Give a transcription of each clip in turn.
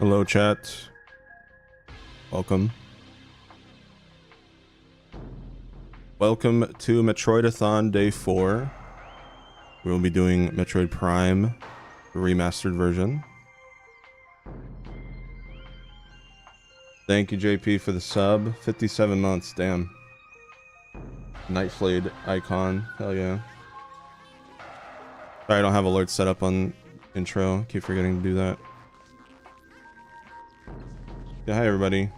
Hello, chat. Welcome. Welcome to Metroidathon Day 4. We will be doing Metroid Prime, the remastered version. Thank you, JP, for the sub. 57 months, damn. Nightflade icon, hell yeah. Sorry, I don't have alerts set up on intro. Keep forgetting to do that. Yeah, hi everybody.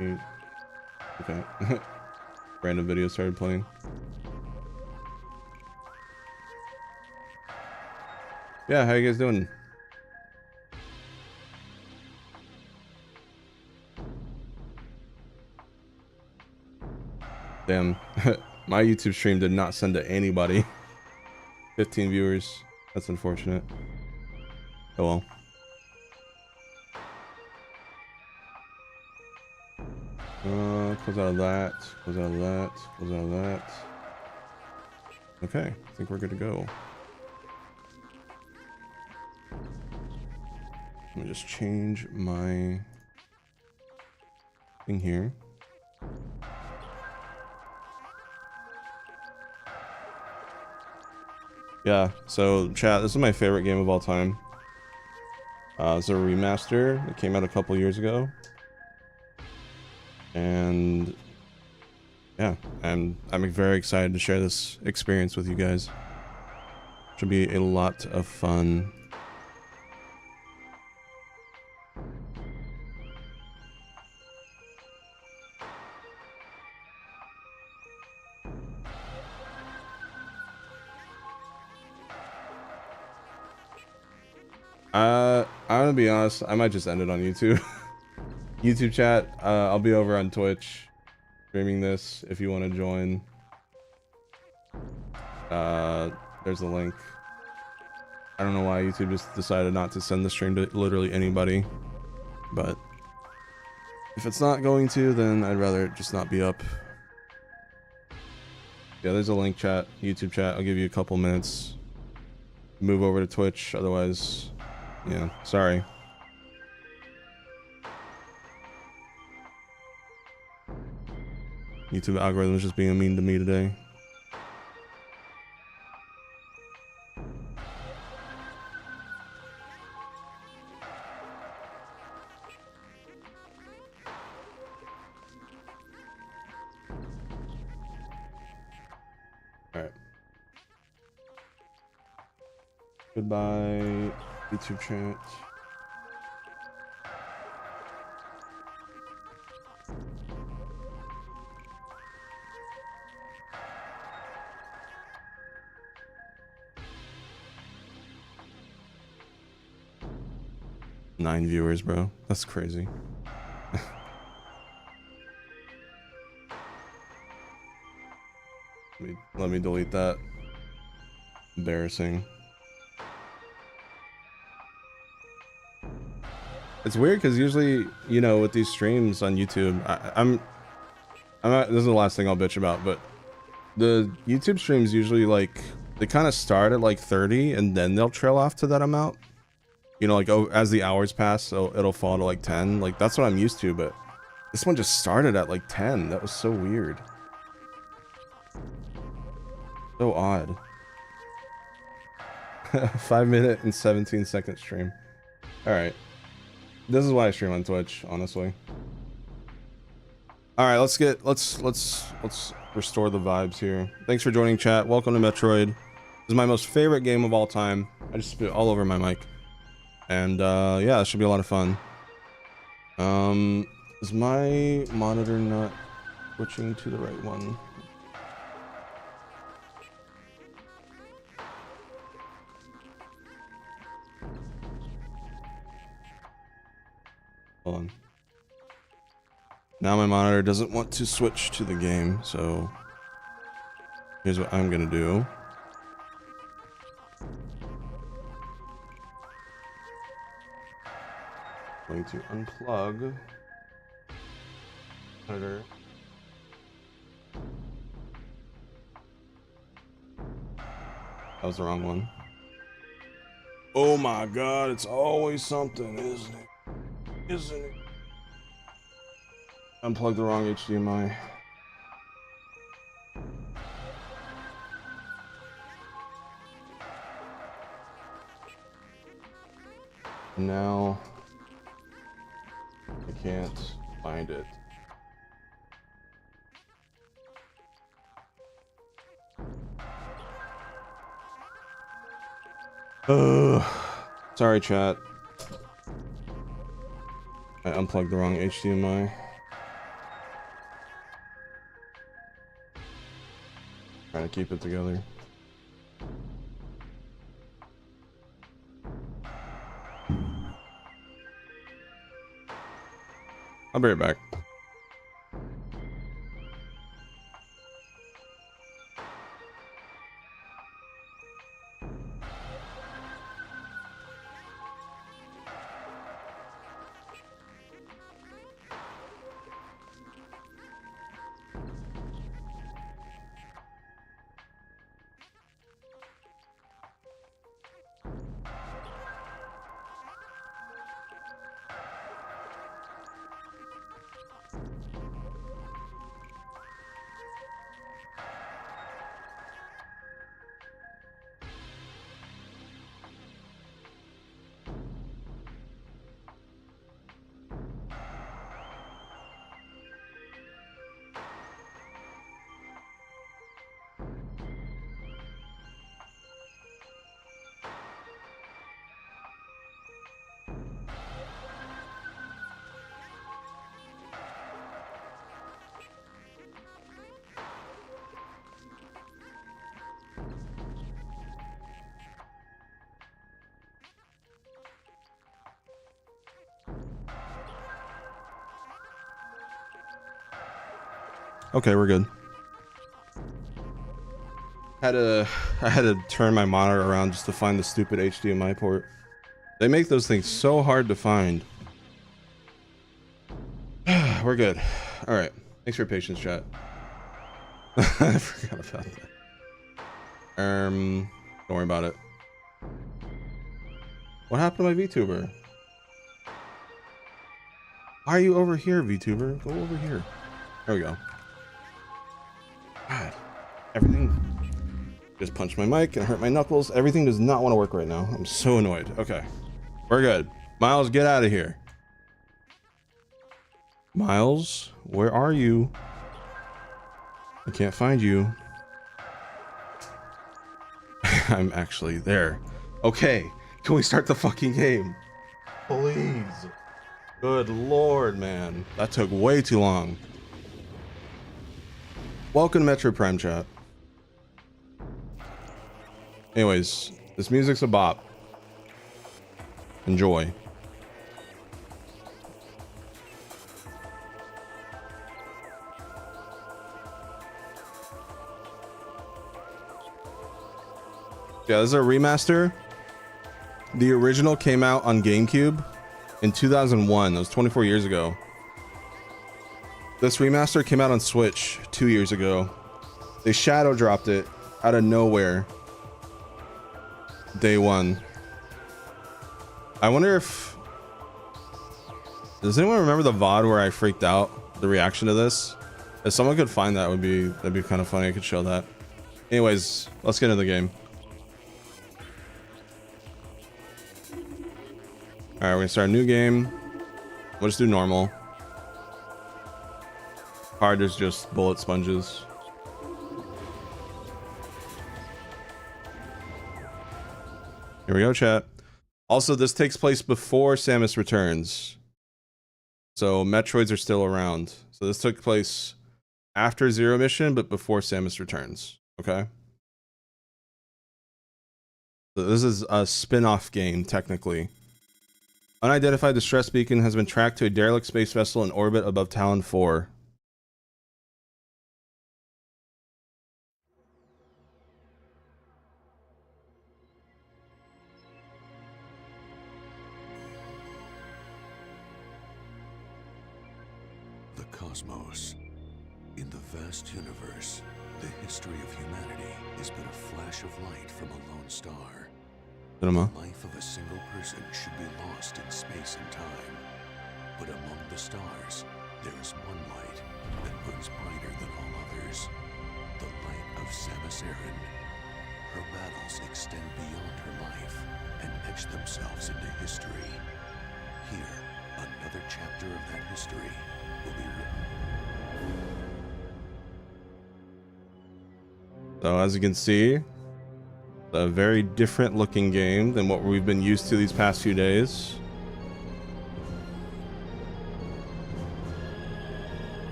Okay. Random video started playing. Yeah, how you guys doing? Damn. My YouTube stream did not send to anybody. 15 viewers. That's unfortunate. Oh well. Close out of that. Close out of that. Close out of that. Okay, I think we're good to go. Let me just change my thing here. Yeah, so chat, this is my favorite game of all time. It's a remaster. It came out a couple years ago. And yeah, I'm very excited to share this experience with you guys. Should be a lot of fun. I'm gonna be honest, I might just end it on YouTube. YouTube chat, I'll be over on Twitch streaming this if you want to join. There's a link. I don't know why YouTube just decided not to send the stream to literally anybody, but if it's not going to, then I'd rather it just not be up. Yeah, there's a link, chat, YouTube chat. I'll give you a couple minutes. Move over to Twitch, otherwise, yeah, sorry. YouTube algorithm is just being mean to me today. Alright. Goodbye, YouTube chat. Nine viewers, bro. That's crazy. Let me delete that. Embarrassing. It's weird because usually, you know, with these streams on YouTube, I'm not, this is the last thing I'll bitch about, but the YouTube streams usually, like, they kind of start at like 30 and then they'll trail off to that amount. You know, like, oh, as the hours pass, so it'll fall to like 10. Like, that's what I'm used to, but this one just started at like 10. That was so weird. So odd. 5-minute and 17-second stream. Alright. This is why I stream on Twitch, honestly. Alright, let's restore the vibes here. Thanks for joining, chat. Welcome to Metroid. This is my most favorite game of all time. I just spit all over my mic. And yeah, it should be a lot of fun. Is my monitor not switching to the right one? Hold on. Now my monitor doesn't want to switch to the game, so here's what I'm gonna do. Going to unplug monitor. That was the wrong one. Oh my god, it's always something, isn't it? Isn't it? Unplugged the wrong HDMI. Now I can't find it. Sorry, chat. I unplugged the wrong HDMI. Trying to keep it together. I'll be right back. Okay, we're good. I had to turn my monitor around just to find the stupid HDMI port. They make those things so hard to find. We're good. All right. Thanks for your patience, chat. I forgot about that. Don't worry about it. What happened to my VTuber? Why are you over here, VTuber? Go over here. There we go. God, everything. Just punched my mic and hurt my knuckles. Everything does not want to work right now. I'm so annoyed. Okay, we're good. Miles, get out of here. Miles, where are you? I can't find you. I'm actually there. Okay, can we start the fucking game? Please. Good lord, man. That took way too long. Welcome to Metroid Prime chat. Anyways, this music's a bop. Enjoy. Yeah, this is a remaster. The original came out on GameCube in 2001. That was 24 years ago. This remaster came out on Switch 2 years ago. They shadow dropped it out of nowhere. Day one. I wonder if... Does anyone remember the VOD where I freaked out? The reaction to this? If someone could find that, that'd be kind of funny. I could show that. Anyways, let's get into the game. Alright, we're gonna start a new game. We'll just do normal. Hard is just bullet sponges. Here we go, chat. Also, this takes place before Samus Returns. So Metroids are still around. So this took place after Zero Mission, but before Samus Returns. Okay? So this is a spin-off game, technically. Unidentified distress beacon has been tracked to a derelict space vessel in orbit above Talon 4. The cosmos. In the vast universe, The history of humanity is but a flash of light from a lone star. Cinema. The life of a single person should be lost in space and time. But among the stars, there is one light that burns brighter than all others. The light of Samus Aran. Her battles extend beyond her life and etch themselves into history. Here, another chapter of that history will be written. So as you can see, a very different looking game than what we've been used to these past few days.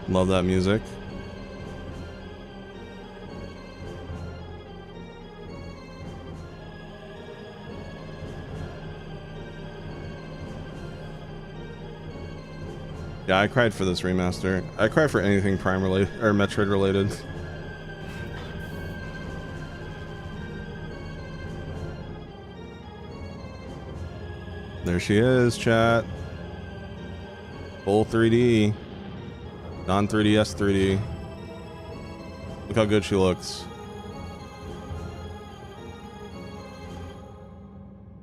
Love that music. Yeah, I cried for this remaster. I cry for anything Prime related or Metroid related. There she is, chat. Full 3D. Non 3DS 3D. Look how good she looks.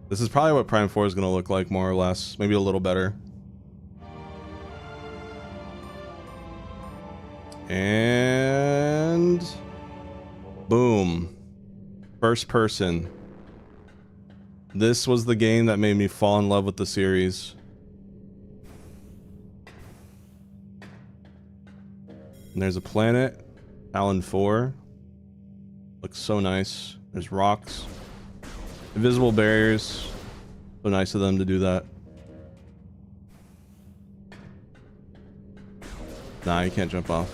This is probably what Prime 4 is going to look like, more or less. Maybe a little better. And boom. First person. This was the game that made me fall in love with the series. And there's a planet, Talon 4. Looks so nice. There's rocks. Invisible barriers. So nice of them to do that. Nah, you can't jump off.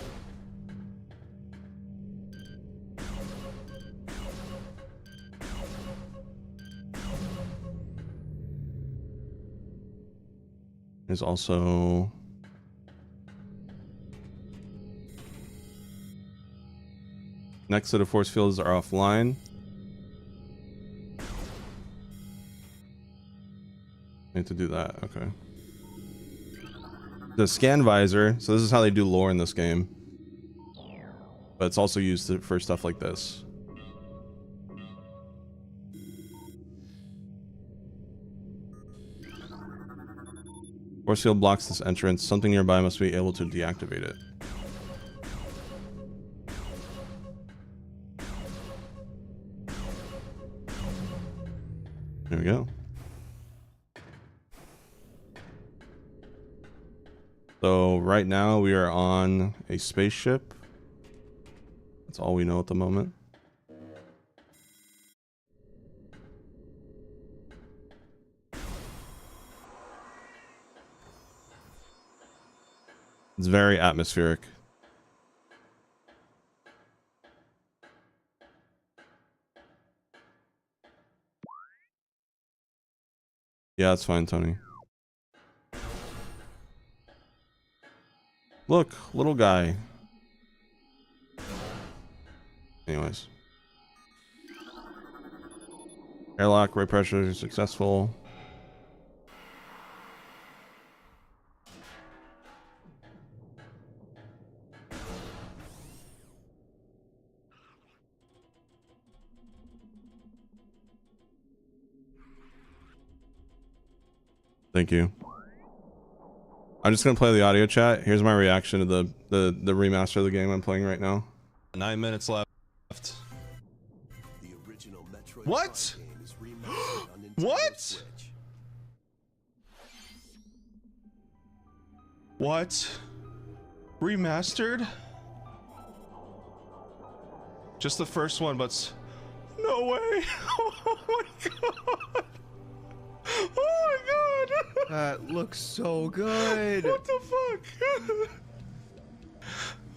There's also next set of force fields are offline. Need to do that. Okay. The scan visor. So this is how they do lore in this game, but it's also used for stuff like this. Force field blocks this entrance. Something nearby must be able to deactivate it. There we go. So right now we are on a spaceship. That's all we know at the moment. It's very atmospheric. Yeah, that's fine, Tony. Look, little guy. Anyways. Airlock, ray pressure is successful. Thank you. I'm just gonna play the audio chat. Here's my reaction to the remaster of the game I'm playing right now. 9 minutes left. The original Metroid What? game is remastered on Nintendo What? Switch. What? Remastered? Just the first one, but no way! Oh my god! Oh my god! That looks so good. What the fuck?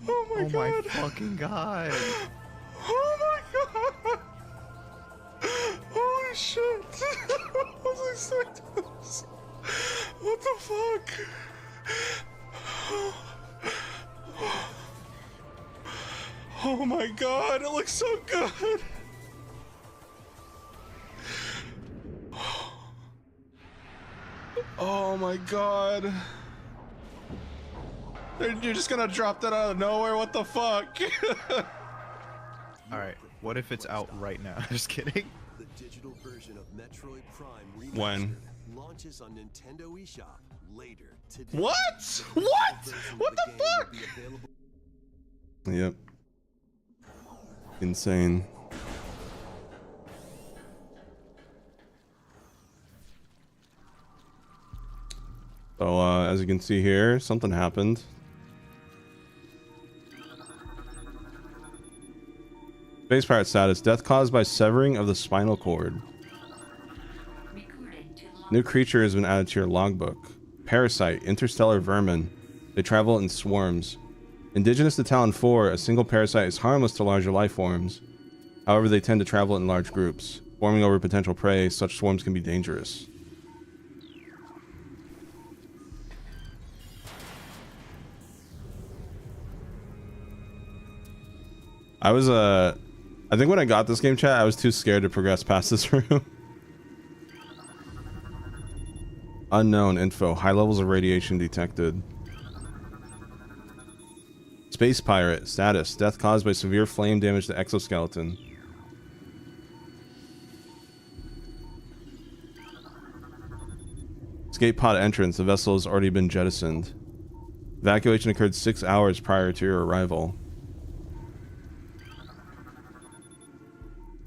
Oh my Oh god! my fucking god. Oh my god! Holy shit! I was expecting this. What the fuck? Oh my god, it looks so good! Oh my god. You're just gonna drop that out of nowhere? What the fuck? All right. What if it's out right now? Just kidding. The digital version of Metroid Prime Remastered When? launches on Nintendo eShop later today. What? What? What the fuck? Yep. Insane. So, as you can see here, something happened. Space pirate status. Death caused by severing of the spinal cord. New creature has been added to your logbook. Parasite. Interstellar vermin. They travel in swarms. Indigenous to Talon 4, a single parasite is harmless to larger life forms. However, they tend to travel in large groups. Forming over potential prey, such swarms can be dangerous. I think when I got this game, chat, I was too scared to progress past this room. Unknown info. High levels of radiation detected. Space pirate. Status. Death caused by severe flame damage to exoskeleton. Escape pod entrance. The vessel has already been jettisoned. Evacuation occurred 6 hours prior to your arrival.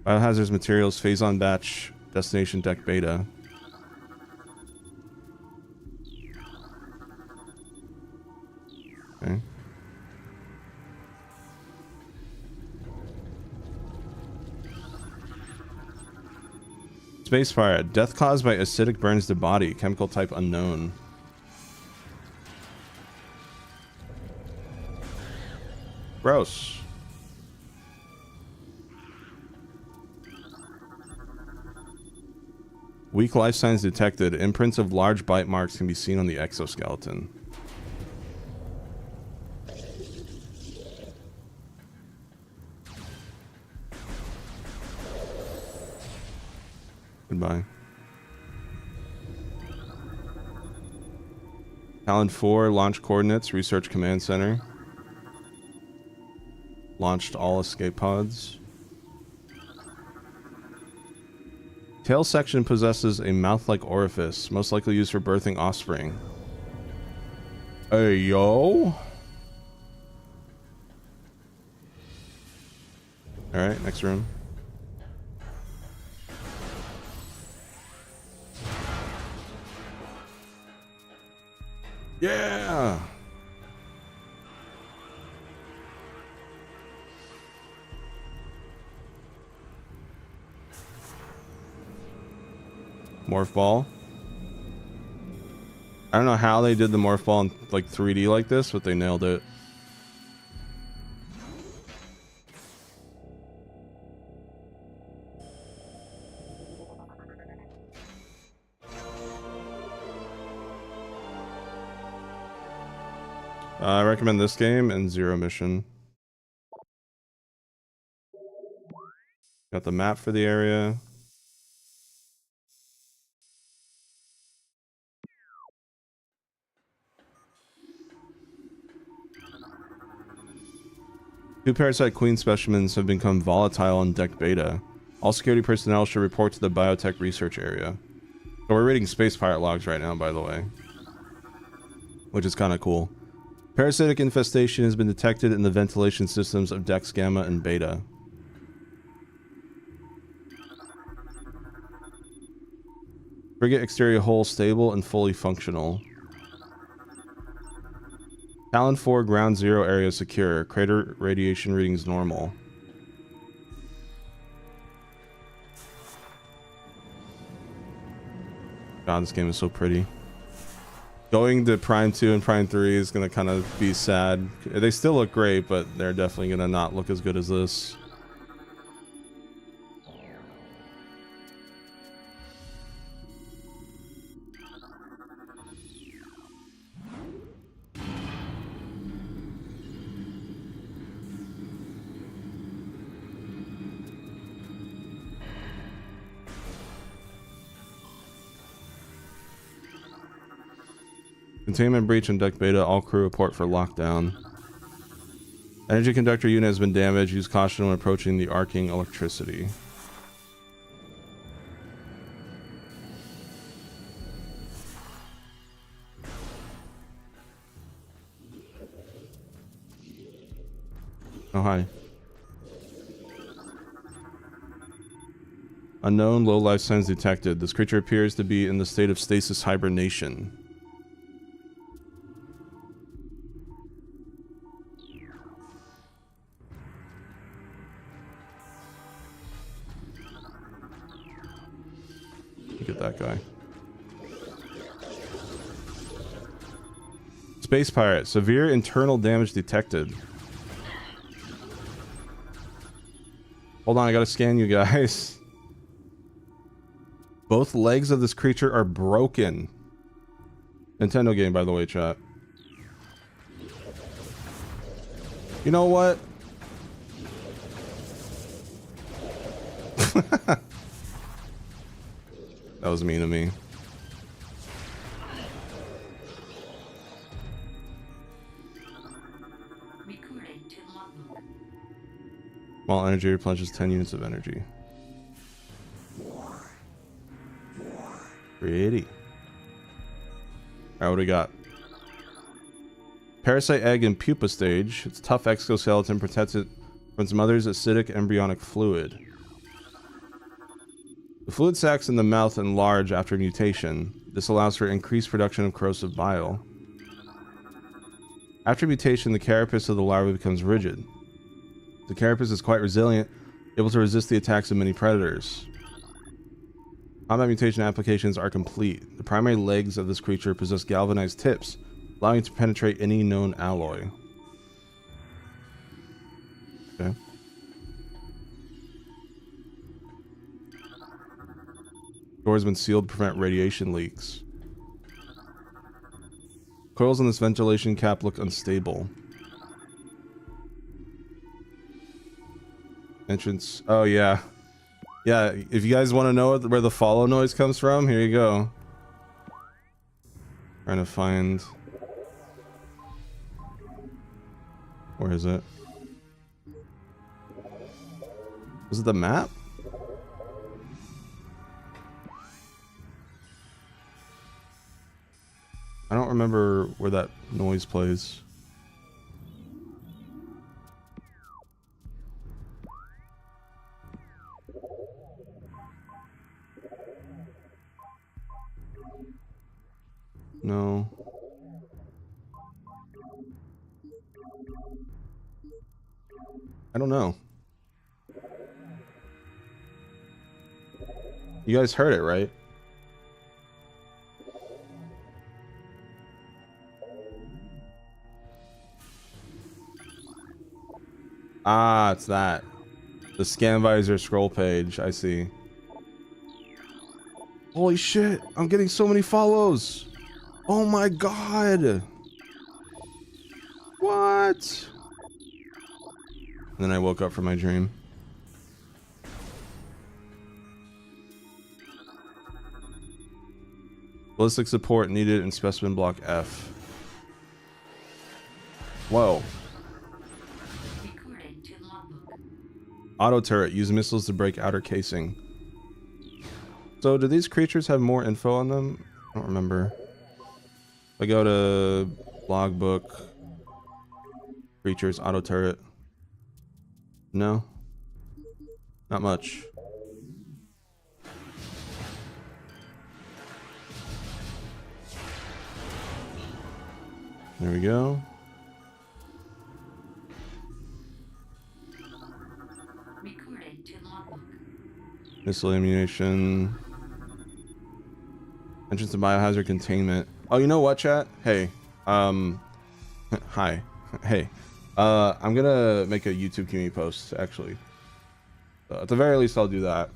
Biohazards materials. Phase on batch. Destination deck beta. Okay. Space fire. Death caused by acidic burns to body. Chemical type unknown. Gross. Weak life signs detected. Imprints of large bite marks can be seen on the exoskeleton. Goodbye. Talon 4, launch coordinates, research command center. Launched all escape pods. Tail section possesses a mouth-like orifice, most likely used for birthing offspring. Hey, yo. Alright, next room. Yeah! Morph ball. I don't know how they did the morph ball in like 3D like this, but they nailed it. I recommend this game and Zero Mission. Got the map for the area. Two Parasite Queen specimens have become volatile in deck beta. All security personnel should report to the biotech research area. So we're reading space pirate logs right now, by the way. Which is kind of cool. Parasitic infestation has been detected in the ventilation systems of decks Gamma and Beta. Frigate exterior hull stable and fully functional. Talon 4 ground zero area secure. Crater radiation readings normal. God, this game is so pretty. Going to Prime 2 and Prime 3 is going to kind of be sad. They still look great, but they're definitely going to not look as good as this. Containment breach and duct beta. All crew report for lockdown. Energy conductor unit has been damaged. Use caution when approaching the arcing electricity. Oh, hi. Unknown low life signs detected. This creature appears to be in the state of stasis hibernation. Look at that guy. Space pirate. Severe internal damage detected. Hold on, I gotta scan you guys. Both legs of this creature are broken. Nintendo game, by the way, chat. You know what? That was mean of me. While energy replenishes 10 units of energy. Pretty. Alright, what do we got? Parasite egg in pupa stage. Its tough exoskeleton protects it from its mother's acidic embryonic fluid. The fluid sacs in the mouth enlarge after mutation. This allows for increased production of corrosive bile. After mutation, the carapace of the larva becomes rigid. The carapace is quite resilient, able to resist the attacks of many predators. Combat mutation applications are complete. The primary legs of this creature possess galvanized tips, allowing it to penetrate any known alloy. Okay. Door has been sealed to prevent radiation leaks. Coils on this ventilation cap look unstable. Entrance. Oh, yeah. Yeah, if you guys want to know where the follow noise comes from, here you go. Trying to find... Where is it? Was it the map? I don't remember where that noise plays. No. I don't know. You guys heard it, right? Ah, it's that. The scan visor scroll page, I see. Holy shit, I'm getting so many follows. Oh my god. What? And then I woke up from my dream. Ballistic support needed in specimen block F. Whoa. Auto turret. Use missiles to break outer casing. So do these creatures have more info on them? I don't remember. I go to logbook. Creatures, auto turret. No. Not much. There we go. Missile ammunition. Entrance to biohazard containment. Oh, you know what, chat? Hey. Hi. Hey. I'm gonna make a YouTube community post, actually. At the very least, I'll do that.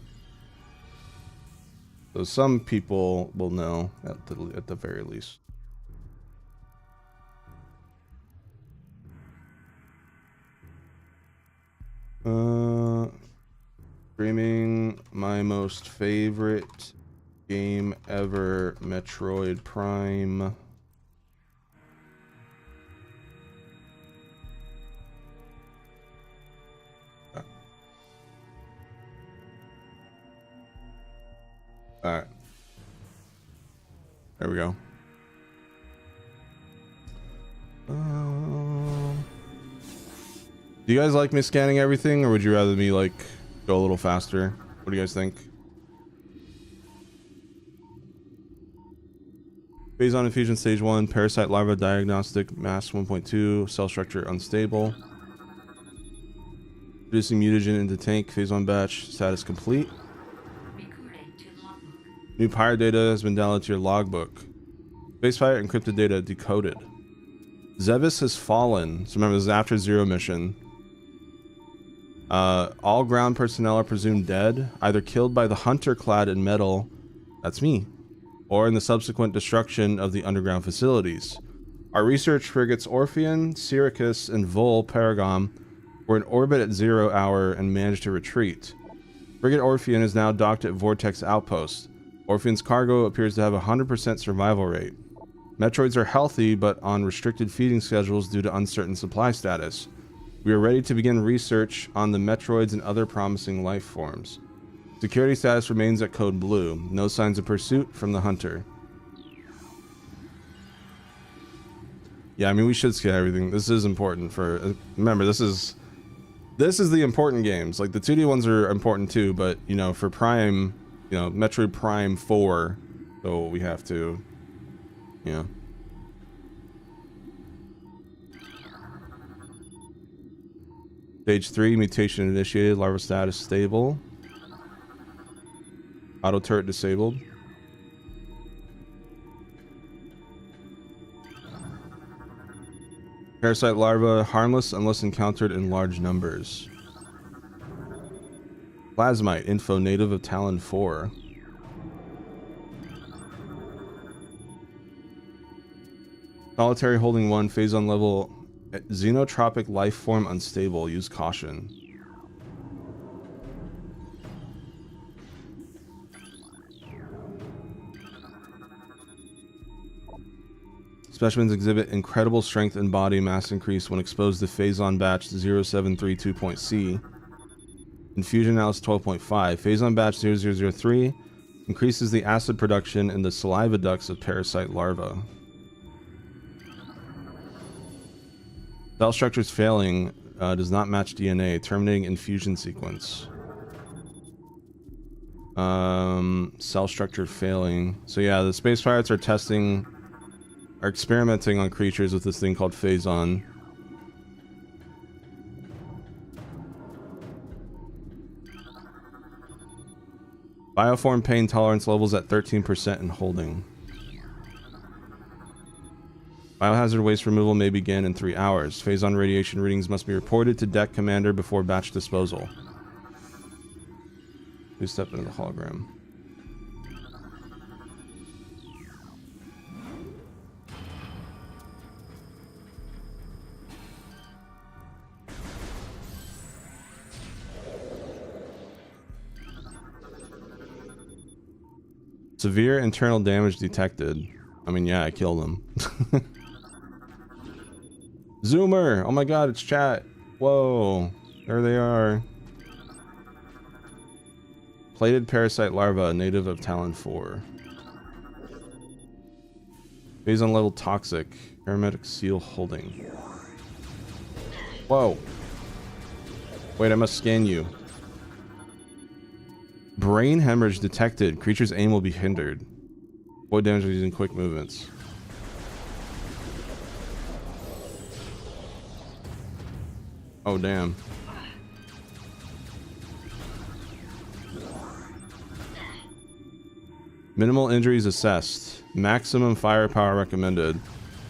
So some people will know at the very least. Streaming my most favorite game ever, Metroid Prime. All right. There we go. Do you guys like me scanning everything, or would you rather me like go a little faster? What do you guys think? Phase on infusion stage 1, parasite larva diagnostic, mass 1.2, cell structure unstable. Producing mutagen into tank, phase 1 batch, status complete. New pirate data has been downloaded to your logbook. Space pirate encrypted data decoded. Zevis has fallen. So remember, this is after Zero mission. All ground personnel are presumed dead, either killed by the hunter clad in metal, that's me, or in the subsequent destruction of the underground facilities. Our research frigates Orpheon, Syracuse, and Vol Paragon were in orbit at 0 hour and managed to retreat. Frigate Orpheon is now docked at Vortex Outpost. Orpheon's cargo appears to have a 100% survival rate. Metroids are healthy, but on restricted feeding schedules due to uncertain supply status. We are ready to begin research on the Metroids and other promising life forms. Security status remains at Code Blue. No signs of pursuit from the hunter. Yeah, I mean, we should scan everything. This is important for... remember, this is the important games. Like, the 2D ones are important too, but, you know, for Prime... You know, Metroid Prime 4, so we have to, you know. Stage 3, mutation initiated, larva status stable. Auto turret disabled. Parasite larva harmless unless encountered in large numbers. Plasmite, info native of Talon 4. Solitary holding 1, phase on level, xenotropic life form unstable, use caution. Specimens exhibit incredible strength and body mass increase when exposed to phase-on batch 0732.C. Infusion analysis 12.5. Phase-on batch 0003 increases the acid production in the saliva ducts of parasite larvae. Cell structures failing does not match DNA, terminating infusion sequence. Cell structure failing. So yeah, the space pirates are experimenting on creatures with this thing called phase-on. Bioform pain tolerance levels at 13% and holding. Biohazard waste removal may begin in 3 hours. Phase-on radiation readings must be reported to deck commander before batch disposal. Please step into the hologram. Severe internal damage detected. I mean, yeah, I killed him. Zoomer! Oh my god, it's chat. Whoa. There they are. Plated parasite larva, native of Talon 4. Phase on level toxic. Paramedic seal holding. Whoa. Wait, I must scan you. Brain hemorrhage detected. Creature's aim will be hindered. Avoid damage using quick movements. Oh, damn. Minimal injuries assessed. Maximum firepower recommended.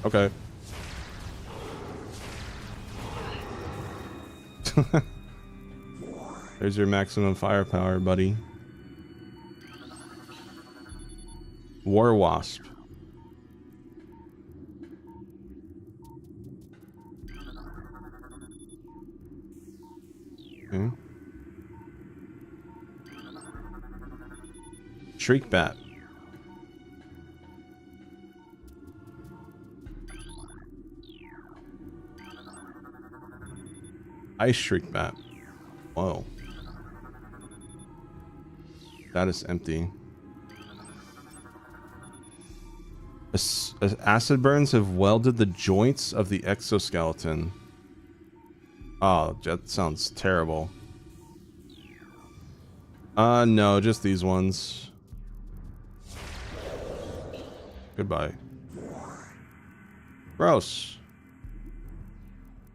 Okay. There's your maximum firepower, buddy. War Wasp. Okay. Shriek Bat. Ice Shriek Bat. Whoa. That is empty. Acid burns have welded the joints of the exoskeleton. Oh, that sounds terrible. No, just these ones. Goodbye. Gross.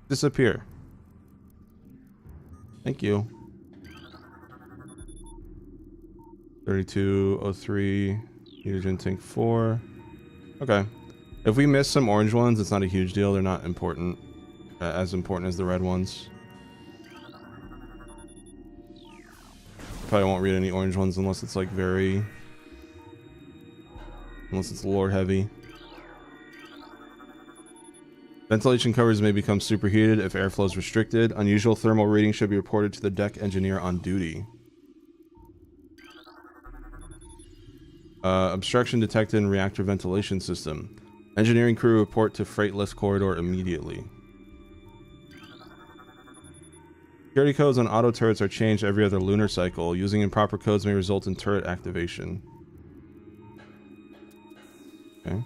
Disappear. Thank you. 3203. Hydrogen tank 4. Okay. If we miss some orange ones, it's not a huge deal. They're not important. As important as the red ones. Probably won't read any orange ones unless it's like very... Unless it's lore heavy. Ventilation covers may become superheated if airflow is restricted. Unusual thermal readings should be reported to the deck engineer on duty. Obstruction detected in reactor ventilation system. Engineering crew report to freight lift corridor immediately. Security codes on auto turrets are changed every other lunar cycle. Using improper codes may result in turret activation. Okay.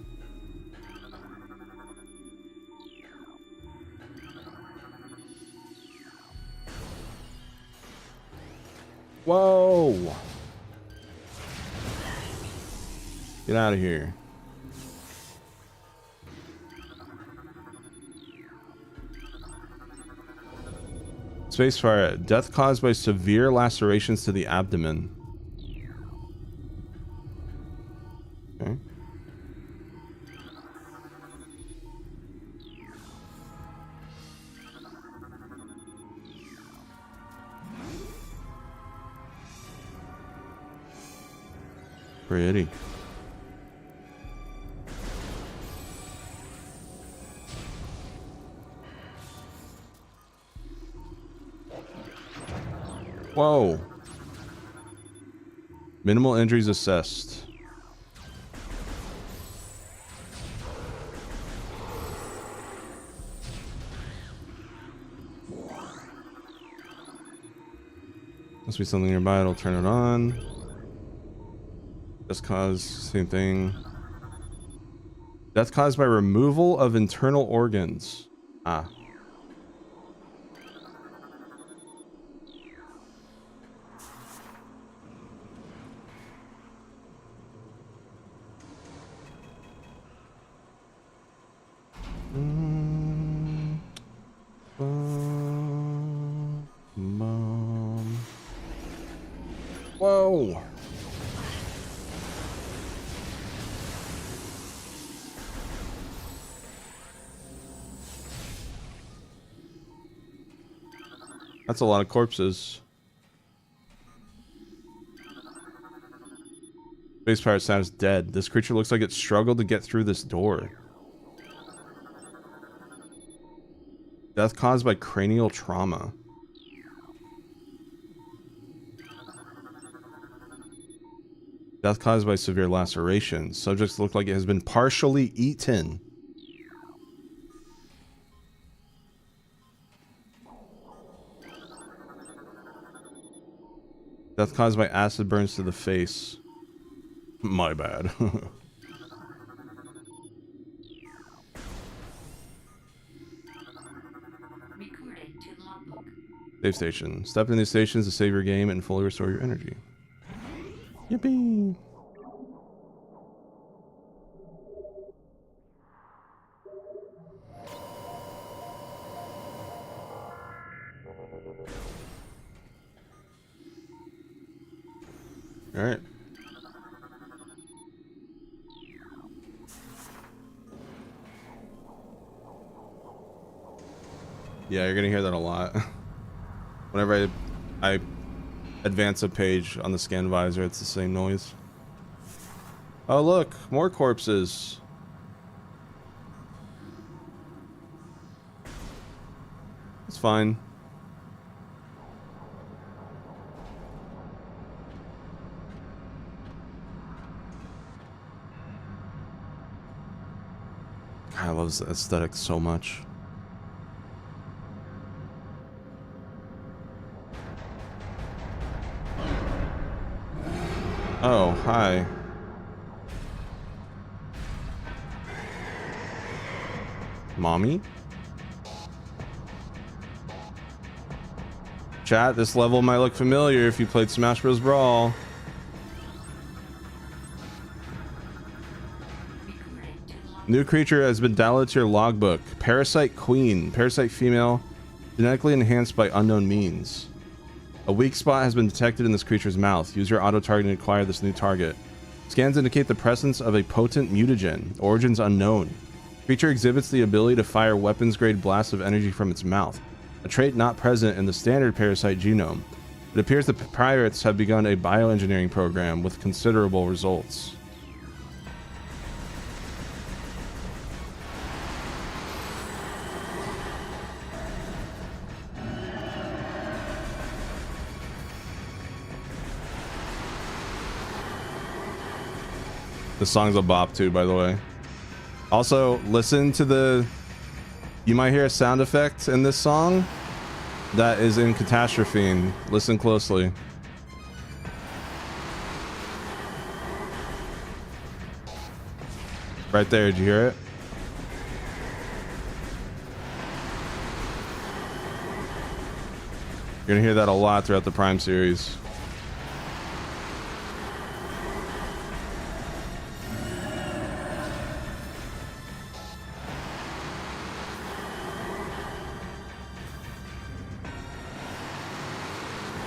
Whoa! Get out of here. Spacefire. Death caused by severe lacerations to the abdomen. Okay. Pretty. Whoa. Minimal injuries assessed. Must be something nearby, it'll turn it on. Death cause, same thing. Death caused by removal of internal organs. Ah. Whoa. That's a lot of corpses. Space pirate sounds dead. This creature looks like it struggled to get through this door. Death caused by cranial trauma. Death caused by severe lacerations. Subjects look like it has been partially eaten. Death caused by acid burns to the face. My bad. Save station. Step into these stations to save your game and fully restore your energy. Yippee! All right. Yeah, you're gonna hear that a lot. Whenever I advance a page on the scan visor, it's the same noise. Oh look, more corpses. It's fine. God, I love this aesthetic so much. Oh, hi. Mommy? Chat, this level might look familiar if you played Smash Bros. Brawl. New creature has been downloaded to your logbook. Parasite Queen. Parasite female. Genetically enhanced by unknown means. A weak spot has been detected in this creature's mouth. Use your auto-targeting to acquire this new target. Scans indicate the presence of a potent mutagen. Origins unknown. Creature exhibits the ability to fire weapons-grade blasts of energy from its mouth. A trait not present in the standard parasite genome. It appears the pirates have begun a bioengineering program with considerable results. The song's a bop too, by the way. Also, listen to the... You might hear a sound effect in this song that is in Catastrophe. Listen closely. Right there, did you hear it? You're gonna hear that a lot throughout the Prime series.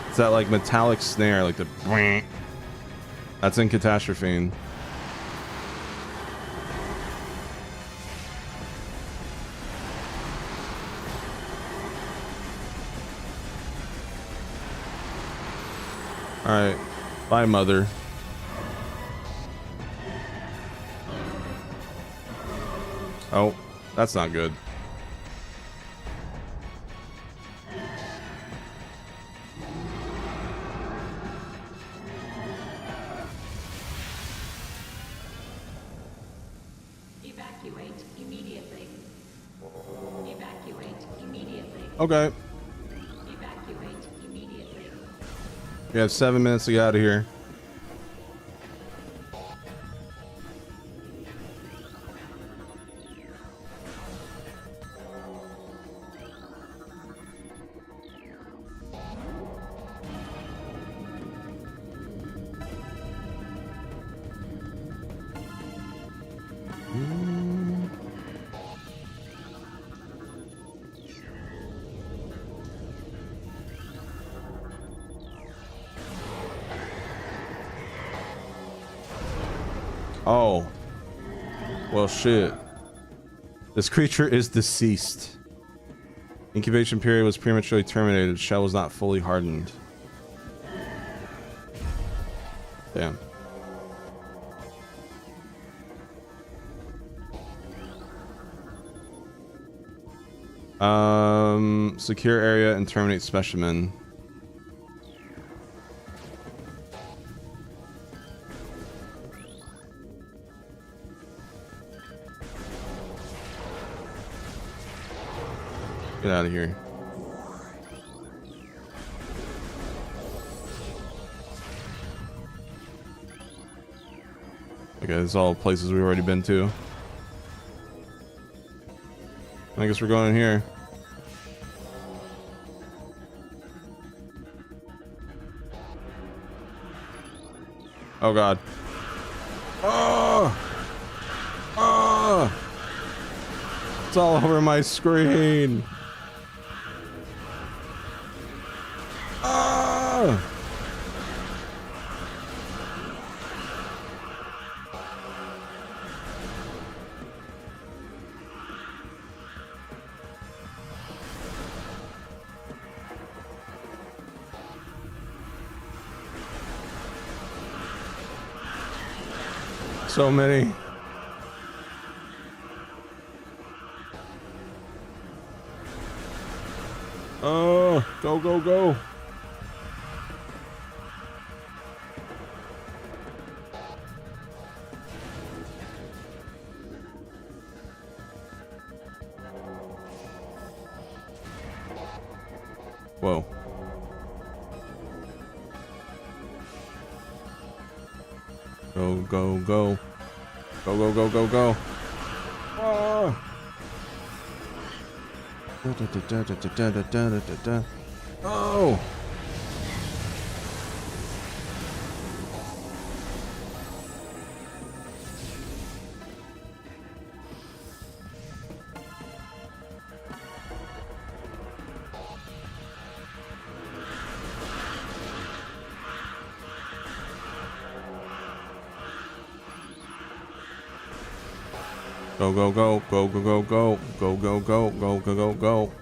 It's that like metallic snare, like the... That's in Catastrophe. Alright. Bye, mother. Oh, that's not good. Okay. Evacuate immediately. We have 7 minutes to get out of here. Oh. Well, shit. This creature is deceased. Incubation period was prematurely terminated. Shell was not fully hardened. Damn. Secure area and terminate specimen. Get out of here. Okay, this is all places we've already been to. I guess we're going in here. Oh god. Oh! Oh! It's all over my screen. Ah! So many. Oh, go, go, go. Whoa. Go, go, go. Go, go, go, go, go. Ah. Oh! Go, go, go, go, go, go, go, go, go, go, go, go, go, go.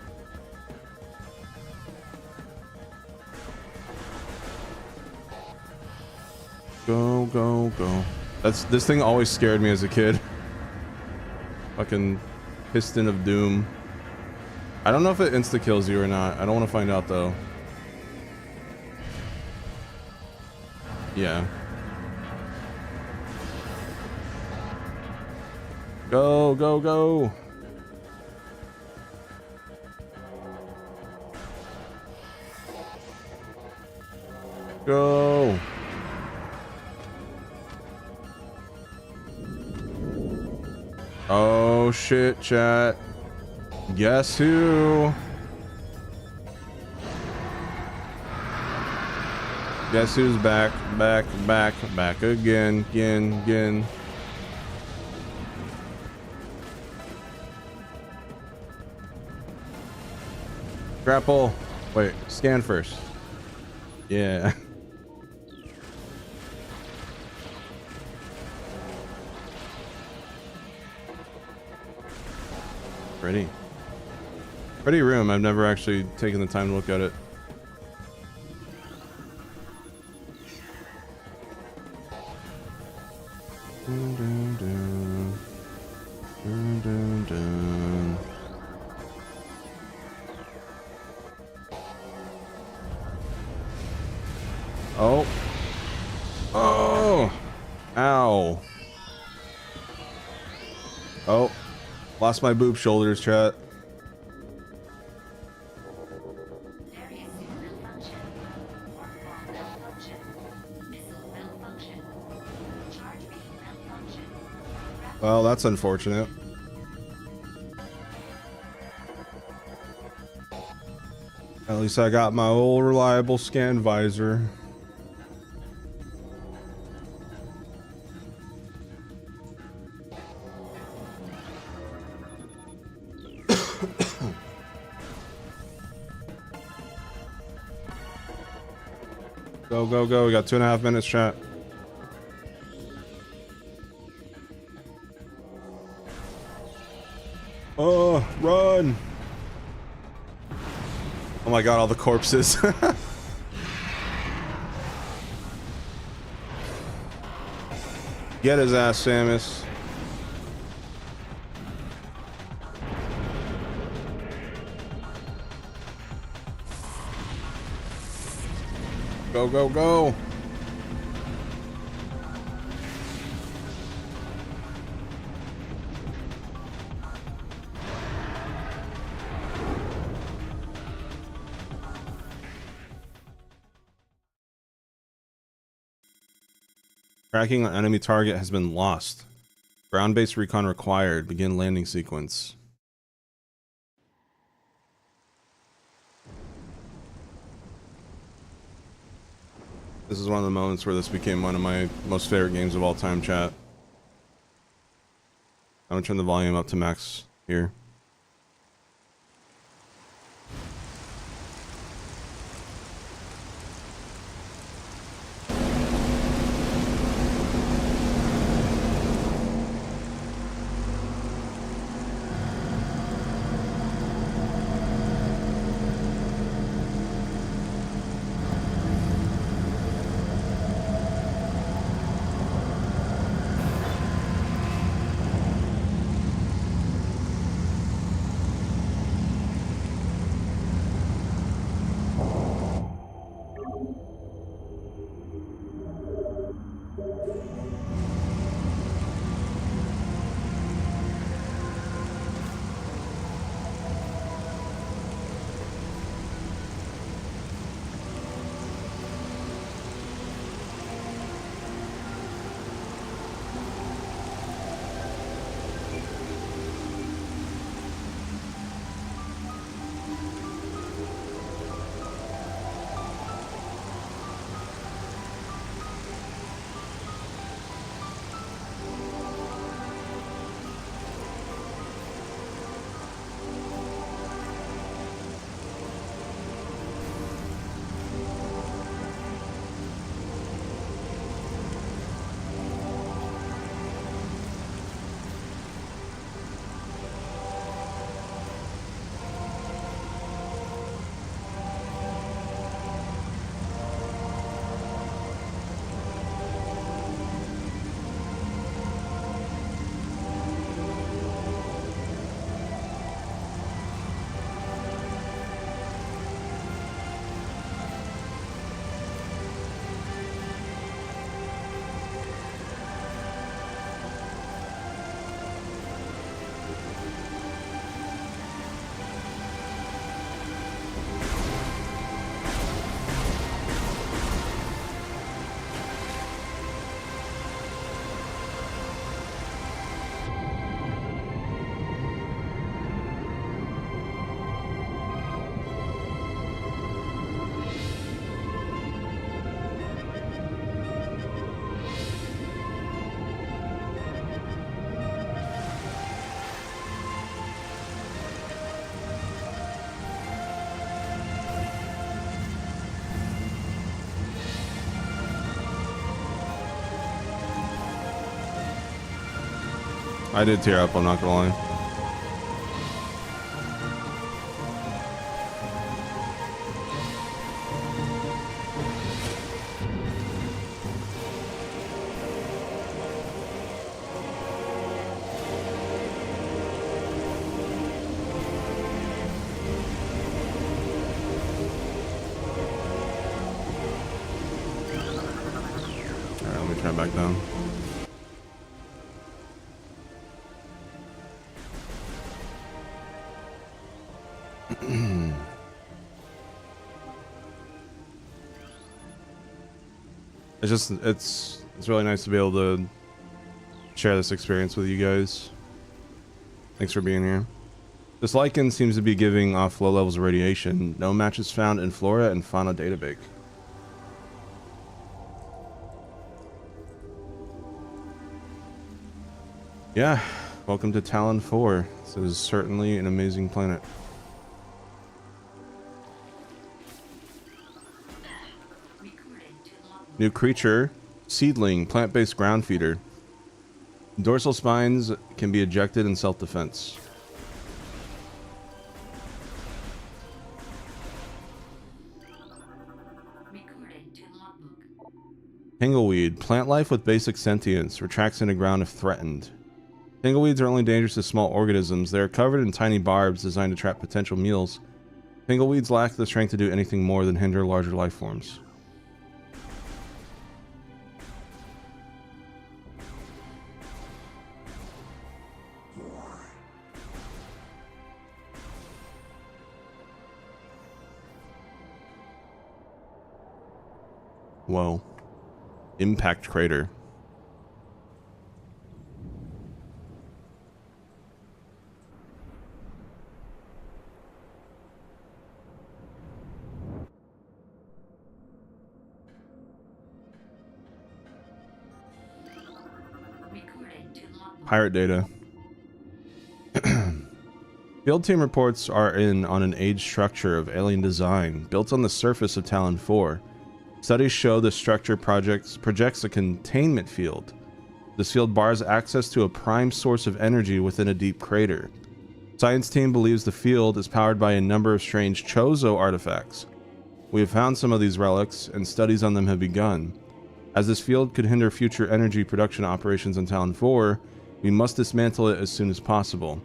Go, go, go. This thing always scared me as a kid. Fucking piston of doom. I don't know if it insta kills you or not. I don't want to find out though. Yeah. Go, go, go. Go. Oh shit, chat. Guess who? Guess who's back, back, back, back again, again. Grapple. Wait, scan first. Yeah. Pretty. Pretty room. I've never actually taken the time to look at it. Dun, dun, dun. Dun, dun, dun. Oh. Oh. Ow. Oh. Lost my boob shoulders, chat. Well, that's unfortunate. At least I got my old reliable scan visor. Go, go, go. We got 2.5 minutes, chat. Oh, run. Oh my god, all the corpses. Get his ass, Samus. Go, go, go. Tracking on enemy target has been lost. Ground-based recon required. Begin landing sequence. This is one of the moments where this became one of my most favorite games of all time, chat. I'm gonna turn the volume up to max here. I did tear up, I'm not gonna lie. Alright, let me turn it back down. It's really nice to be able to share this experience with you guys. Thanks for being here. This lichen seems to be giving off low levels of radiation. No matches found in flora and fauna database. Yeah, welcome to Talon 4. This is certainly an amazing planet. New creature, seedling, plant-based ground feeder. Dorsal spines can be ejected in self-defense. Tangleweed, plant life with basic sentience, retracts underground if threatened. Tangleweeds are only dangerous to small organisms. They are covered in tiny barbs designed to trap potential meals. Tangleweeds lack the strength to do anything more than hinder larger life forms. Whoa. Impact crater. Pirate data. Field team reports are in on an aged structure of alien design built on the surface of Talon 4. Studies show the structure projects a containment field. This field bars access to a prime source of energy within a deep crater. Science team believes the field is powered by a number of strange Chozo artifacts. We have found some of these relics, and studies on them have begun. As this field could hinder future energy production operations on Talon 4, we must dismantle it as soon as possible.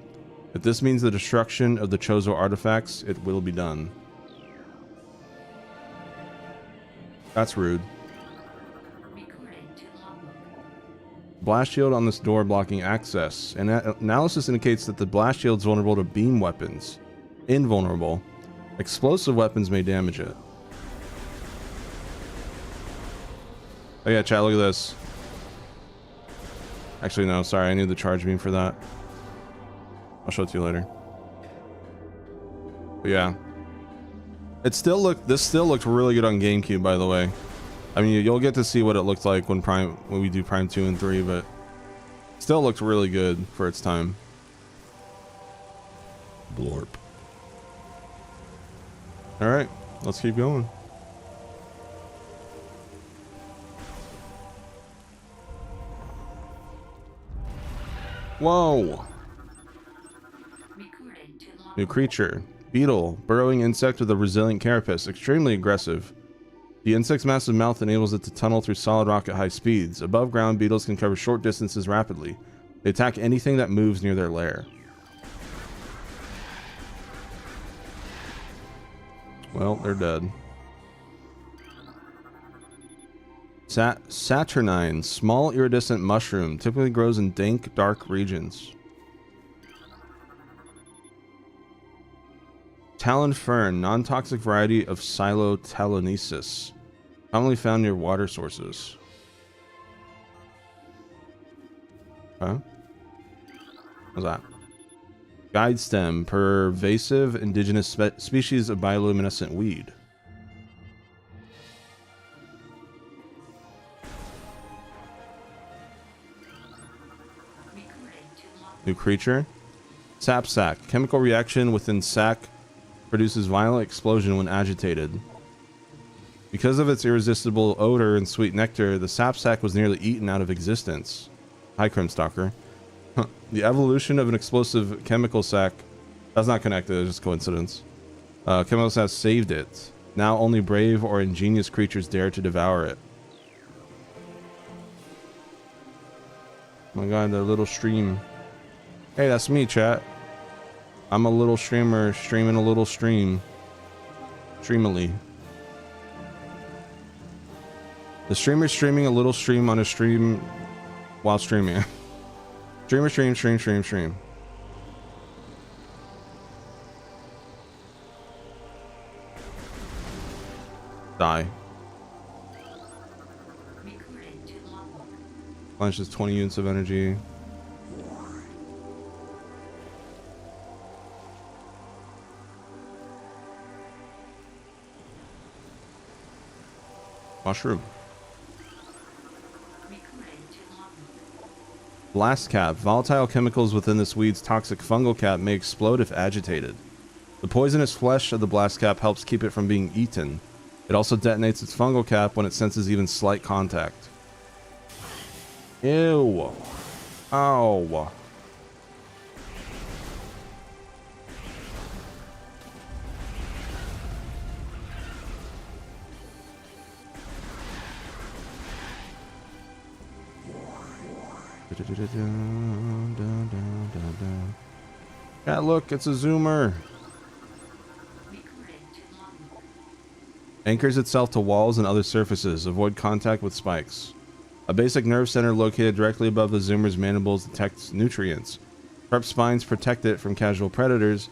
If this means the destruction of the Chozo artifacts, it will be done. That's rude. Blast shield on this door blocking access. And analysis indicates that the blast shield is vulnerable to beam weapons. Invulnerable. Explosive weapons may damage it. Oh yeah, chat, look at this. Actually, no, sorry, I need the charge beam for that. I'll show it to you later. But yeah. This still looked really good on GameCube, by the way. I mean, you'll get to see what it looked like when we do Prime 2 and 3, but still looked really good for its time. Blorp. All right, let's keep going. Whoa. New creature. Beetle, burrowing insect with a resilient carapace, extremely aggressive. The insect's massive mouth enables it to tunnel through solid rock at high speeds. Above ground, beetles can cover short distances rapidly. They attack anything that moves near their lair. Well, they're dead. Saturnine, small iridescent mushroom, typically grows in dank, dark regions. Talon fern, non-toxic variety of Silotalonesis, commonly found near water sources. Huh? What's that? Guide stem, pervasive indigenous species of bioluminescent weed. New creature. Sap sac, chemical reaction within sac produces violent explosion when agitated. Because of its irresistible odor and sweet nectar, the sap sac was nearly eaten out of existence. Hi, Crimstalker. The evolution of an explosive chemical sac. That's not connected, it's just coincidence. Chemical sac saved it. Now only brave or ingenious creatures dare to devour it. Oh my god, the little stream. Hey, that's me, chat. I'm a little streamer streaming a little stream. Streamily. The streamer streaming a little stream on a stream while streaming. Streamer stream. Die. Launches 20 units of energy. Mushroom. Blast cap. Volatile chemicals within this weed's toxic fungal cap may explode if agitated. The poisonous flesh of the blast cap helps keep it from being eaten. It also detonates its fungal cap when it senses even slight contact. Ew. Ow. Yeah, look, it's a zoomer. Anchors itself to walls and other surfaces. Avoid contact with spikes. A basic nerve center located directly above the zoomer's mandibles detects nutrients. Sharp spines protect it from casual predators.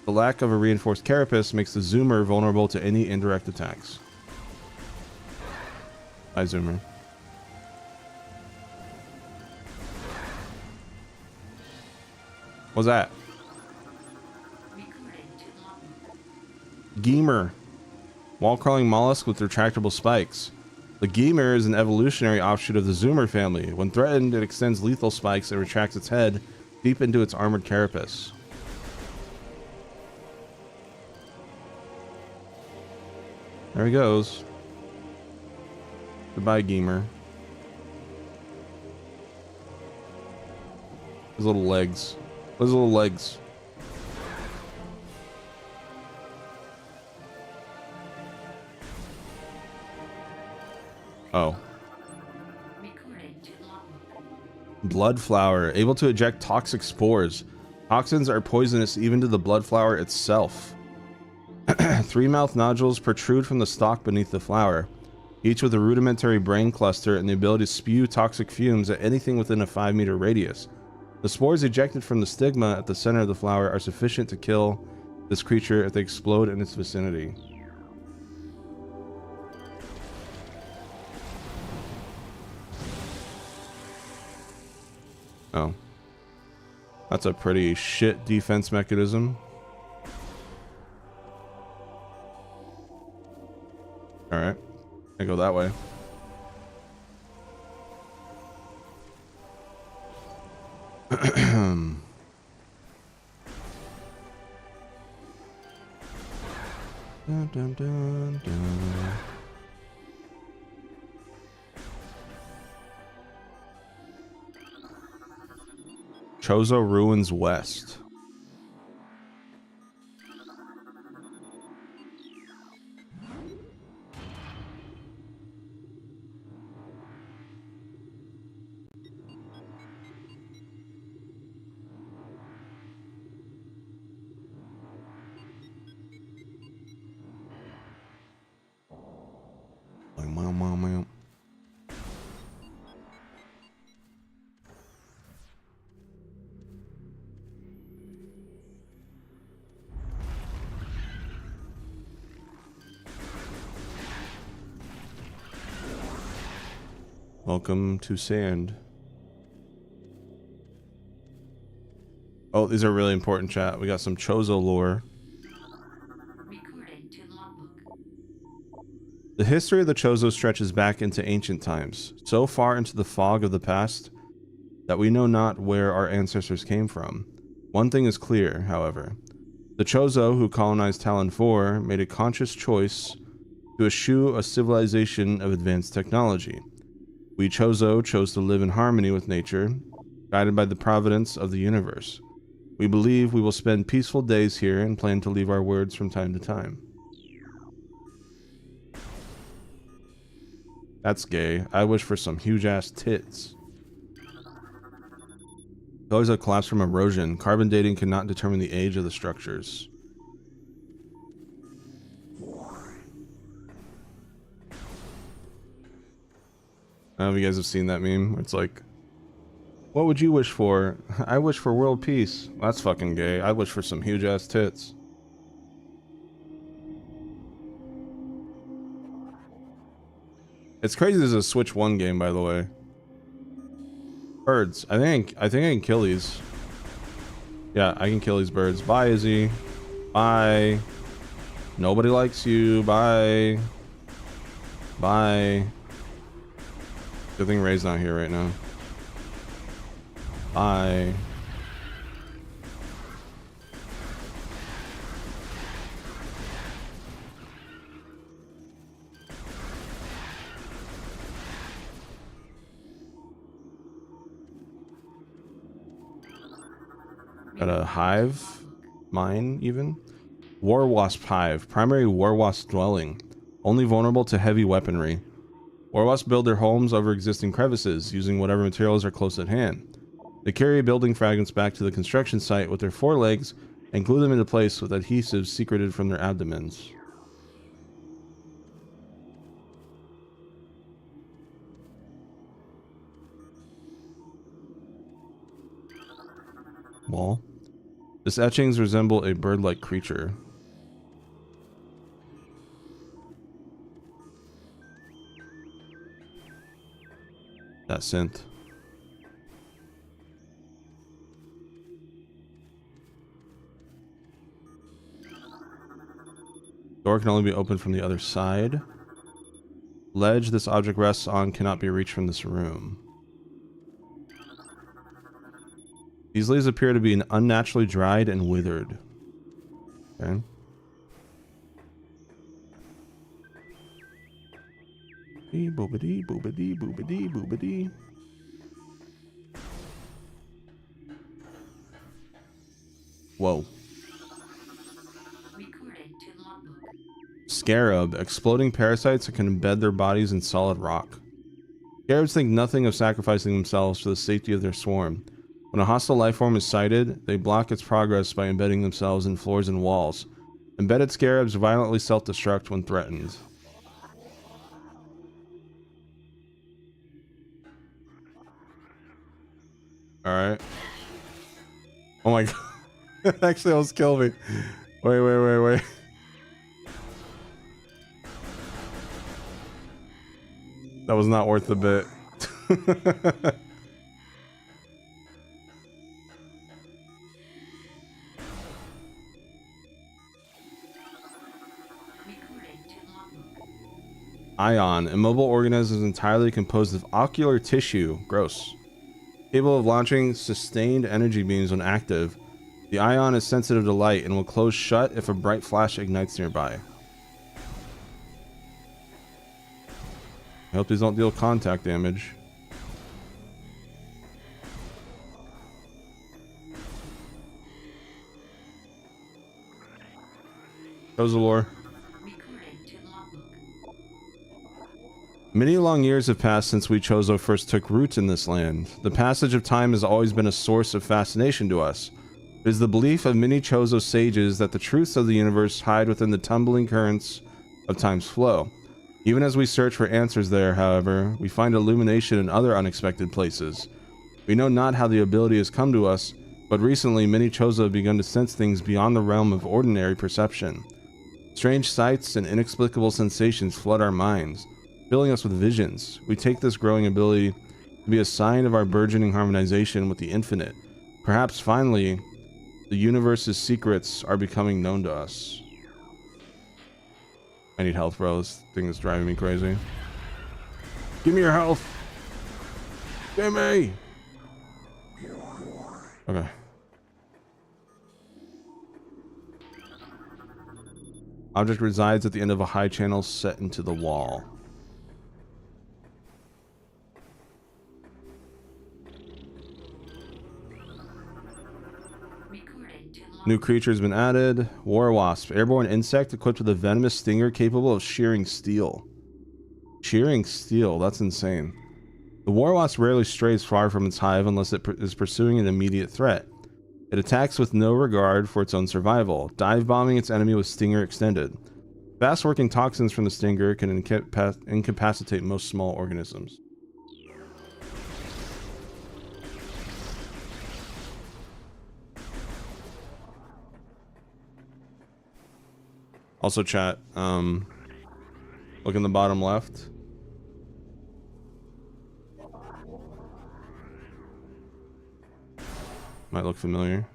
The lack of a reinforced carapace makes the zoomer vulnerable to any indirect attacks. Hi, zoomer. What's that? Gemer. Wall-crawling mollusk with retractable spikes. The Gemer is an evolutionary offshoot of the zoomer family. When threatened, it extends lethal spikes and retracts its head deep into its armored carapace. There he goes. Goodbye, Gemer. His little legs. His little legs. Oh. Blood flower, able to eject toxic spores. Toxins are poisonous even to the blood flower itself. 3 mouth nodules protrude from the stalk beneath the flower, each with a rudimentary brain cluster and the ability to spew toxic fumes at anything within a 5-meter radius. The spores ejected from the stigma at the center of the flower are sufficient to kill this creature if they explode in its vicinity. Oh. That's a pretty shit defense mechanism. Alright. I go that way. Dun, dun, dun, dun. Chozo Ruins West. Welcome to sand. Oh, these are really important, chat. We got some Chozo lore. The history of the Chozo stretches back into ancient times, so far into the fog of the past that we know not where our ancestors came from. One thing is clear, however. The Chozo who colonized Talon 4 made a conscious choice to eschew a civilization of advanced technology. We Chozo chose to live in harmony with nature guided by the providence of the universe. We believe we will spend peaceful days here and plan to leave our words from time to time. That's gay. I wish for some huge-ass tits. Pillars have collapsed from erosion. Carbon dating cannot determine the age of the structures. I don't know if you guys have seen that meme where it's like, what would you wish for? I wish for world peace. That's fucking gay. I wish for some huge ass tits. It's crazy there's a Switch 1 game, by the way. Birds. I think I can kill these. Yeah, I can kill these birds. Bye, Izzy. Bye. Nobody likes you. Bye. Bye. Good thing Ray's not here right now. Bye. Got a hive mine even. War wasp hive. Primary war wasp dwelling. Only vulnerable to heavy weaponry. War wasps build their homes over existing crevices, using whatever materials are close at hand. They carry building fragments back to the construction site with their forelegs and glue them into place with adhesives secreted from their abdomens. Wall. This etchings resemble a bird-like creature. That synth. Door can only be opened from the other side. Ledge this object rests on cannot be reached from this room. These leaves appear to be unnaturally dried and withered. Okay. Boobity, boobity, boobity, boobity. Whoa. Scarab. Exploding parasites that can embed their bodies in solid rock. Scarabs think nothing of sacrificing themselves for the safety of their swarm. When a hostile life form is sighted, they block its progress by embedding themselves in floors and walls. Embedded scarabs violently self-destruct when threatened. Alright. Oh my god. That actually almost killed me. Wait. That was not worth the bit. Ion. Immobile organism is entirely composed of ocular tissue. Gross. Capable of launching sustained energy beams when active. The ion is sensitive to light and will close shut if a bright flash ignites nearby. I hope these don't deal contact damage. How's the lore? Many long years have passed since we Chozo first took root in this land. The passage of time has always been a source of fascination to us. It is the belief of many Chozo sages that the truths of the universe hide within the tumbling currents of time's flow. Even as we search for answers there, however, we find illumination in other unexpected places. We know not how the ability has come to us, but recently many Chozo have begun to sense things beyond the realm of ordinary perception. Strange sights and inexplicable sensations flood our minds, filling us with visions. We take this growing ability to be a sign of our burgeoning harmonization with the infinite. Perhaps finally, the universe's secrets are becoming known to us. I need health, bro. This thing is driving me crazy. Give me your health. Give me. Okay. Object resides at the end of a high channel set into the wall. New creature has been added. War Wasp, airborne insect equipped with a venomous stinger capable of shearing steel. Shearing steel, that's insane. The War Wasp rarely strays far from its hive unless it is pursuing an immediate threat. It attacks with no regard for its own survival, dive bombing its enemy with stinger extended. Fast working toxins from the stinger can incapacitate most small organisms. Also chat, look in the bottom left. Might look familiar.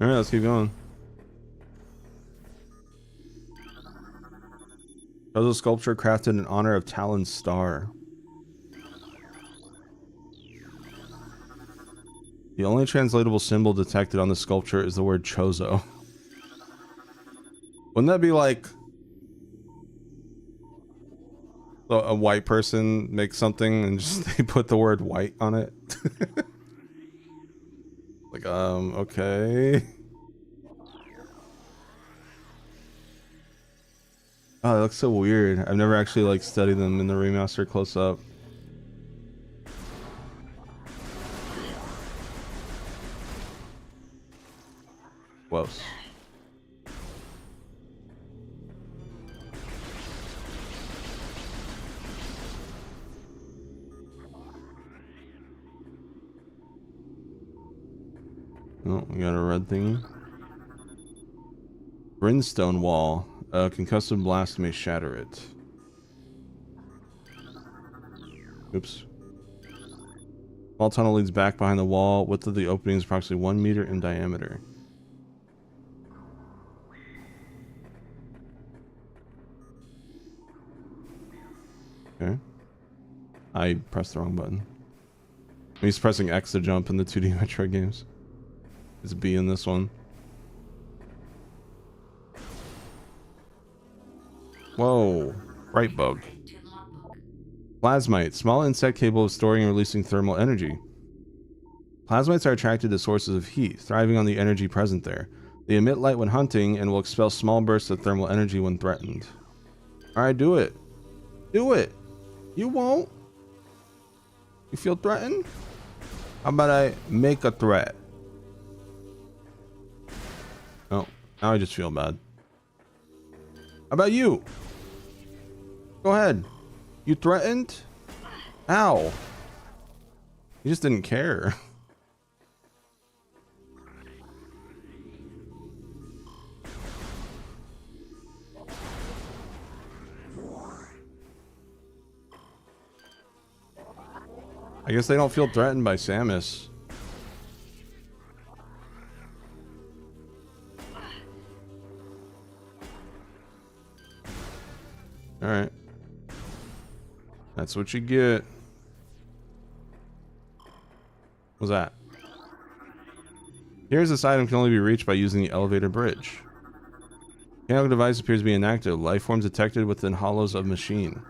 Alright, let's keep going. Puzzle sculpture crafted in honor of Talon's star. The only translatable symbol detected on the sculpture is the word Chozo. Wouldn't that be like a white person makes something and just they put the word white on it? Like, okay. Oh, it looks so weird. I've never actually like studied them in the remaster close up. Close. Oh, we got a red thingy. Brimstone wall. A concussive blast may shatter it. Oops. Small tunnel leads back behind the wall. Width of the opening is approximately 1 meter in diameter. Okay. I pressed the wrong button. He's pressing X to jump in the 2D Metroid games. It's B in this one. Whoa. Right bug. Plasmite. Small insect capable of storing and releasing thermal energy. Plasmites are attracted to sources of heat, thriving on the energy present there. They emit light when hunting and will expel small bursts of thermal energy when threatened. Alright, do it. Do it. You won't. You feel threatened? How about I make a threat? Oh, now I just feel bad. How about you? Go ahead. You threatened? Ow. You just didn't care. I guess they don't feel threatened by Samus. Alright. That's what you get. What's that? Here's this item can only be reached by using the elevator bridge. Mechanical device appears to be inactive. Life forms detected within hollows of machine.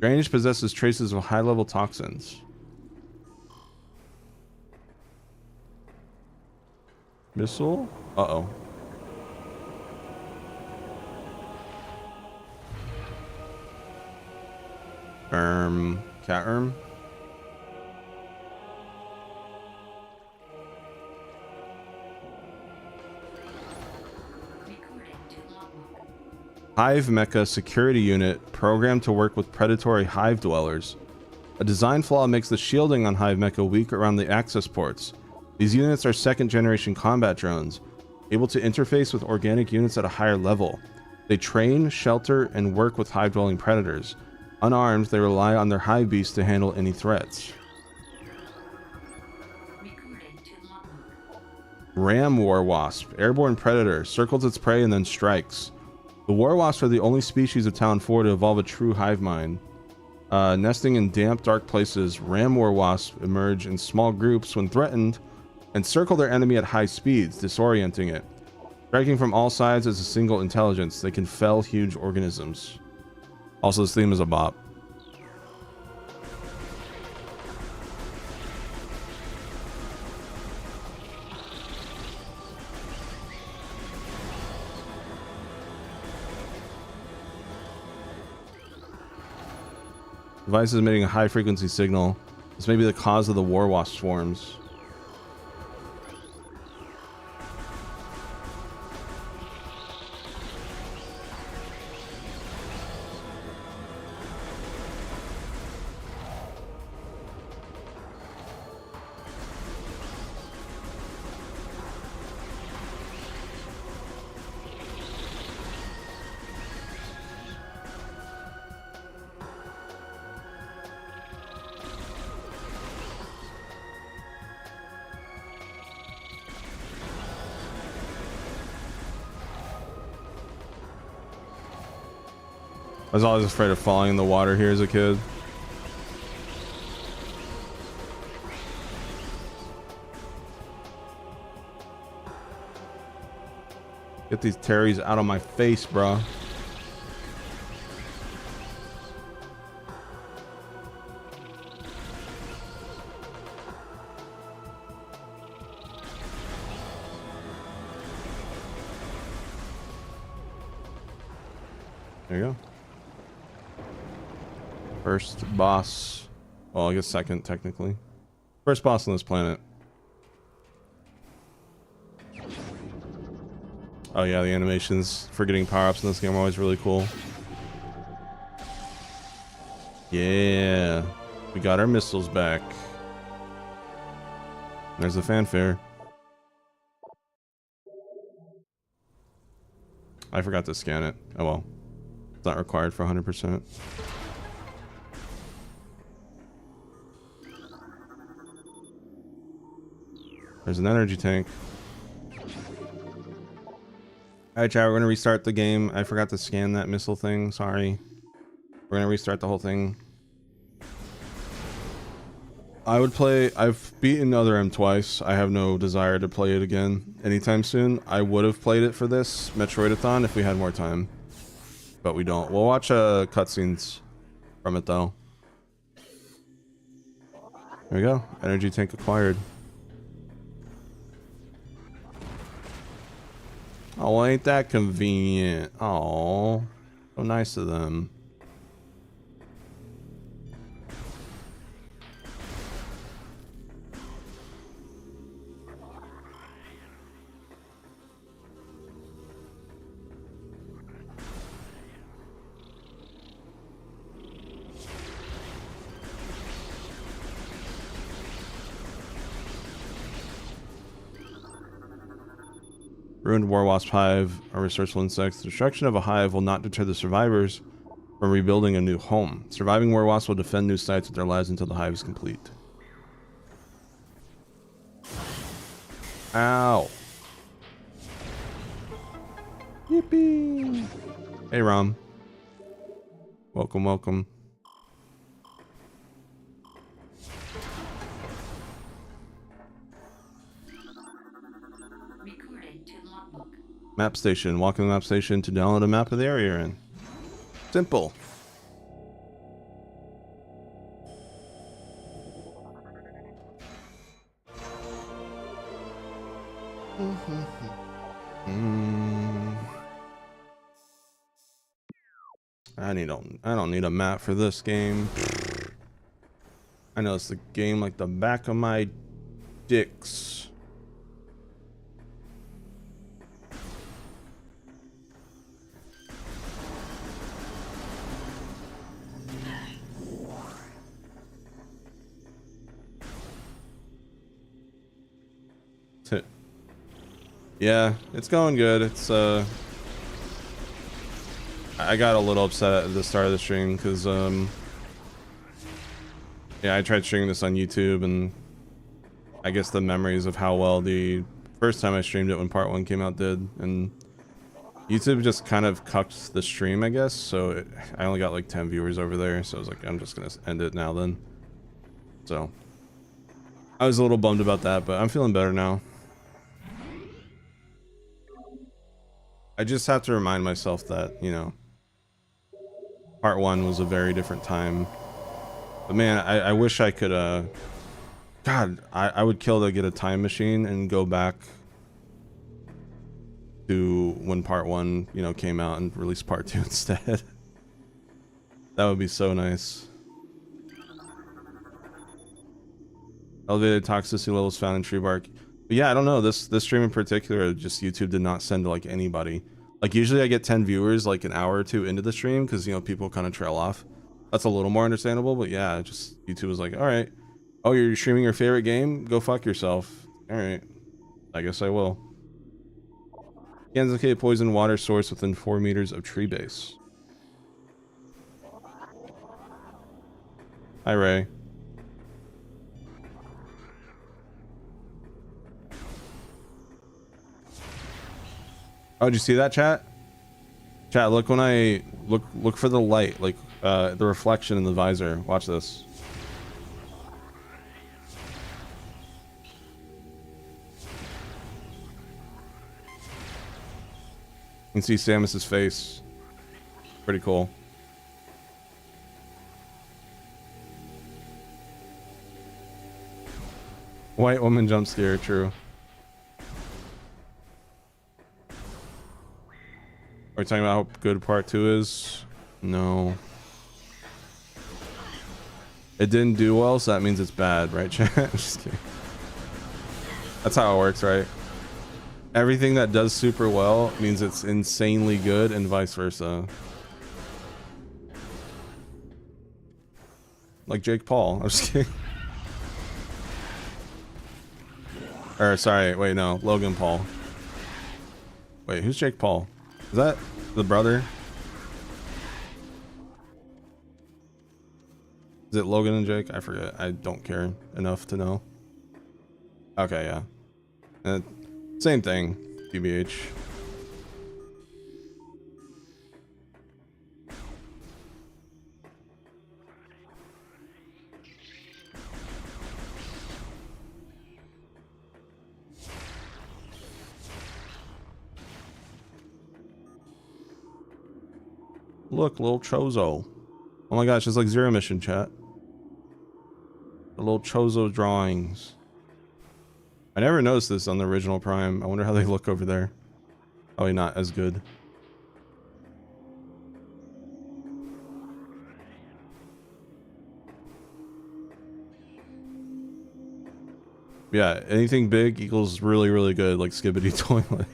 Drainage possesses traces of high-level toxins. Missile? Uh-oh. Cat Erm? Hive Mecha security unit programmed to work with predatory hive dwellers. A design flaw makes the shielding on Hive Mecha weak around the access ports. These units are second-generation combat drones, able to interface with organic units at a higher level. They train, shelter, and work with hive-dwelling predators. Unarmed, they rely on their hive beasts to handle any threats. Ram War Wasp, airborne predator, circles its prey and then strikes. The War Wasps are the only species of Talon 4 to evolve a true hive mind. Nesting in damp, dark places, ram war wasps emerge in small groups when threatened and circle their enemy at high speeds, disorienting it. Striking from all sides as a single intelligence, they can fell huge organisms. Also, this theme is a bop. Device is emitting a high frequency signal. This may be the cause of the war wasp swarms. I was always afraid of falling in the water here as a kid. Get these Terrys out of my face, bro. There you go. First boss. Well, I guess second, technically. First boss on this planet. Oh yeah, the animations for getting power-ups in this game are always really cool. Yeah. We got our missiles back. There's the fanfare. I forgot to scan it. Oh well. It's not required for 100%. There's an energy tank. Alright, chat, we're gonna restart the game. I forgot to scan that missile thing. Sorry. We're gonna restart the whole thing. I would play... I've beaten Other M twice. I have no desire to play it again anytime soon. I would have played it for this Metroidathon if we had more time. But we don't. We'll watch cutscenes from it, though. There we go. Energy tank acquired. Oh, well, ain't that convenient? Oh, so nice of them. Ruined war wasp hive are resourceful insects. The destruction of a hive will not deter the survivors from rebuilding a new home. Surviving war wasps will defend new sites with their lives until the hive is complete. Ow. Yippee. Hey, Rom. Welcome, welcome. Map station. Walk in the map station to download a map of the area you're in. Simple. I don't need a map for this game. I know it's the game like the back of my dicks. Yeah, it's going good. It's I got a little upset at the start of the stream because yeah, I tried streaming this on YouTube, and I guess the memories of how well the first time I streamed it when part 1 came out did, and YouTube just kind of cucked the stream, I guess. So I only got like 10 viewers over there. So I was like, I'm just gonna end it now then. So I was a little bummed about that, but I'm feeling better now. I just have to remind myself that, you know, part 1 was a very different time. But man, I wish I could, God, I would kill to get a time machine and go back to when part 1, you know, came out and release part 2 instead. That would be so nice. Elevated toxicity levels found in tree bark. But yeah, I don't know, this stream in particular, just YouTube did not send to like anybody. Like usually I get 10 viewers like an hour or two into the stream because, you know, people kind of trail off. That's a little more understandable, but yeah, just YouTube was like, all right, oh, you're streaming your favorite game? Go fuck yourself. All right, I guess I will. Kansas City poison water source within 4 meters of tree base. Hi, Ray. Oh, did you see that, chat? Chat, look when I look for the light, like the reflection in the visor. Watch this. You can see Samus's face. Pretty cool. White woman jump scare, true. Are we talking about how good part 2 is? No. It didn't do well, so that means it's bad, right, chat? Just kidding. That's how it works, right? Everything that does super well means it's insanely good, and vice versa. Like Jake Paul. I'm just kidding. Or, sorry, wait, no. Logan Paul. Wait, who's Jake Paul? Is that the brother? Is it Logan and Jake? I forget. I don't care enough to know. Okay, yeah. Same thing, TBH. Look, little Chozo. Oh my gosh, it's like Zero Mission, chat. The little Chozo drawings. I never noticed this on the original Prime. I wonder how they look over there. Probably not as good. Yeah, anything big equals really, really good, like Skibbity Toilet.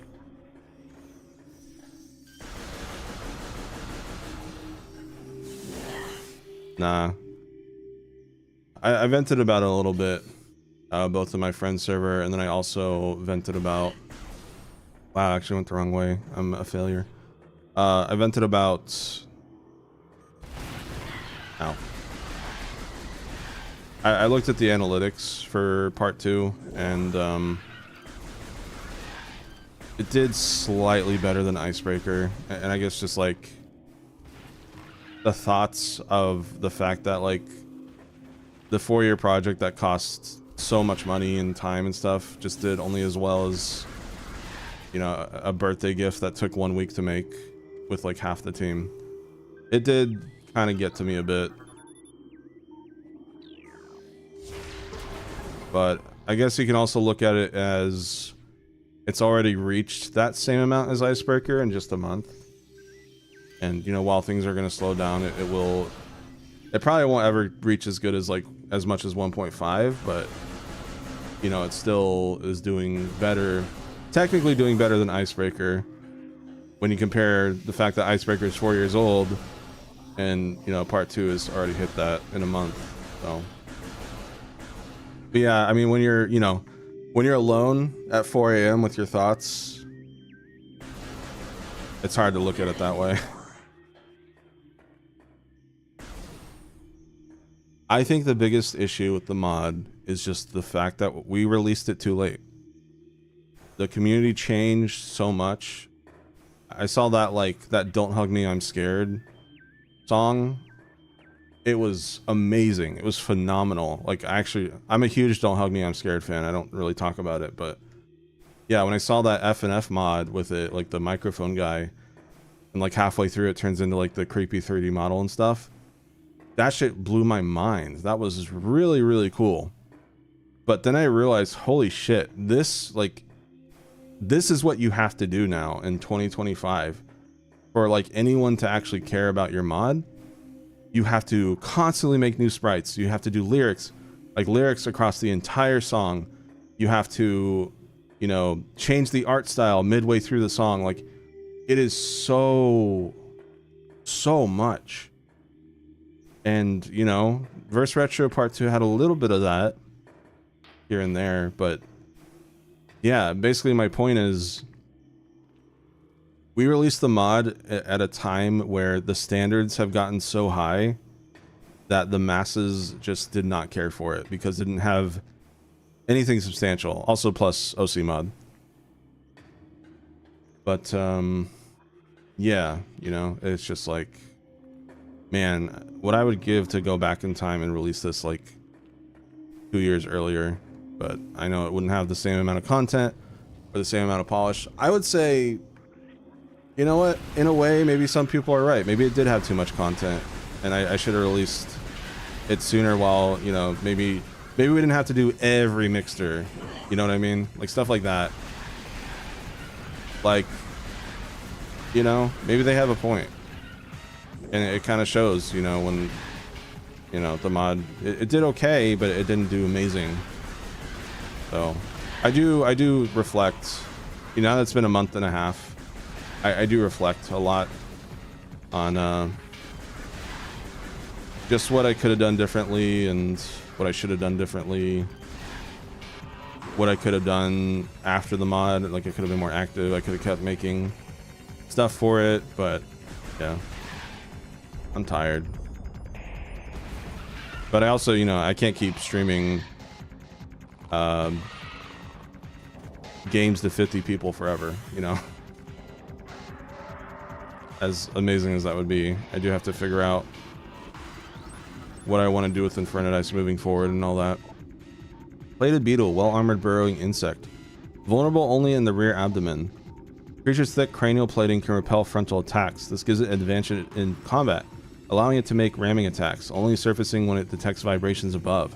Nah. I vented about it a little bit. Both in my friend's server, and then I also vented about... Wow, I actually went the wrong way. I'm a failure. I vented about... Ow. I looked at the analytics for part 2, and it did slightly better than Icebreaker. And I guess just like the thoughts of the fact that like the 4-year project that costs so much money and time and stuff just did only as well as, you know, a birthday gift that took 1 week to make with like half the team. It did kind of get to me a bit. But I guess you can also look at it as it's already reached that same amount as Icebreaker in just a month. And, you know, while things are going to slow down, it probably won't ever reach as good as like as much as 1.5, but you know, it still is doing better, technically doing better than Icebreaker when you compare the fact that Icebreaker is 4 years old and, you know, part 2 has already hit that in a month. So, but yeah, I mean, when you're, you know, when you're alone at 4 a.m. with your thoughts, it's hard to look at it that way. I think the biggest issue with the mod is just the fact that we released it too late. The community changed so much. I saw that, like, that Don't Hug Me, I'm Scared song. It was amazing. It was phenomenal. Like, actually, I'm a huge Don't Hug Me, I'm Scared fan. I don't really talk about it, but yeah, when I saw that F&F mod with it, like the microphone guy, and like halfway through it turns into like the creepy 3D model and stuff, that shit blew my mind. That was really, really cool. But then I realized, holy shit, this is what you have to do now in 2025 for like anyone to actually care about your mod. You have to constantly make new sprites. You have to do lyrics, like lyrics across the entire song. You have to, you know, change the art style midway through the song. Like, it is so much. And, you know, Verse Retro Part 2 had a little bit of that here and there, but yeah, basically my point is we released the mod at a time where the standards have gotten so high that the masses just did not care for it because it didn't have anything substantial. Also, plus OC mod. But, yeah, you know, it's just like, man, what I would give to go back in time and release this like 2 years earlier. But I know it wouldn't have the same amount of content or the same amount of polish. I would say, you know what? In a way, maybe some people are right. Maybe it did have too much content, and I should have released it sooner. While, you know, maybe we didn't have to do every mixer. You know what I mean? Like stuff like that. Like, you know, maybe they have a point, and it kind of shows. You know, when, you know, the mod it did okay, but it didn't do amazing. So I do reflect, you know, that's been a month and a half. I do reflect a lot on just what I could have done differently and what I should have done differently. What I could have done after the mod, like I could have been more active. I could have kept making stuff for it, but yeah, I'm tired. But I also, you know, I can't keep streaming games to 50 people forever, you know. As amazing as that would be, I do have to figure out what I want to do with Inferno Dice moving forward and all that. Plated beetle, well-armored burrowing insect. Vulnerable only in the rear abdomen. Creature's thick cranial plating can repel frontal attacks. This gives it an advantage in combat, allowing it to make ramming attacks, only surfacing when it detects vibrations above.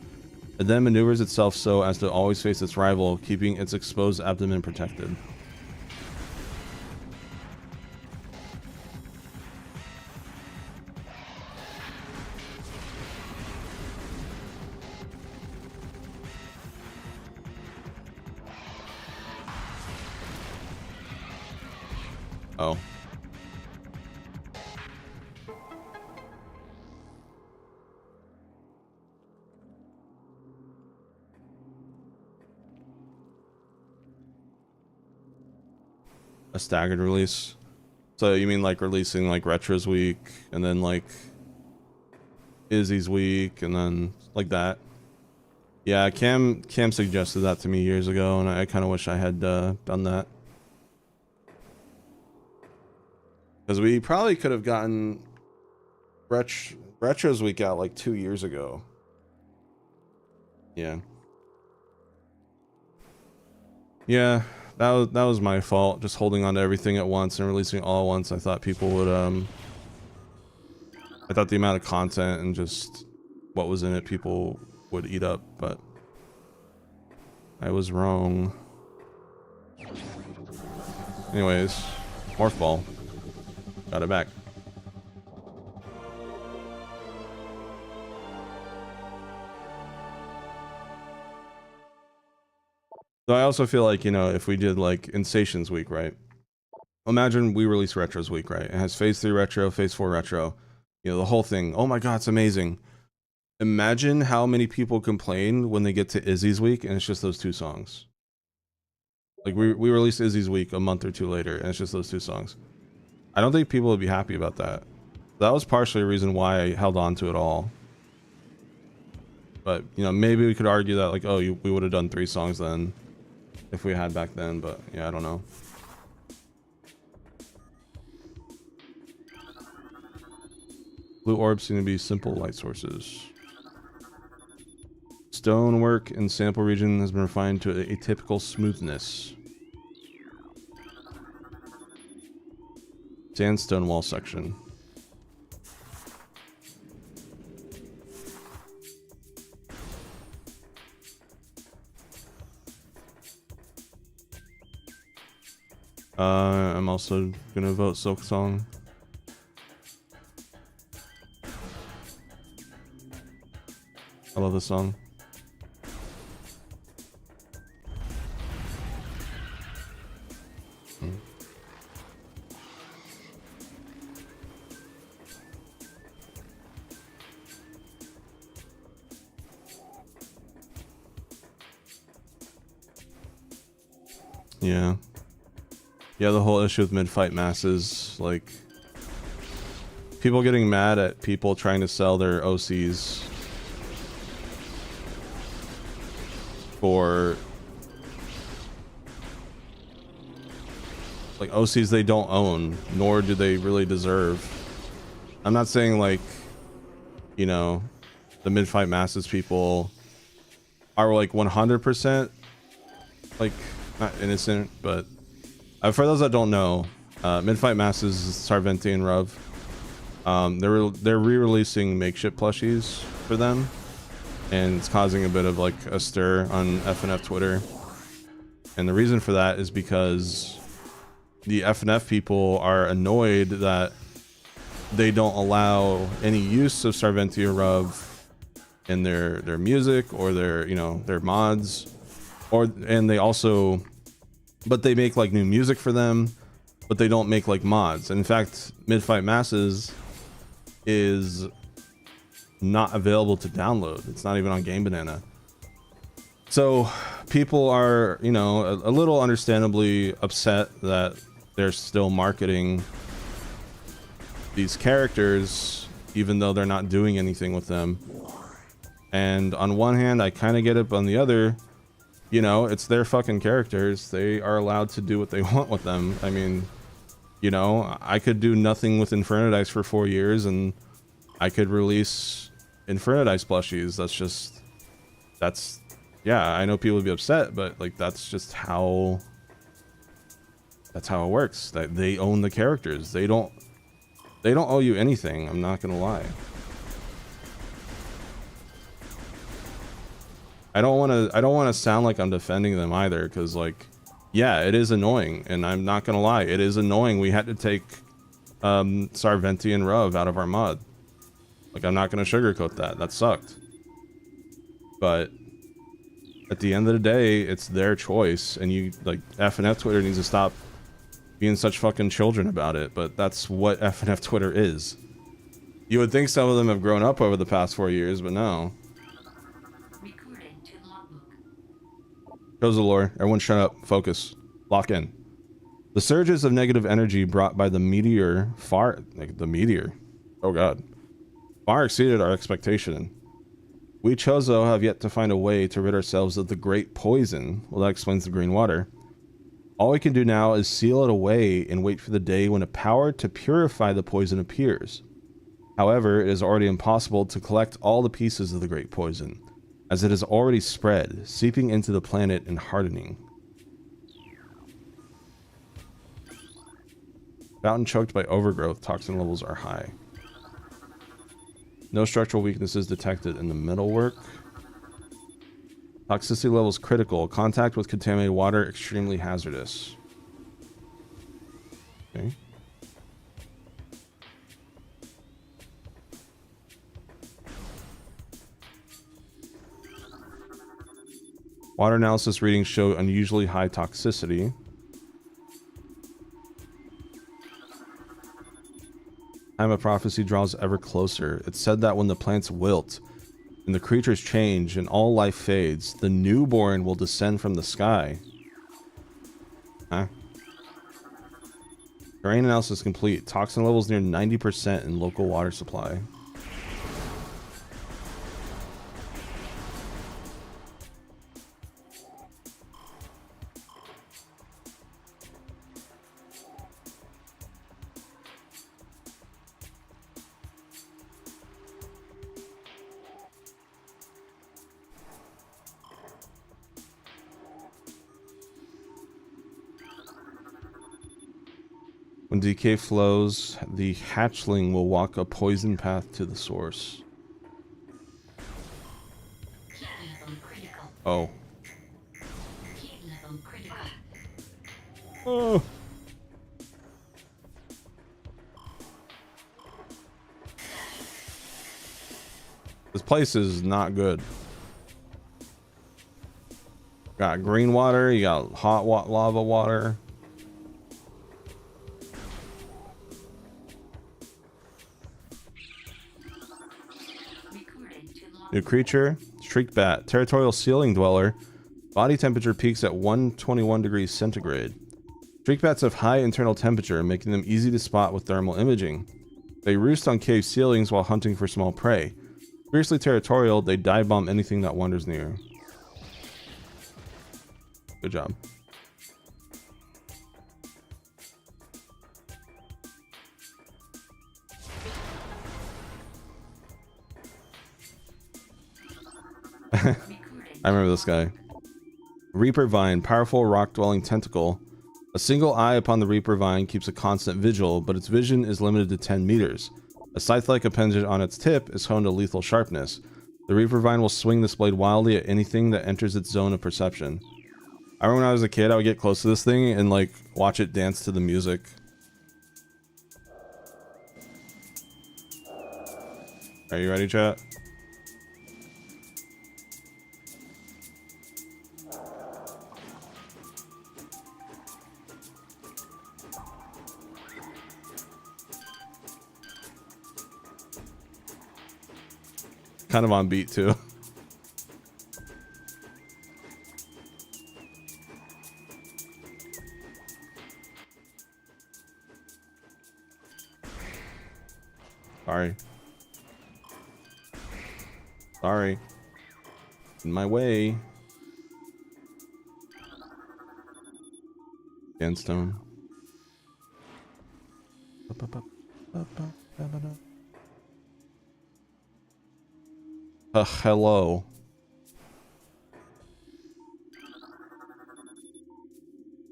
It then maneuvers itself so as to always face its rival, keeping its exposed abdomen protected. Oh. A staggered release. So you mean like releasing like Retro's week and then like Izzy's week and then like that? Yeah, Cam suggested that to me years ago, and I kind of wish I had done that. Because we probably could have gotten Retro's week out like 2 years ago. Yeah. Yeah, that was my fault. Just holding on to everything at once and releasing it all at once. I thought people would I thought the amount of content and just what was in it people would eat up, but I was wrong. Anyways, Morph Ball. Got it back. So I also feel like, you know, if we did like Insation's week, right? Imagine we release Retro's week, right? It has Phase 3 Retro, Phase 4 Retro. You know, the whole thing. Oh my god, it's amazing. Imagine how many people complain when they get to Izzy's week and it's just those two songs. Like we released Izzy's week a month or two later and it's just those two songs. I don't think people would be happy about that. That was partially a reason why I held on to it all. But, you know, maybe we could argue that like, oh, we would have done 3 songs then if we had back then, but yeah, I don't know. Blue orbs seem to be simple light sources. Stonework in sample region has been refined to a typical smoothness. Sandstone wall section. I'm also gonna vote Silk Song. I love this song. Yeah. Yeah, the whole issue with mid-fight masses, like, people getting mad at people trying to sell their OCs for, like, OCs they don't own, nor do they really deserve. I'm not saying, like, you know, the mid-fight masses people are, like, 100%, like, not innocent, but for those that don't know, Mid-Fight Masses, Sarventi, and Ruv, they're re-releasing makeshift plushies for them, and it's causing a bit of like a stir on FNF Twitter. And the reason for that is because the FNF people are annoyed that they don't allow any use of Sarventi or Ruv in their music or their, you know, their mods, and they also, but they make like new music for them, but they don't make like mods. And in fact, Mid-Fight Masses is not available to download. It's not even on Game Banana. So people are, you know, a little understandably upset that they're still marketing these characters even though they're not doing anything with them. And on one hand, I kind of get it, but on the other, you know, it's their fucking characters. They are allowed to do what they want with them. I mean, you know, I could do nothing with Infernodice for 4 years and I could release Infernodice plushies. That's, yeah, I know people would be upset, but like, that's just how, that's how it works. That they own the characters. They don't owe you anything. I'm not gonna lie. I don't want to sound like I'm defending them either, because like, yeah, it is annoying, and I'm not gonna lie, it is annoying. We had to take Sarventi and Ruv out of our mod. Like, I'm not gonna sugarcoat that. That sucked. But at the end of the day, it's their choice, and you, like, FNF Twitter needs to stop being such fucking children about it. But that's what FNF Twitter is. You would think some of them have grown up over the past 4 years, but no. Shows the lore. Everyone shut up. Focus. Lock in. The surges of negative energy brought by the meteor oh god, far exceeded our expectation. We Chozo have yet to find a way to rid ourselves of the great poison. Well, that explains the green water. All we can do now is seal it away and wait for the day when a power to purify the poison appears. However, it is already impossible to collect all the pieces of the great poison, as it has already spread, seeping into the planet and hardening. Fountain choked by overgrowth, toxin levels are high. No structural weaknesses detected in the metalwork. Toxicity levels critical. Contact with contaminated water extremely hazardous. Okay. Water analysis readings show unusually high toxicity. Time of prophecy draws ever closer. It's said that when the plants wilt and the creatures change and all life fades, the newborn will descend from the sky. Huh? Terrain analysis complete. Toxin levels near 90% in local water supply. When decay flows, the hatchling will walk a poison path to the source. Heat level critical. Oh. Heat level critical. Oh. This place is not good. Got green water, you got hot lava water. Recording to log. New creature, Streak Bat, territorial ceiling dweller. Body temperature peaks at 121 degrees centigrade. Streak bats have high internal temperature, making them easy to spot with thermal imaging. They roost on cave ceilings while hunting for small prey. Fiercely territorial, they dive bomb anything that wanders near. Good job. I remember this guy. Reaper Vine, powerful rock-dwelling tentacle. A single eye upon the Reaper Vine keeps a constant vigil, but its vision is limited to 10 meters. A scythe-like appendage on its tip is honed to lethal sharpness. The Reaper Vine will swing this blade wildly at anything that enters its zone of perception. I remember when I was a kid, I would get close to this thing and like watch it dance to the music. Are you ready, chat? Kind of on beat too. Sorry. Sorry. In my way. Sandstone. Hello.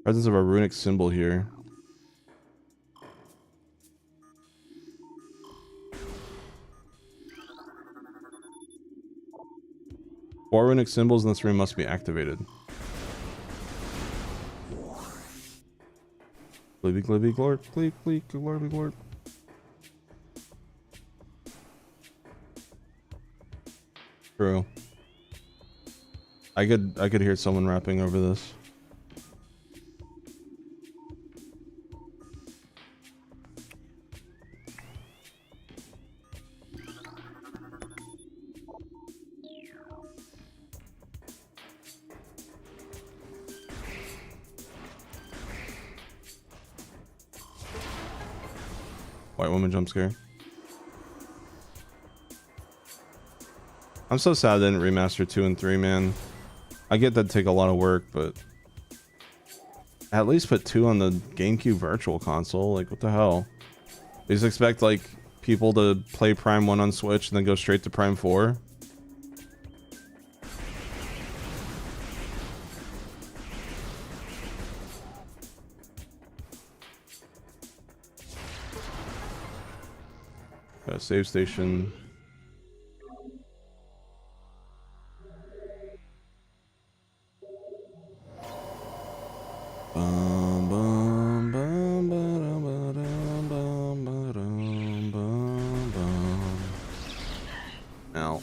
Presence of a runic symbol here. Four runic symbols in this room must be activated. Glibby glibby glorp, gleek gleek glorby glorp. True. I could hear someone rapping over this. White woman jump scare. I'm so sad they didn't remaster 2 and 3, man. I get that take a lot of work, but at least put 2 on the GameCube Virtual Console. Like, what the hell? They just expect like people to play Prime 1 on Switch and then go straight to Prime 4. Got a save station. Bum, bum, bum, ba-dum, ba-dum, bum, ba-dum, bum, bum. Ow.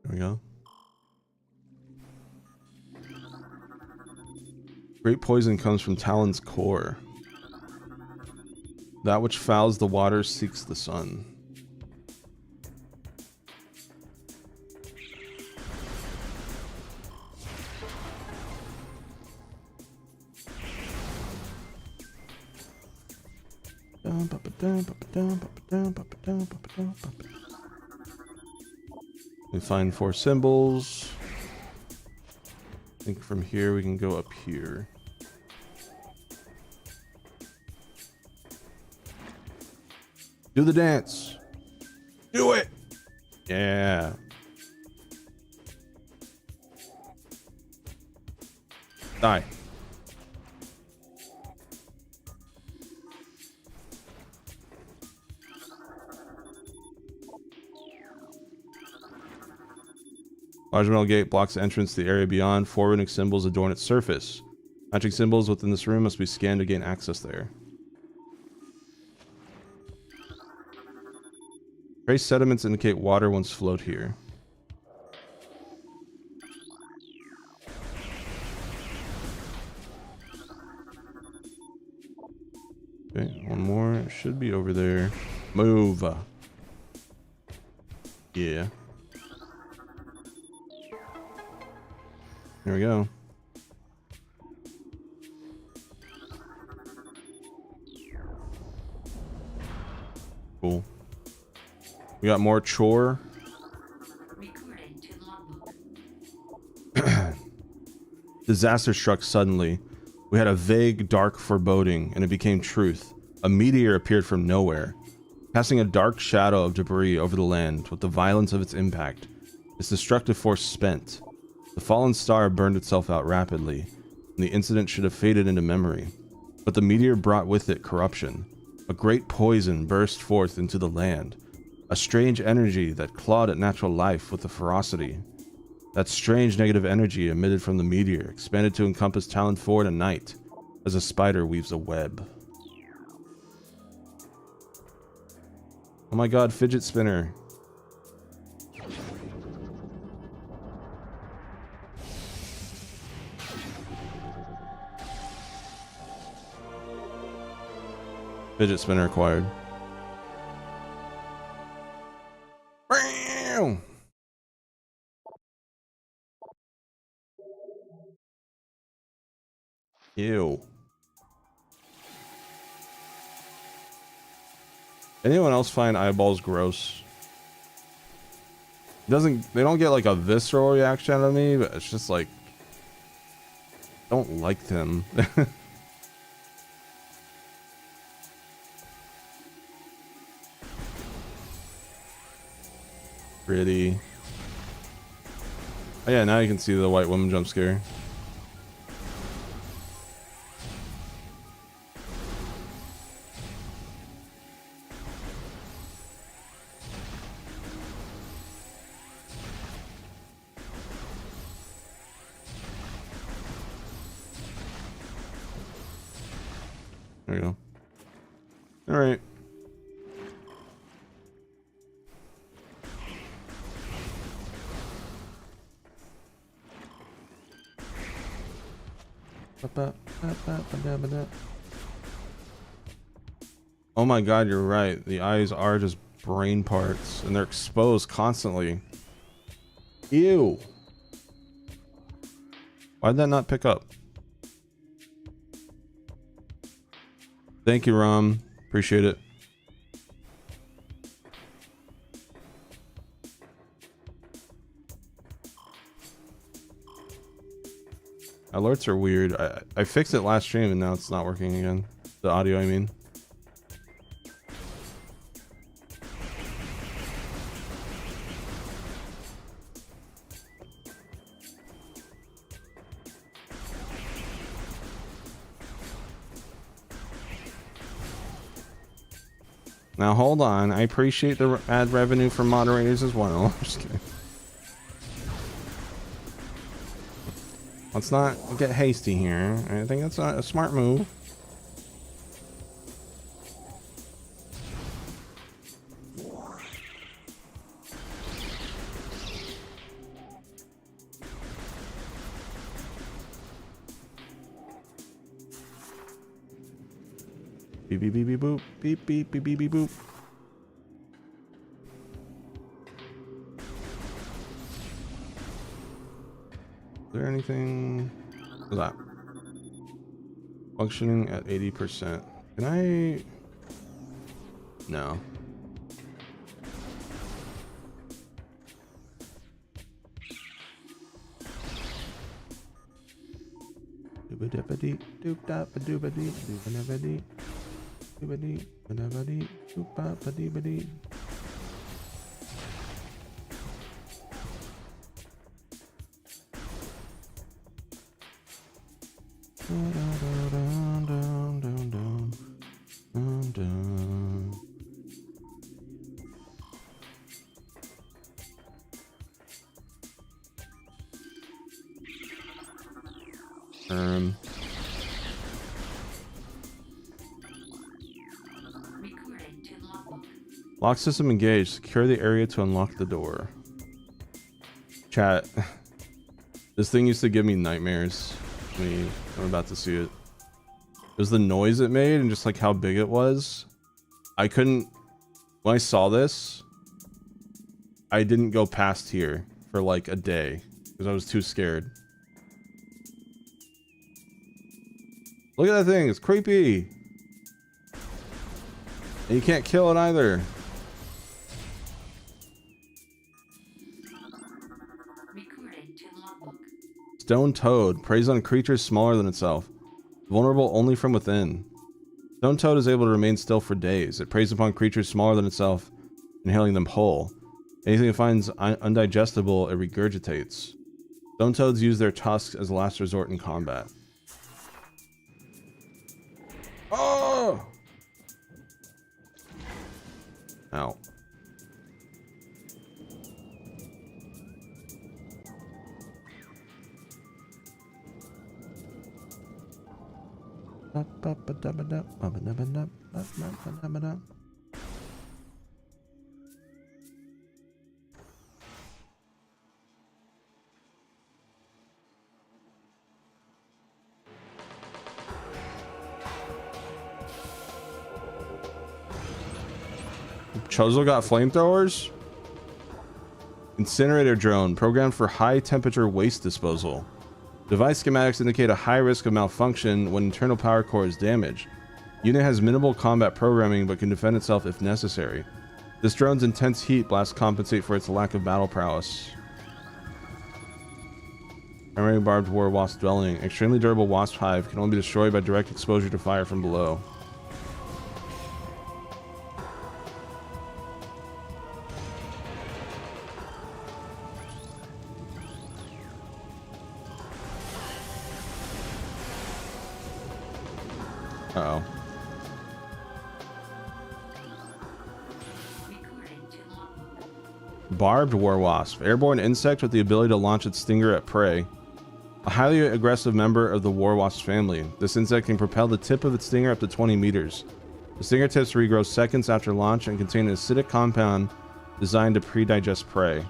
There we go. Great poison comes from Talon's core. That which fouls the water seeks the sun. We find 4 symbols. I think from here we can go up here. Do the dance. Do it. Yeah. Die. Large metal gate blocks the entrance to the area beyond. 4 runic symbols adorn its surface. Magic symbols within this room must be scanned to gain access there. Trace sediments indicate water once flowed here. Okay, one more. It should be over there. Move. Yeah. There we go. Cool. We got more chore. Recording to logbook. Disaster struck suddenly. We had a vague, dark foreboding, and it became truth. A meteor appeared from nowhere, casting a dark shadow of debris over the land with the violence of its impact. Its destructive force spent. The fallen star burned itself out rapidly, and the incident should have faded into memory. But the meteor brought with it corruption. A great poison burst forth into the land. A strange energy that clawed at natural life with a ferocity. That strange negative energy emitted from the meteor expanded to encompass Talon 4 and Night, as a spider weaves a web. Oh my god, fidget spinner. Fidget spinner acquired. Ew. Anyone else find eyeballs gross? They don't get like a visceral reaction out of me, but it's just like, don't like them. Pretty. Oh yeah, now you can see the white woman jump scare. There you go. All right. Oh my god, you're right. The eyes are just brain parts, and they're exposed constantly. Ew. Why'd that not pick up? Thank you, Rom. Appreciate it. Alerts are weird. I fixed it last stream and now it's not working again. The audio, I mean. Now hold on. I appreciate the ad revenue from moderators as well. I'm just kidding. Let's not get hasty here. I think that's a smart move. Beep beep beep beep boop. Beep beep beep beep beep boop. Is there anything? What's that? Functioning at 80%. Can I? No. Recording to logbook. Lock system engaged. Secure the area to unlock the door. Chat. This thing used to give me nightmares. I'm about to see it. It was the noise it made and just like how big it was. I couldn't... When I saw this, I didn't go past here for like a day because I was too scared. Look at that thing. It's creepy. And you can't kill it either. Recording to logbook. Stone Toad preys on creatures smaller than itself, vulnerable only from within. Stone Toad is able to remain still for days. It preys upon creatures smaller than itself, inhaling them whole. Anything it finds undigestible, it regurgitates. Stone Toads use their tusks as a last resort in combat. Oh! Ow. Chozo got flamethrowers? Incinerator drone programmed for high temperature waste disposal. Device schematics indicate a high risk of malfunction when internal power core is damaged. Unit has minimal combat programming but can defend itself if necessary. This drone's intense heat blasts compensate for its lack of battle prowess. Primary barbed wire wasp dwelling. Extremely durable wasp hive can only be destroyed by direct exposure to fire from below. Uh-oh. Recording to logbook. Barbed war wasp. Airborne insect with the ability to launch its stinger at prey. A highly aggressive member of the war wasp family. This insect can propel the tip of its stinger up to 20 meters. The stinger tips regrow seconds after launch and contain an acidic compound designed to pre-digest prey.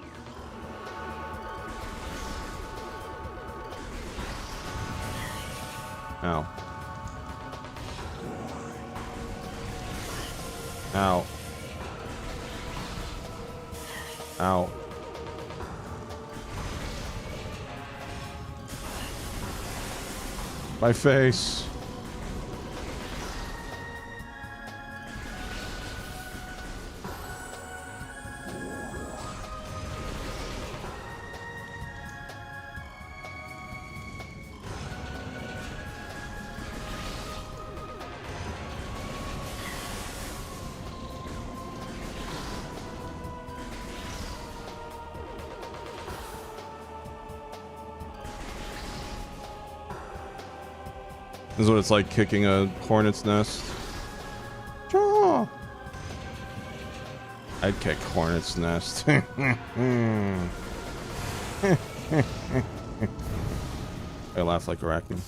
Ow. Ow. Ow. My face. This is what it's like kicking a hornet's nest. Jaw. I'd kick hornet's nest. I laugh like arachne.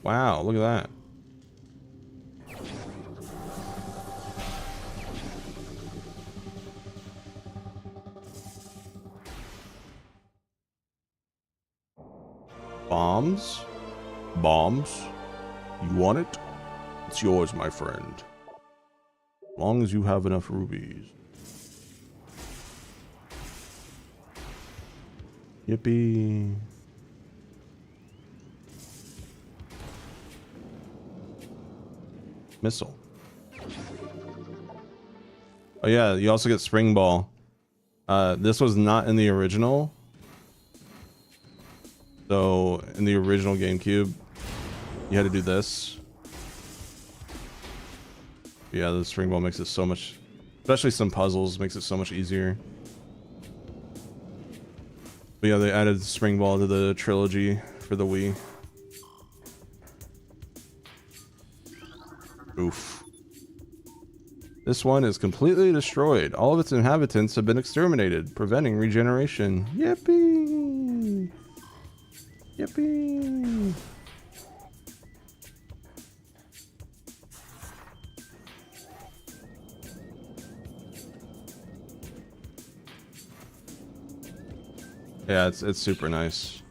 Wow, look at that. Bombs? Bombs? You want it? It's yours, my friend. As long as you have enough rubies. Yippee. Missile. Oh yeah, you also get spring ball. This was not in the original. So in the original GameCube, you had to do this. Yeah, the spring ball makes it so much, especially some puzzles, makes it so much easier. But yeah, they added spring ball to the trilogy for the Wii. Oof. This one is completely destroyed. All of its inhabitants have been exterminated, preventing regeneration. Yippee! Yippee! Yeah, it's super nice.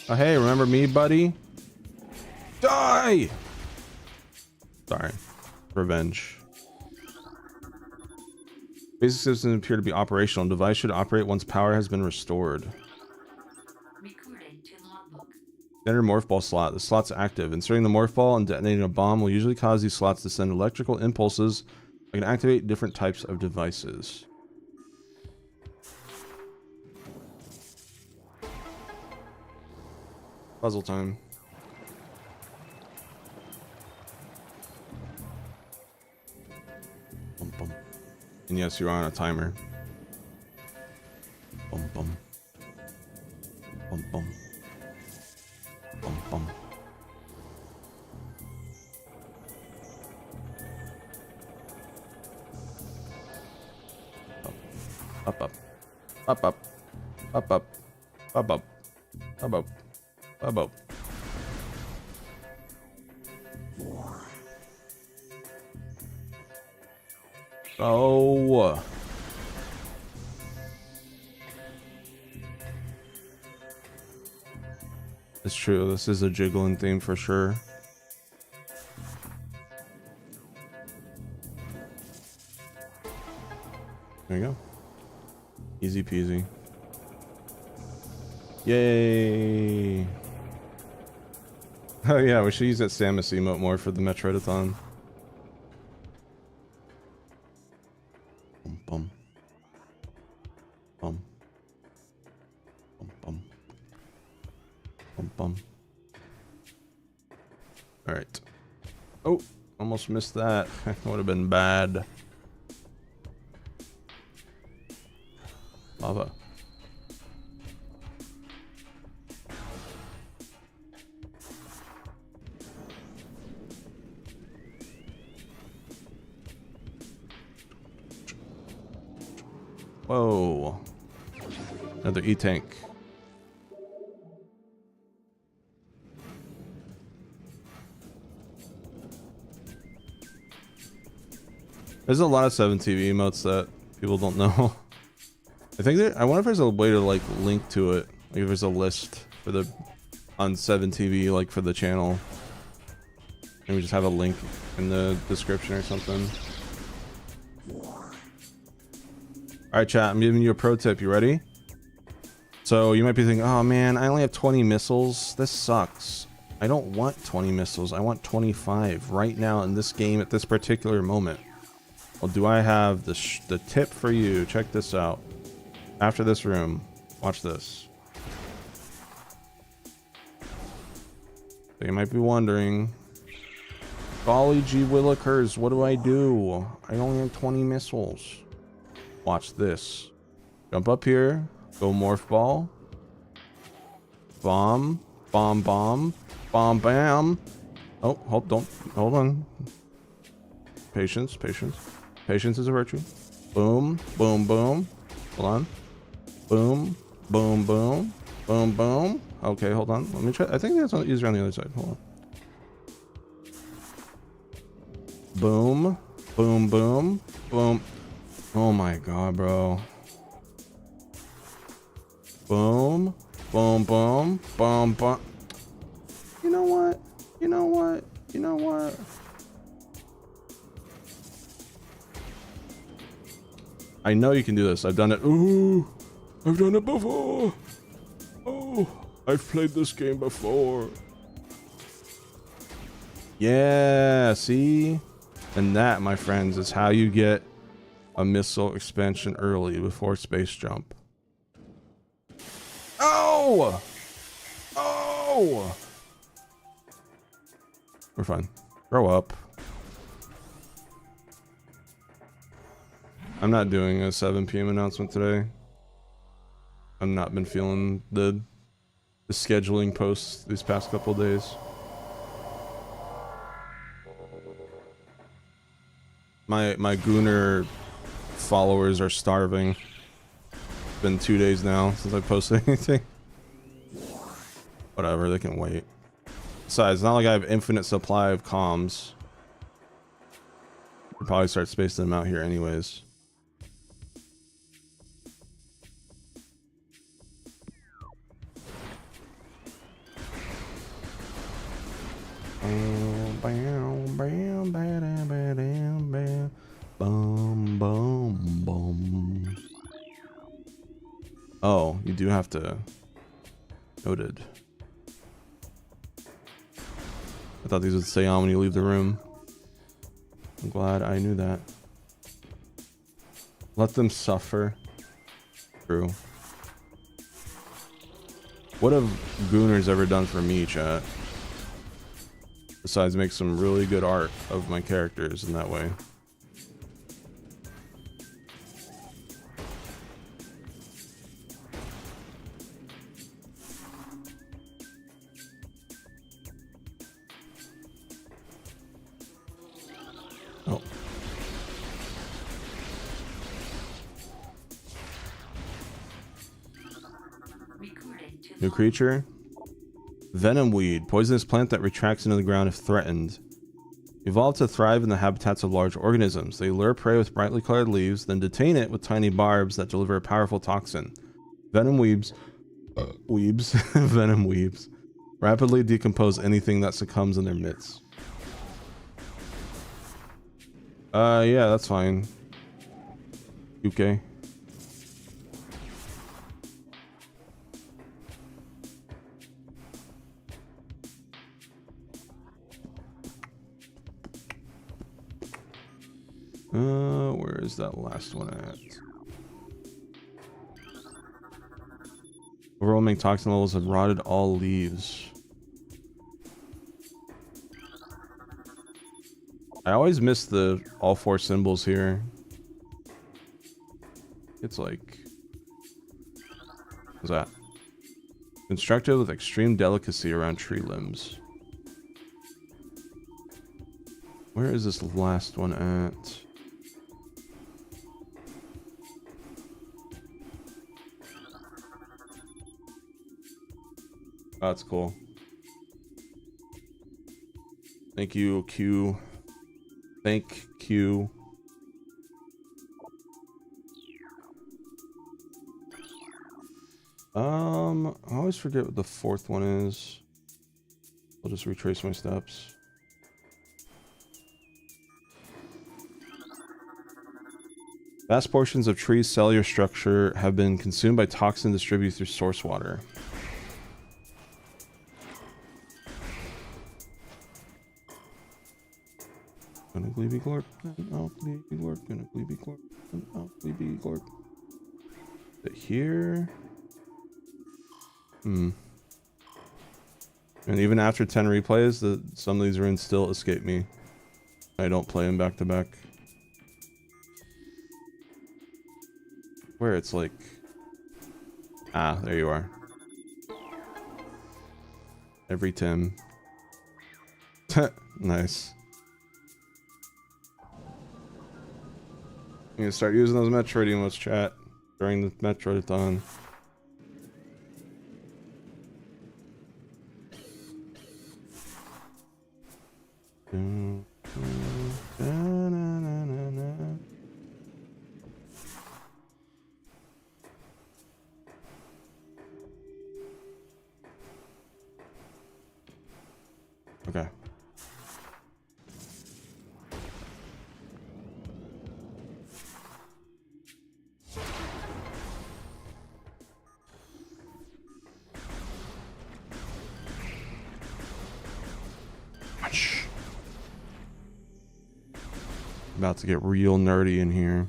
Oh, hey, remember me, buddy? Die! Sorry. Revenge. Basic systems appear to be operational. Device should operate once power has been restored. Recorded to logbook. Enter morph ball slot. The slot's active. Inserting the morph ball and detonating a bomb will usually cause these slots to send electrical impulses that can activate different types of devices. Puzzle time. Bum, bum. And yes, you're on a timer. Bum bum. Bum bum. Bum bum. Up up. Up up. Up up. Up up. Up up. Up up. Oh. It's true. This is a jiggling theme for sure. There you go. Easy peasy. Yay. Oh yeah, we should use that Samus emote more for the Metroidathon. Bum bum. Bum. Bum bum. Bum bum. Alright. Oh, almost missed that. That would have been bad. Lava. Whoa. Another E-tank. There's a lot of 7TV emotes that people don't know. I think I wonder if there's a way to like link to it. Like if there's a list for the on 7TV like for the channel. And we just have a link in the description or something. Alright chat, I'm giving you a pro tip. You ready? So you might be thinking, oh man, I only have 20 missiles. This sucks. I don't want 20 missiles. I want 25 right now in this game at this particular moment. Well, do I have the tip for you? Check this out. After this room, watch this. So you might be wondering, golly gee willikers, what do? I only have 20 missiles. Watch this. Jump up here. Go morph ball. Bomb. Bomb bomb. Bomb bam. Oh, hold on. Patience, patience. Patience is a virtue. Boom, boom, boom. Hold on. Boom, boom, boom. Boom, boom. Okay, hold on. Let me try. I think that's easier on the other side. Hold on. Boom, boom, boom, boom. Oh my god, bro. Boom, boom, boom, boom, boom. You know what? You know what? You know what? I know you can do this. I've done it. Ooh, I've done it before. Oh, I've played this game before. Yeah, see? And that, my friends, is how you get a missile expansion early before space jump. Oh! Oh! We're fine. Grow up. I'm not doing a 7 p.m. announcement today. I've not been feeling the scheduling posts these past couple days. My Gooner followers are starving. It's been 2 days now since I posted anything. Whatever, they can wait. Besides, it's not like I have infinite supply of comms. I'll probably start spacing them out here anyways. Oh, you do have to. Noted. I thought these would stay on when you leave the room. I'm glad I knew that. Let them suffer. True. What have Gooners ever done for me, chat? Besides make some really good art of my characters in that way. Oh. New creature. Venom weed, poisonous plant that retracts into the ground if threatened. Evolved to thrive in the habitats of large organisms. They lure prey with brightly colored leaves, then detain it with tiny barbs that deliver a powerful toxin. Venom venom weebs rapidly decompose anything that succumbs in their midst. Yeah, that's fine. Okay. Where is that last one at? Overwhelming toxin levels have rotted all leaves. I always miss the all 4 symbols here. It's like... What's that? Constructed with extreme delicacy around tree limbs. Where is this last one at? Oh, that's cool. Thank you, Q. Thank Q. I always forget what the 4th one is. I'll just retrace my steps. Vast portions of trees' cellular structure have been consumed by toxin distributed through source water. Gonna gleeby glorp, I'll gleeby glorp, gonna gleeby glorp, I'll gleeby glorp. Is it here? And even after 10 replays, some of these runes still escape me. I don't play them back to back. Where it's like... Ah, there you are. Every Tim. Nice. I'm gonna start using those Metroid emotes, chat, during the Metroid-a-thon. Okay. About to get real nerdy in here.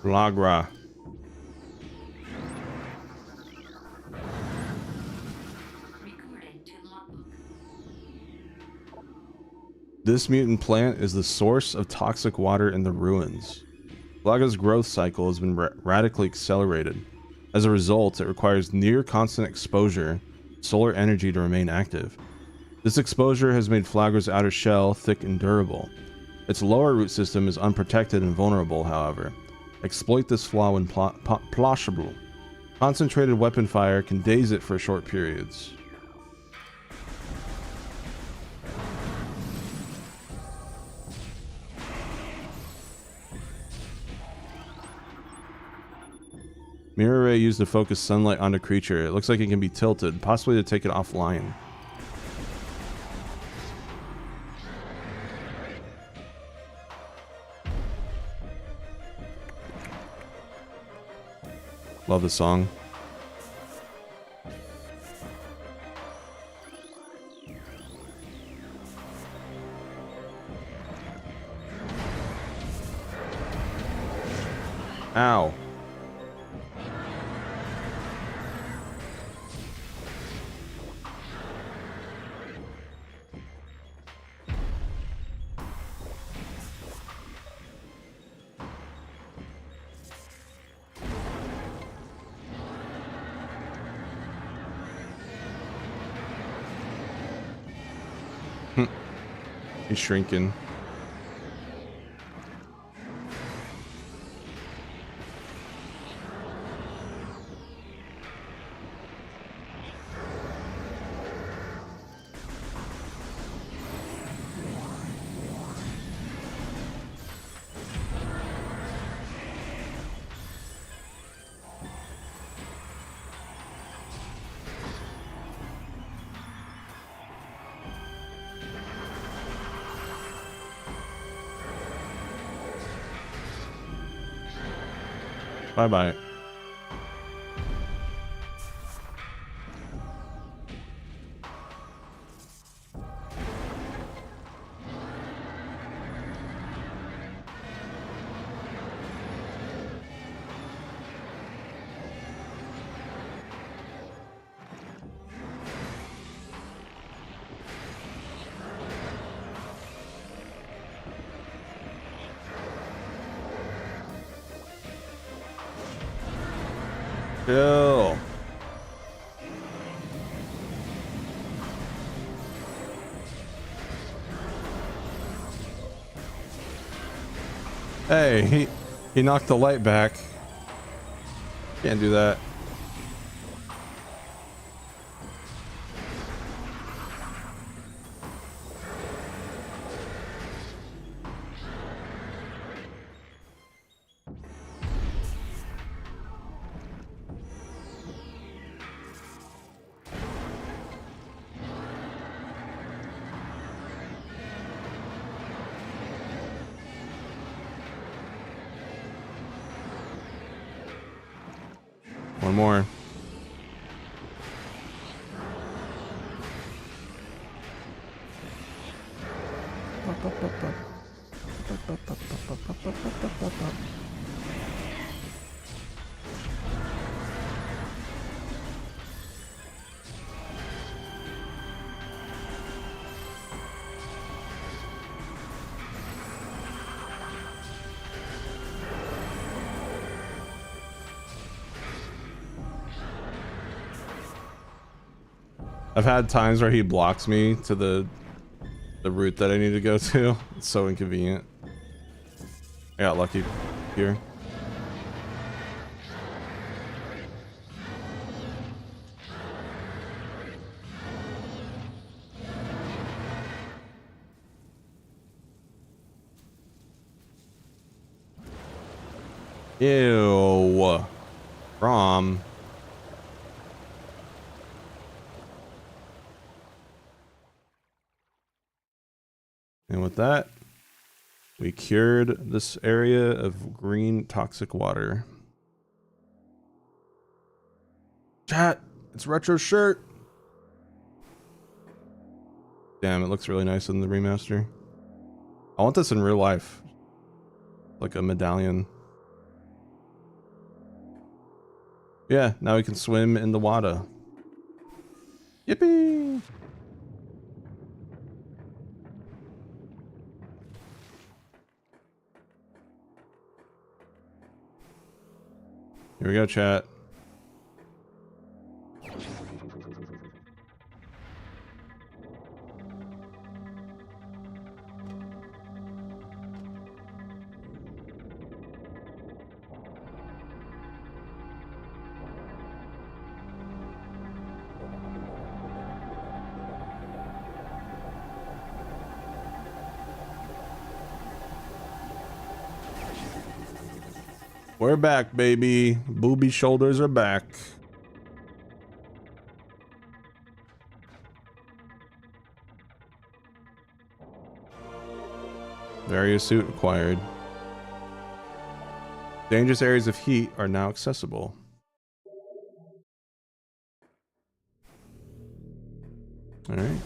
Flagra. Recorded to logbook. This mutant plant is the source of toxic water in the ruins. Flaga's growth cycle has been radically accelerated. As a result, it requires near constant exposure, solar energy to remain active. This exposure has made Flagra's outer shell thick and durable. Its lower root system is unprotected and vulnerable, however. Exploit this flaw when plausible. Concentrated weapon fire can daze it for short periods. Mirror ray used to focus sunlight on a creature. It looks like it can be tilted, possibly to take it offline. Love the song. Ow. He's shrinking. Bye-bye. Chill. Hey, he knocked the light back. Can't do that. One more. I've had times where he blocks me to the route that I need to go to. It's so inconvenient. I got lucky here. Ew. Rom. And with that, we cured this area of green toxic water. Chat, it's Retro shirt. Damn, it looks really nice in the remaster. I want this in real life. Like a medallion. Yeah, now we can swim in the water. Yippee! Here we go, chat. We're back, baby. Booby shoulders are back. Various suit acquired. Dangerous areas of heat are now accessible. All right.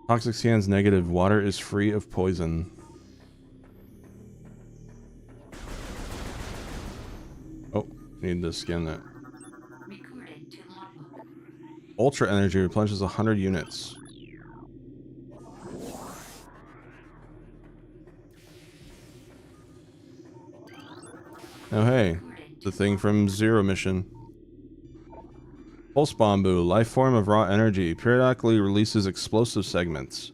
Toxic scans negative. Water is free of poison. Oh, need to scan that. Recorded to logbook. Ultra energy replenishes 100 units. Oh hey, the thing from Zero Mission. Pulse Bombu, life form of raw energy, periodically releases explosive segments.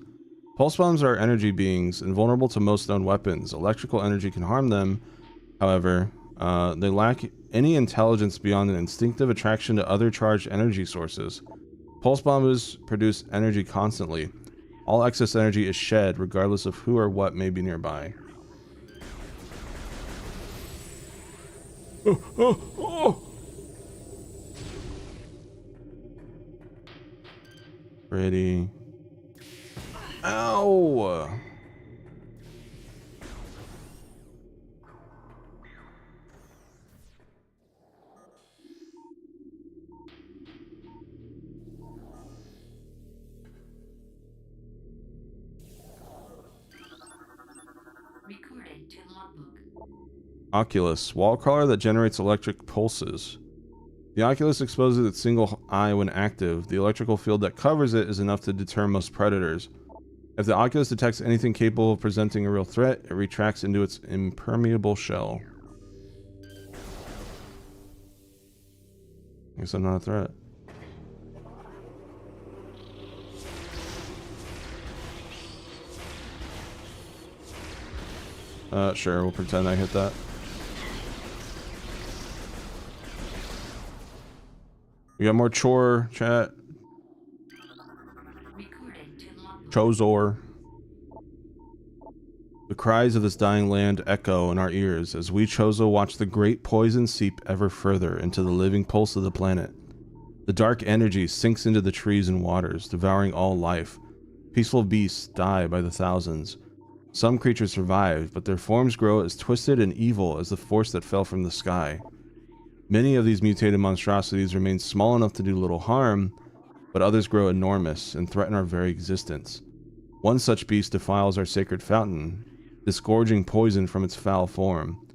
Pulse bombs are energy beings, invulnerable to most known weapons. Electrical energy can harm them, however. They lack any intelligence beyond an instinctive attraction to other charged energy sources. Pulse bombs produce energy constantly. All excess energy is shed, regardless of who or what may be nearby. Oh, oh, oh! Pretty. Ow! Recorded to logbook. Oculus, wall crawler that generates electric pulses. The Oculus exposes its single eye when active. The electrical field that covers it is enough to deter most predators. If the Oculus detects anything capable of presenting a real threat, it retracts into its impermeable shell. I guess I'm not a threat. Sure, we'll pretend I hit that. We got more chore, chat. Recorded to logbook. Chozor. The cries of this dying land echo in our ears as we Chozo watch the great poison seep ever further into the living pulse of the planet. The dark energy sinks into the trees and waters, devouring all life. Peaceful beasts die by the thousands. Some creatures survive, but their forms grow as twisted and evil as the force that fell from the sky. Many of these mutated monstrosities remain small enough to do little harm, but others grow enormous and threaten our very existence. One such beast defiles our sacred fountain, disgorging poison from its foul form,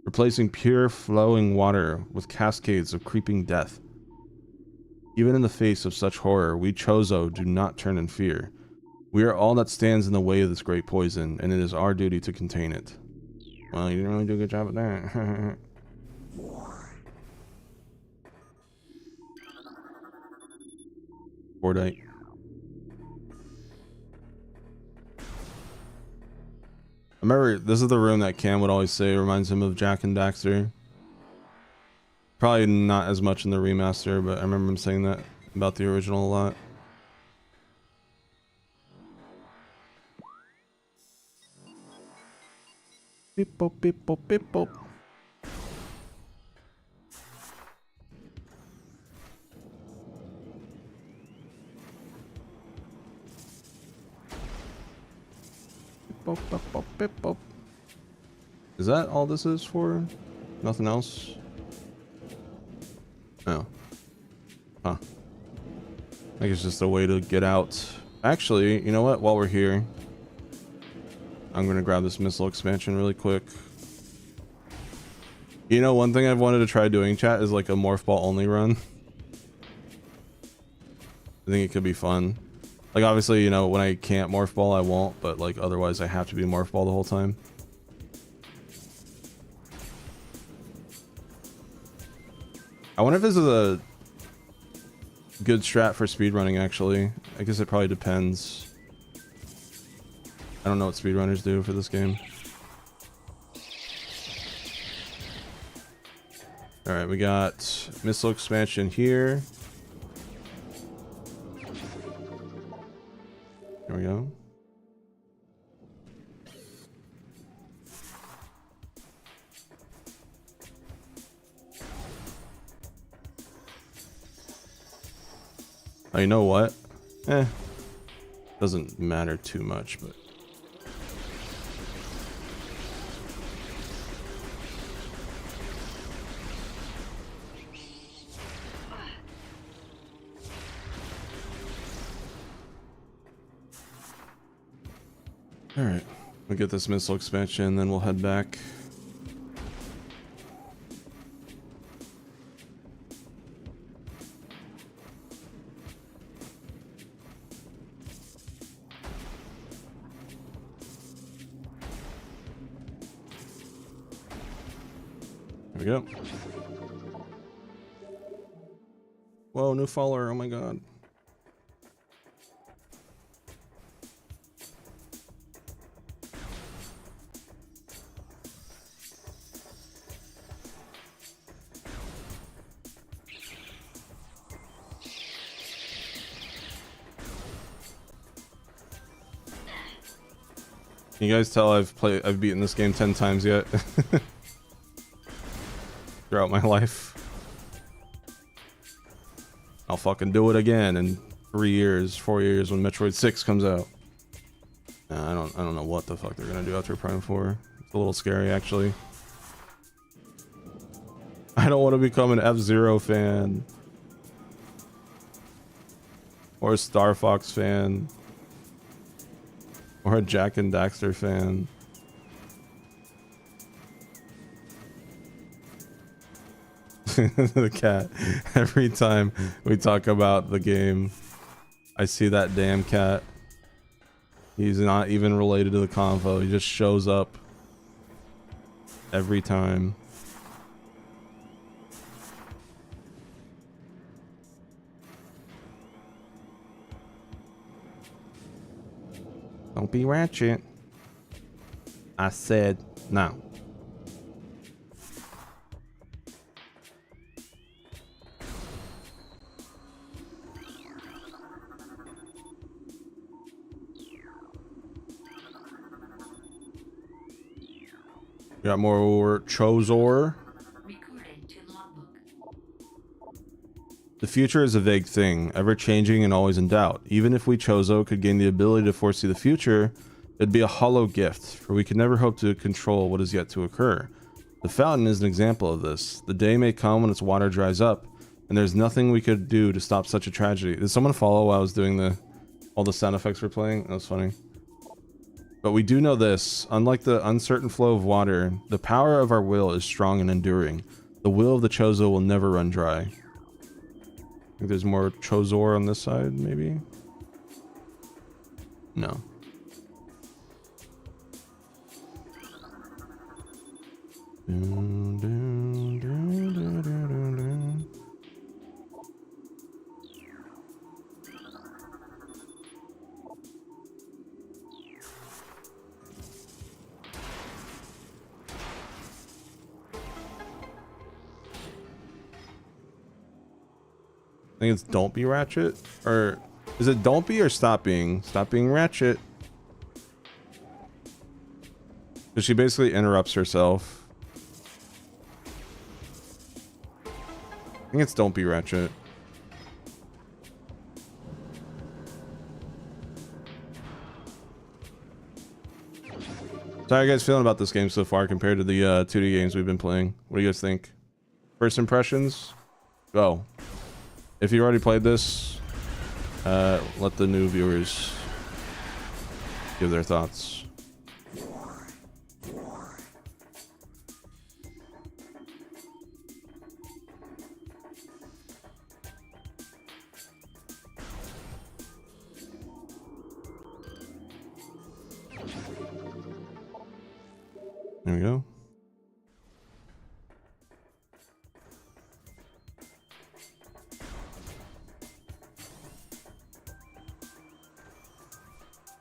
replacing pure flowing water with cascades of creeping death. Even in the face of such horror, we Chozo do not turn in fear. We are all that stands in the way of this great poison, and it is our duty to contain it. Well, you didn't really do a good job at that. Bordite. I remember this is the room that Cam would always say reminds him of Jack and Daxter. Probably not as much in the remaster, but I remember him saying that about the original a lot. Beep boop beep boop beep boop. Beep boop beep boop beep boop. Is that all this is for? Nothing else? Oh. Huh. I think it's just a way to get out. Actually, you know what? While we're here, I'm gonna grab this missile expansion really quick. You know, one thing I've wanted to try doing, chat, is like a morph ball only run. I think it could be fun. Like, obviously, you know, when I can't morph ball, I won't, but like otherwise I have to be morph ball the whole time. I wonder if this is a good strat for speedrunning, actually. I guess it probably depends. I don't know what speedrunners do for this game. Alright, we got missile expansion here. There we go. Oh, you know what? Doesn't matter too much, but... Alright, we'll get this missile expansion, then we'll head back. There we go. Whoa, new follower, oh my god. Can you guys tell I've beaten this game 10 times yet? Throughout my life. I'll fucking do it again in 3 years, 4 years when Metroid 6 comes out. Nah, I don't know what the fuck they're gonna do after Prime 4. It's a little scary, actually. I don't want to become an F-Zero fan. Or a Star Fox fan. Or a Jack and Daxter fan. The cat. Every time we talk about the game, I see that damn cat. He's not even related to the convo. He just shows up every time. Don't be ratchet. I said no. Got more Chozor. Recorded to logbook. The future is a vague thing, ever changing and always in doubt. Even if we Chozo could gain the ability to foresee the future, it'd be a hollow gift, for we could never hope to control what is yet to occur. The fountain is an example of this. The day may come when its water dries up, and there's nothing we could do to stop such a tragedy. Did someone follow while I was doing all the sound effects we're playing? That was funny. But we do know this, unlike the uncertain flow of water, the power of our will is strong and enduring. The will of the Chozo will never run dry. I think there's more Chozor on this side, maybe? No. Dun, dun, dun, dun, dun, dun, dun. I think it's don't be ratchet, or is it don't be or stop being? Stop being ratchet. Because she basically interrupts herself. I think it's don't be ratchet. So how are you guys feeling about this game so far compared to the 2D games we've been playing? What do you guys think? First impressions? Go. If you already played this, Let the new viewers give their thoughts. There we go.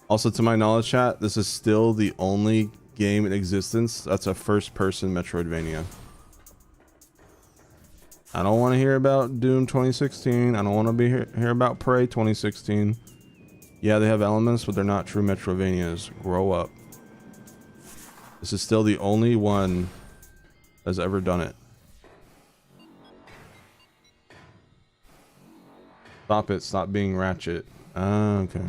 Also, to my knowledge, chat, this is still the only game in existence that's a first-person Metroidvania. I don't want to hear about Doom 2016. I don't want to hear about Prey 2016. Yeah, they have elements, but they're not true Metroidvanias. Grow up. This is still the only one that's ever done it. Stop it. Stop being Ratchet. Ah, okay.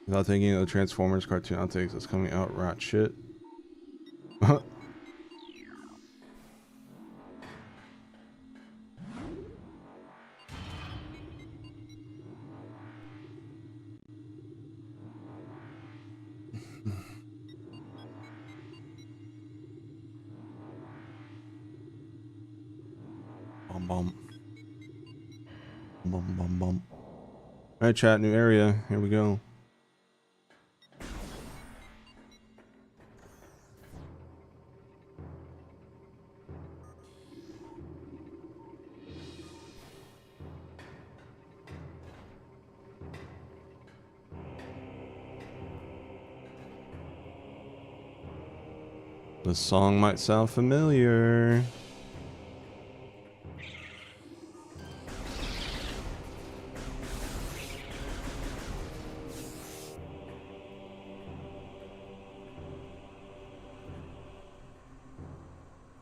Without thinking of the Transformers cartoon outtakes that's coming out, Ratchet. Bum bum. Bum bum bum. Alright, chat, new area. Here we go. The song might sound familiar.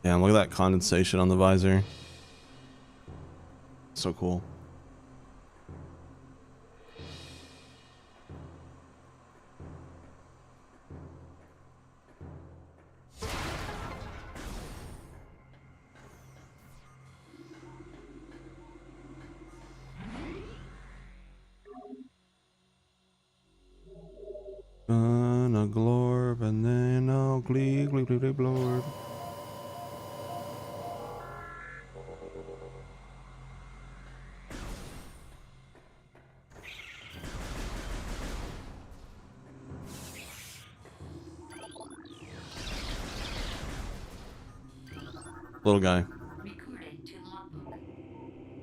Damn, look at that condensation on the visor. So cool. Gonna glorb and then I'll glee blorb. Little guy. Recorded to logbook.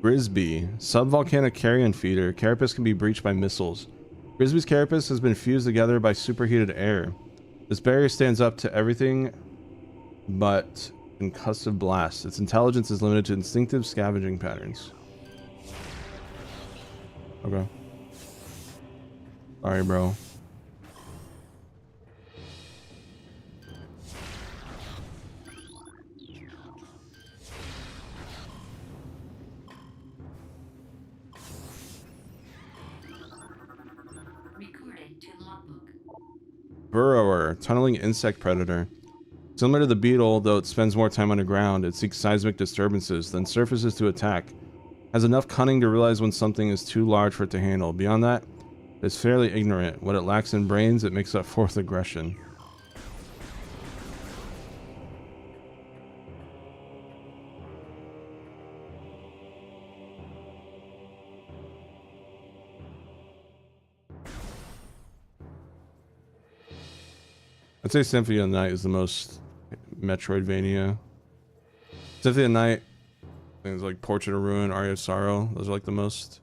Grisby, subvolcanic carrion feeder. Carapace can be breached by missiles. Grisby's carapace has been fused together by superheated air. This barrier stands up to everything but concussive blasts. Its intelligence is limited to instinctive scavenging patterns. Okay. Sorry, bro. Recorded to logbook. Burrower, tunneling insect predator. Similar to the beetle, though it spends more time underground, it seeks seismic disturbances, then surfaces to attack. Has enough cunning to realize when something is too large for it to handle. Beyond that, it's fairly ignorant. What it lacks in brains, it makes up for with aggression. I'd say Symphony of the Night is the most Metroidvania. Symphony of the Night, things like Portrait of Ruin, Aria of Sorrow, those are like the most.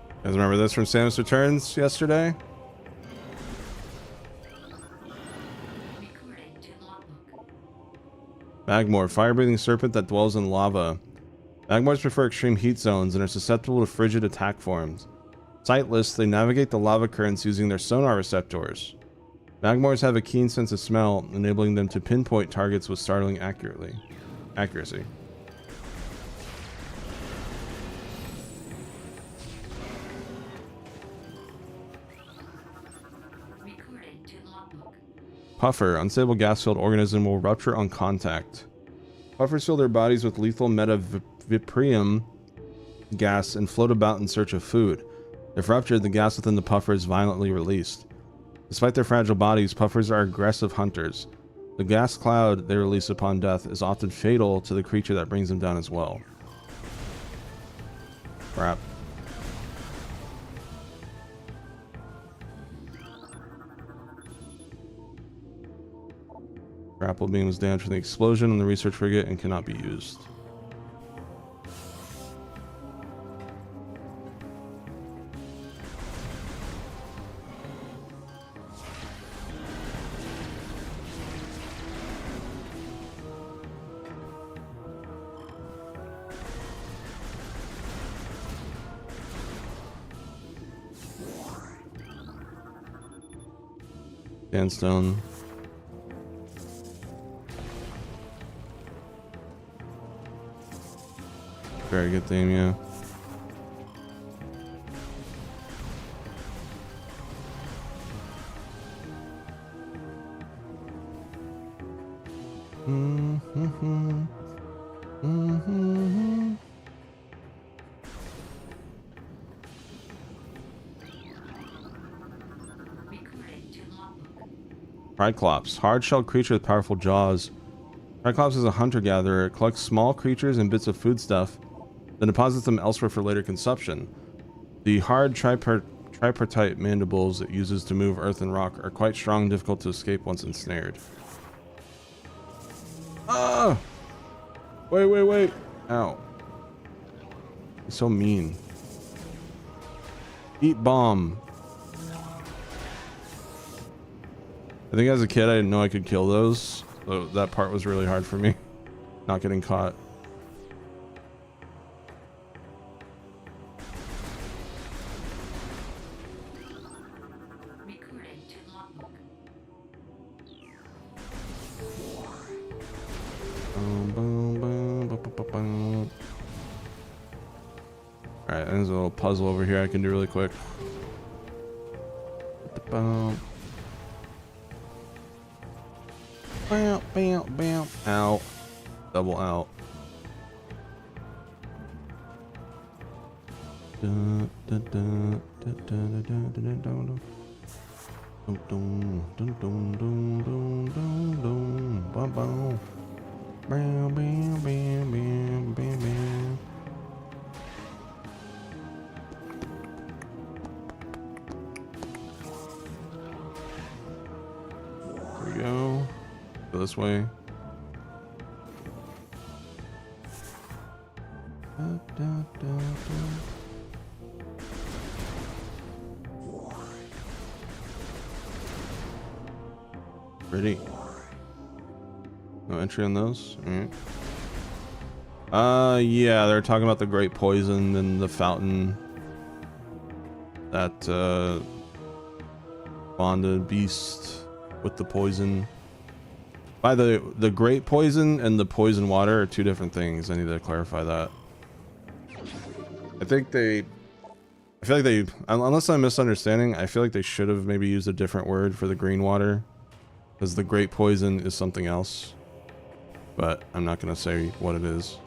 You guys remember this from Samus Returns yesterday? Magmor, fire-breathing serpent that dwells in lava. Magmors prefer extreme heat zones and are susceptible to frigid attack forms. Sightless, they navigate the lava currents using their sonar receptors. Magmors have a keen sense of smell, enabling them to pinpoint targets with startling accuracy. Puffer. Unstable gas-filled organism will rupture on contact. Puffers fill their bodies with lethal metaviprium gas and float about in search of food. If ruptured, the gas within the puffer is violently released. Despite their fragile bodies, puffers are aggressive hunters. The gas cloud they release upon death is often fatal to the creature that brings them down as well. Crap. Grapple beam was damaged from the explosion on the research frigate and cannot be used. Sandstone. Very good theme, yeah. Triclops. Hard-shelled creature with powerful jaws. Triclops is a hunter-gatherer. It collects small creatures and bits of foodstuff, then deposits them elsewhere for later consumption. The hard tripartite mandibles it uses to move earth and rock are quite strong and difficult to escape once ensnared. Ah! Wait. Ow. He's so mean. Eat bomb. I think as a kid I didn't know I could kill those, so that part was really hard for me. Not getting caught. Alright, there's a little puzzle over here I can do really quick. Bam. Out. Double out. There we go. Go this way. Ready. No entry on those? Alright. Yeah, they're talking about the great poison and the fountain that bonded beast with the poison. By the great poison and the poison water are two different things. I need to clarify that. I feel like they, unless I'm misunderstanding, I feel like they should have maybe used a different word for the green water, because the great poison is something else, but I'm not gonna say what it is.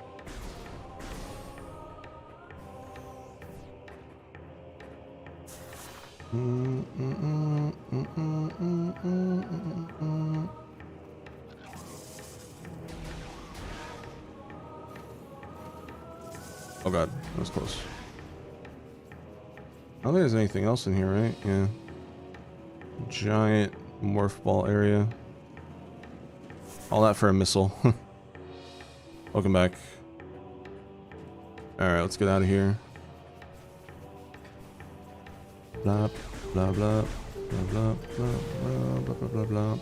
Oh god, that was close. I don't think there's anything else in here, right? Yeah. Giant morph ball area. All that for a missile. Welcome back. Alright, let's get out of here. Blah, blah, blah, blah, blah, blah, blah, blah, blah, blah.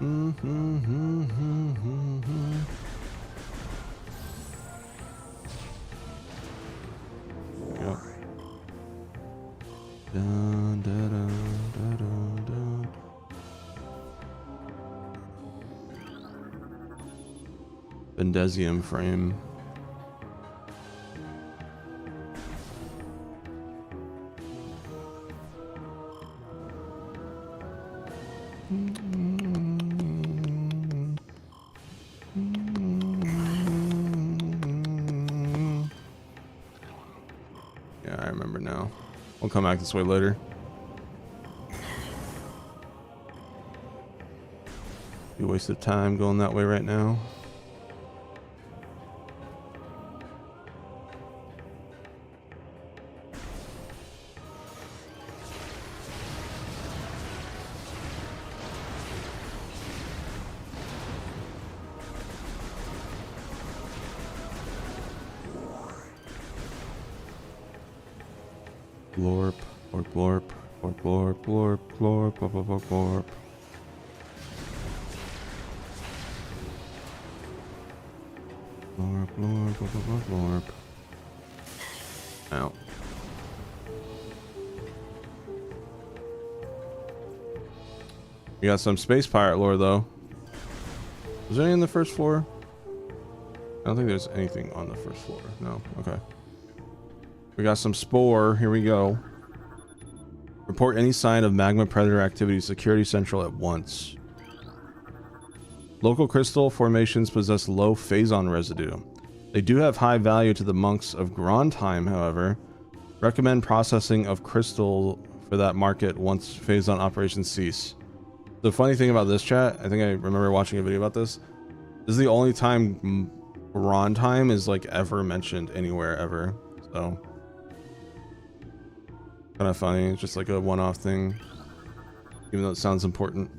Yep. Dun, dun, dun, dun, dun, dun. Bendesium frame. Yeah, I remember now. We'll come back this way later. Be a waste of time going that way right now. Blorp, blorp, blorp, blorp, blorp, blorp, blorp, blorp, blorp, blorp. Blorp, blorp, blorp, blorp, blorp. Ow. We got some space pirate lore though. Was there any on the first floor? I don't think there's anything on the first floor. No. Okay. We got some spore. Here we go. Report any sign of magma predator activity. Security Central at once. Local crystal formations possess low phazon residue. They do have high value to the monks of Grandheim, however. Recommend processing of crystal for that market once phazon operations cease. The funny thing about this, chat, I think I remember watching a video about this. This is the only time Grandheim is like ever mentioned anywhere ever. So kind of funny. It's just like a one-off thing, even though it sounds important.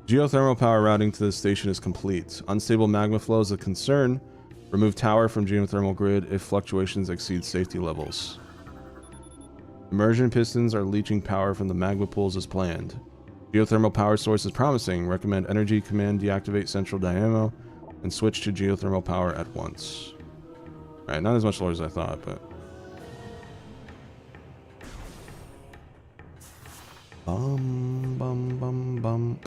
Geothermal power routing to this station is complete. Unstable magma flow is a concern. Remove tower from geothermal grid if fluctuations exceed safety levels. Immersion pistons are leaching power from the magma pools as planned. Geothermal power source is promising. Recommend energy command deactivate central dynamo and switch to geothermal power at once. Alright, not as much lore as I thought, but... Bum, bum, bum, bum.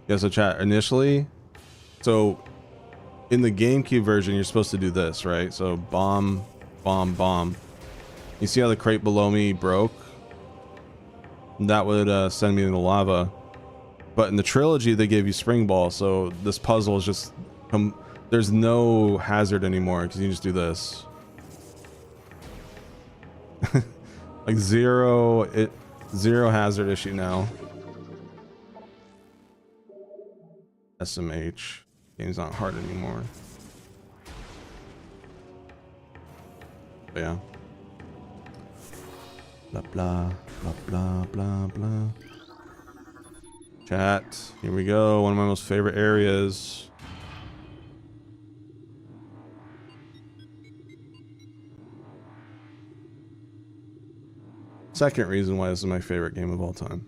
Yeah, so chat, initially, so in the GameCube version, you're supposed to do this, right? So bomb, bomb, bomb. You see how the crate below me broke? That would send me into lava. But in the trilogy, they gave you spring ball, so this puzzle is just... there's no hazard anymore, because you just do this. Like zero hazard issue now. SMH. Game's not hard anymore. But yeah. Blah blah blah blah blah blah. Chat. Here we go. One of my most favorite areas. Second reason why this is my favorite game of all time.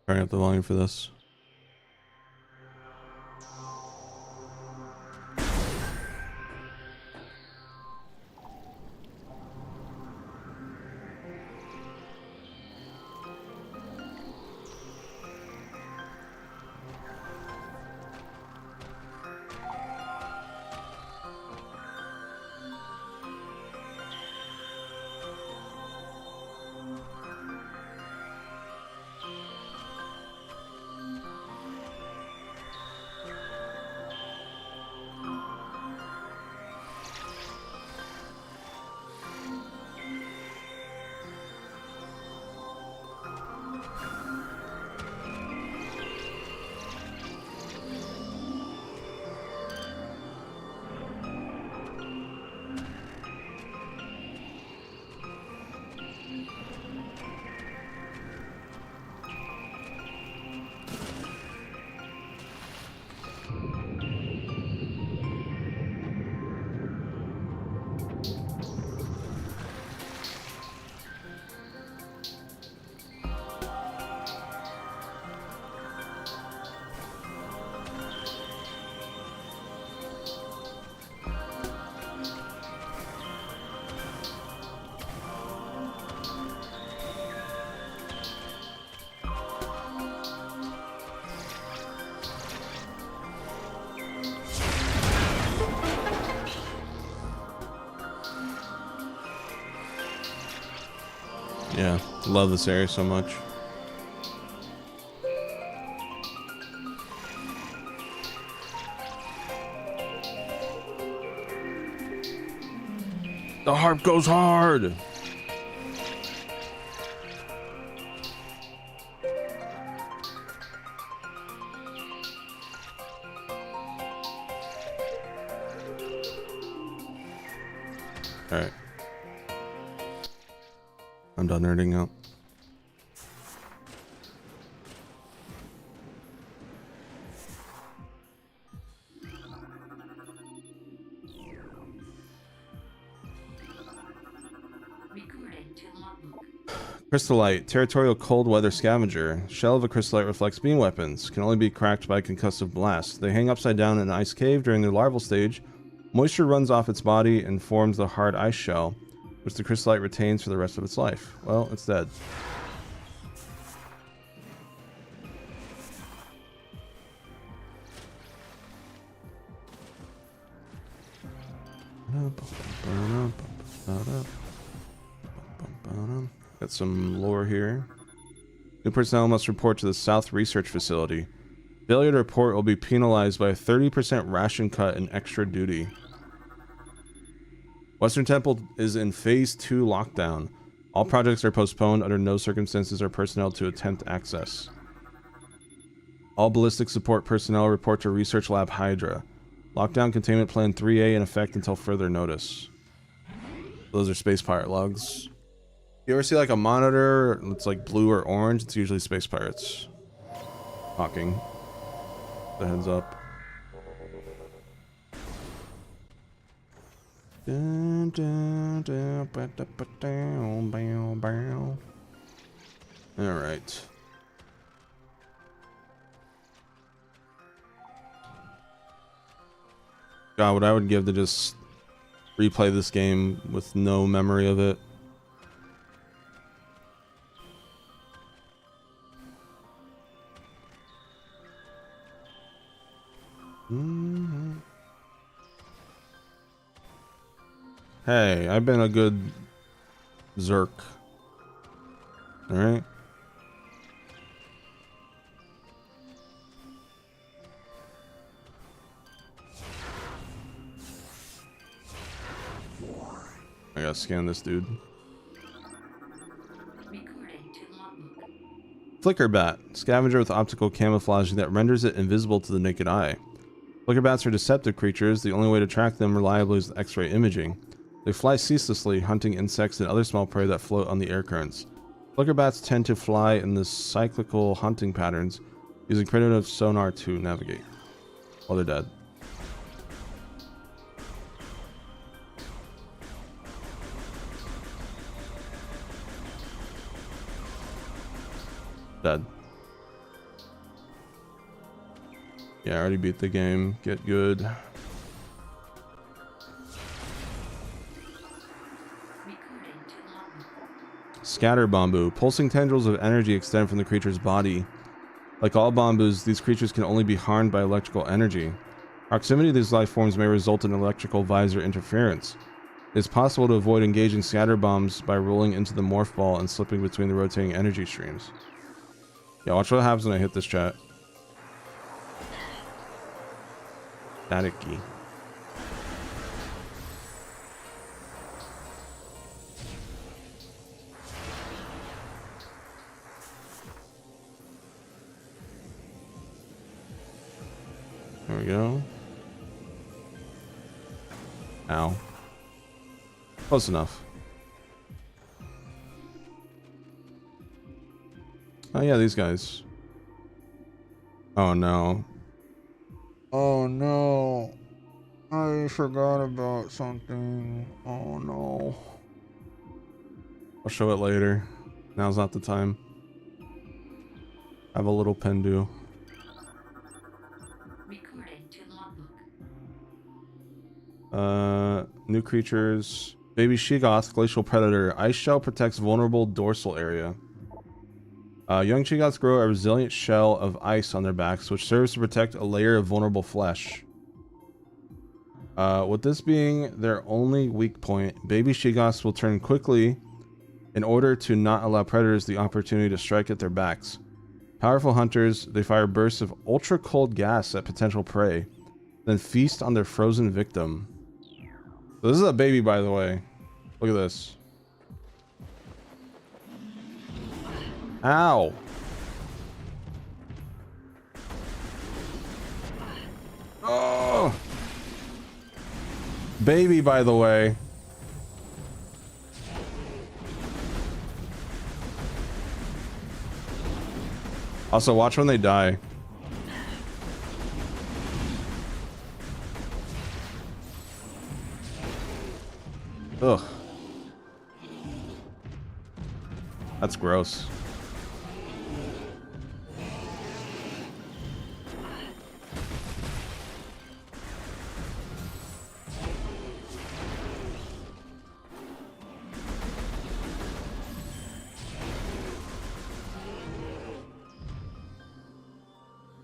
Turn up the volume for this. Yeah, love this area so much. The harp goes hard. All right. I'm done nerding out. Recorded to logbook. Crystallite, territorial cold weather scavenger. Shell of a crystallite reflects beam weapons. Can only be cracked by concussive blast. They hang upside down in an ice cave during their larval stage. Moisture runs off its body and forms the hard ice shell, which the crystallite retains for the rest of its life. Well, it's dead. Got some lore here. New personnel must report to the South Research Facility. Failure to report will be penalized by a 30% ration cut and extra duty. Western Temple is in Phase 2 lockdown. All projects are postponed. Under no circumstances are personnel to attempt access. All ballistic support personnel report to Research Lab Hydra. Lockdown Containment Plan 3A in effect until further notice. Those are Space Pirate logs. You ever see like a monitor that's like blue or orange? It's usually Space Pirates talking. The heads up. All right. God, what I would give to just replay this game with no memory of it. Hey, I've been a good Zerk. Alright. I gotta scan this dude. Recorded to logbook. Flicker bat, scavenger with optical camouflaging that renders it invisible to the naked eye. Flicker bats are deceptive creatures. The only way to track them reliably is with X-ray imaging. They fly ceaselessly, hunting insects and other small prey that float on the air currents. Flicker bats tend to fly in the cyclical hunting patterns, using primitive sonar to navigate. Well, they're dead. Dead. Yeah, I already beat the game. Get good. Recorded to logbook. Scatter bamboo. Pulsing tendrils of energy extend from the creature's body. Like all bamboos, these creatures can only be harmed by electrical energy. Proximity to these life forms may result in electrical visor interference. It is possible to avoid engaging scatter bombs by rolling into the morph ball and slipping between the rotating energy streams. Yeah, watch what happens when I hit this chat. Static key. There we go. Ow. Close enough. Oh yeah, these guys. Oh no. Oh no. I forgot about something. Oh no. I'll show it later. Now's not the time. I have a little Pendu. Recorded to logbook. New creatures. Baby Sheegoth, Glacial Predator. Ice shell protects vulnerable dorsal area. Young Sheegoths grow a resilient shell of ice on their backs, which serves to protect a layer of vulnerable flesh. With this being their only weak point, baby Sheegoths will turn quickly in order to not allow predators the opportunity to strike at their backs. Powerful hunters, they fire bursts of ultra-cold gas at potential prey, then feast on their frozen victim. So this is a baby, by the way. Look at this. Ow! Oh! Baby, by the way. Also, watch when they die. Ugh. That's gross.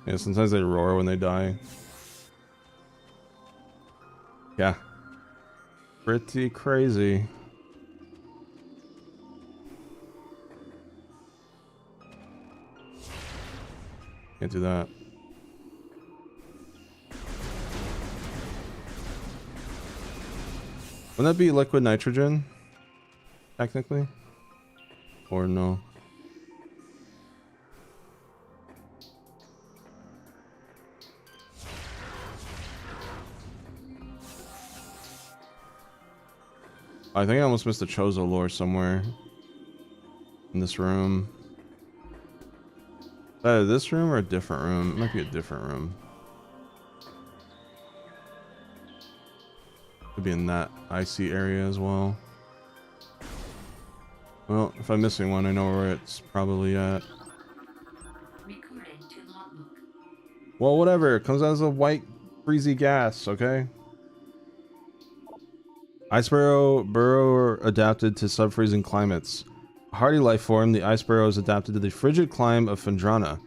Yeah, sometimes they roar when they die. Yeah. Pretty crazy. Can't do that. Wouldn't that be liquid nitrogen? Technically? Or no? I think I almost missed the Chozo lore somewhere. In this room. Is that this room or a different room? It might be a different room. Could be in that icy area as well. Well, if I'm missing one, I know where it's probably at. Recorded to logbook. Well, whatever. It comes out as a white, breezy gas, okay? Ice burrow are adapted to sub-freezing climates. A hardy life form, the ice burrow is adapted to the frigid climate of Phendrana.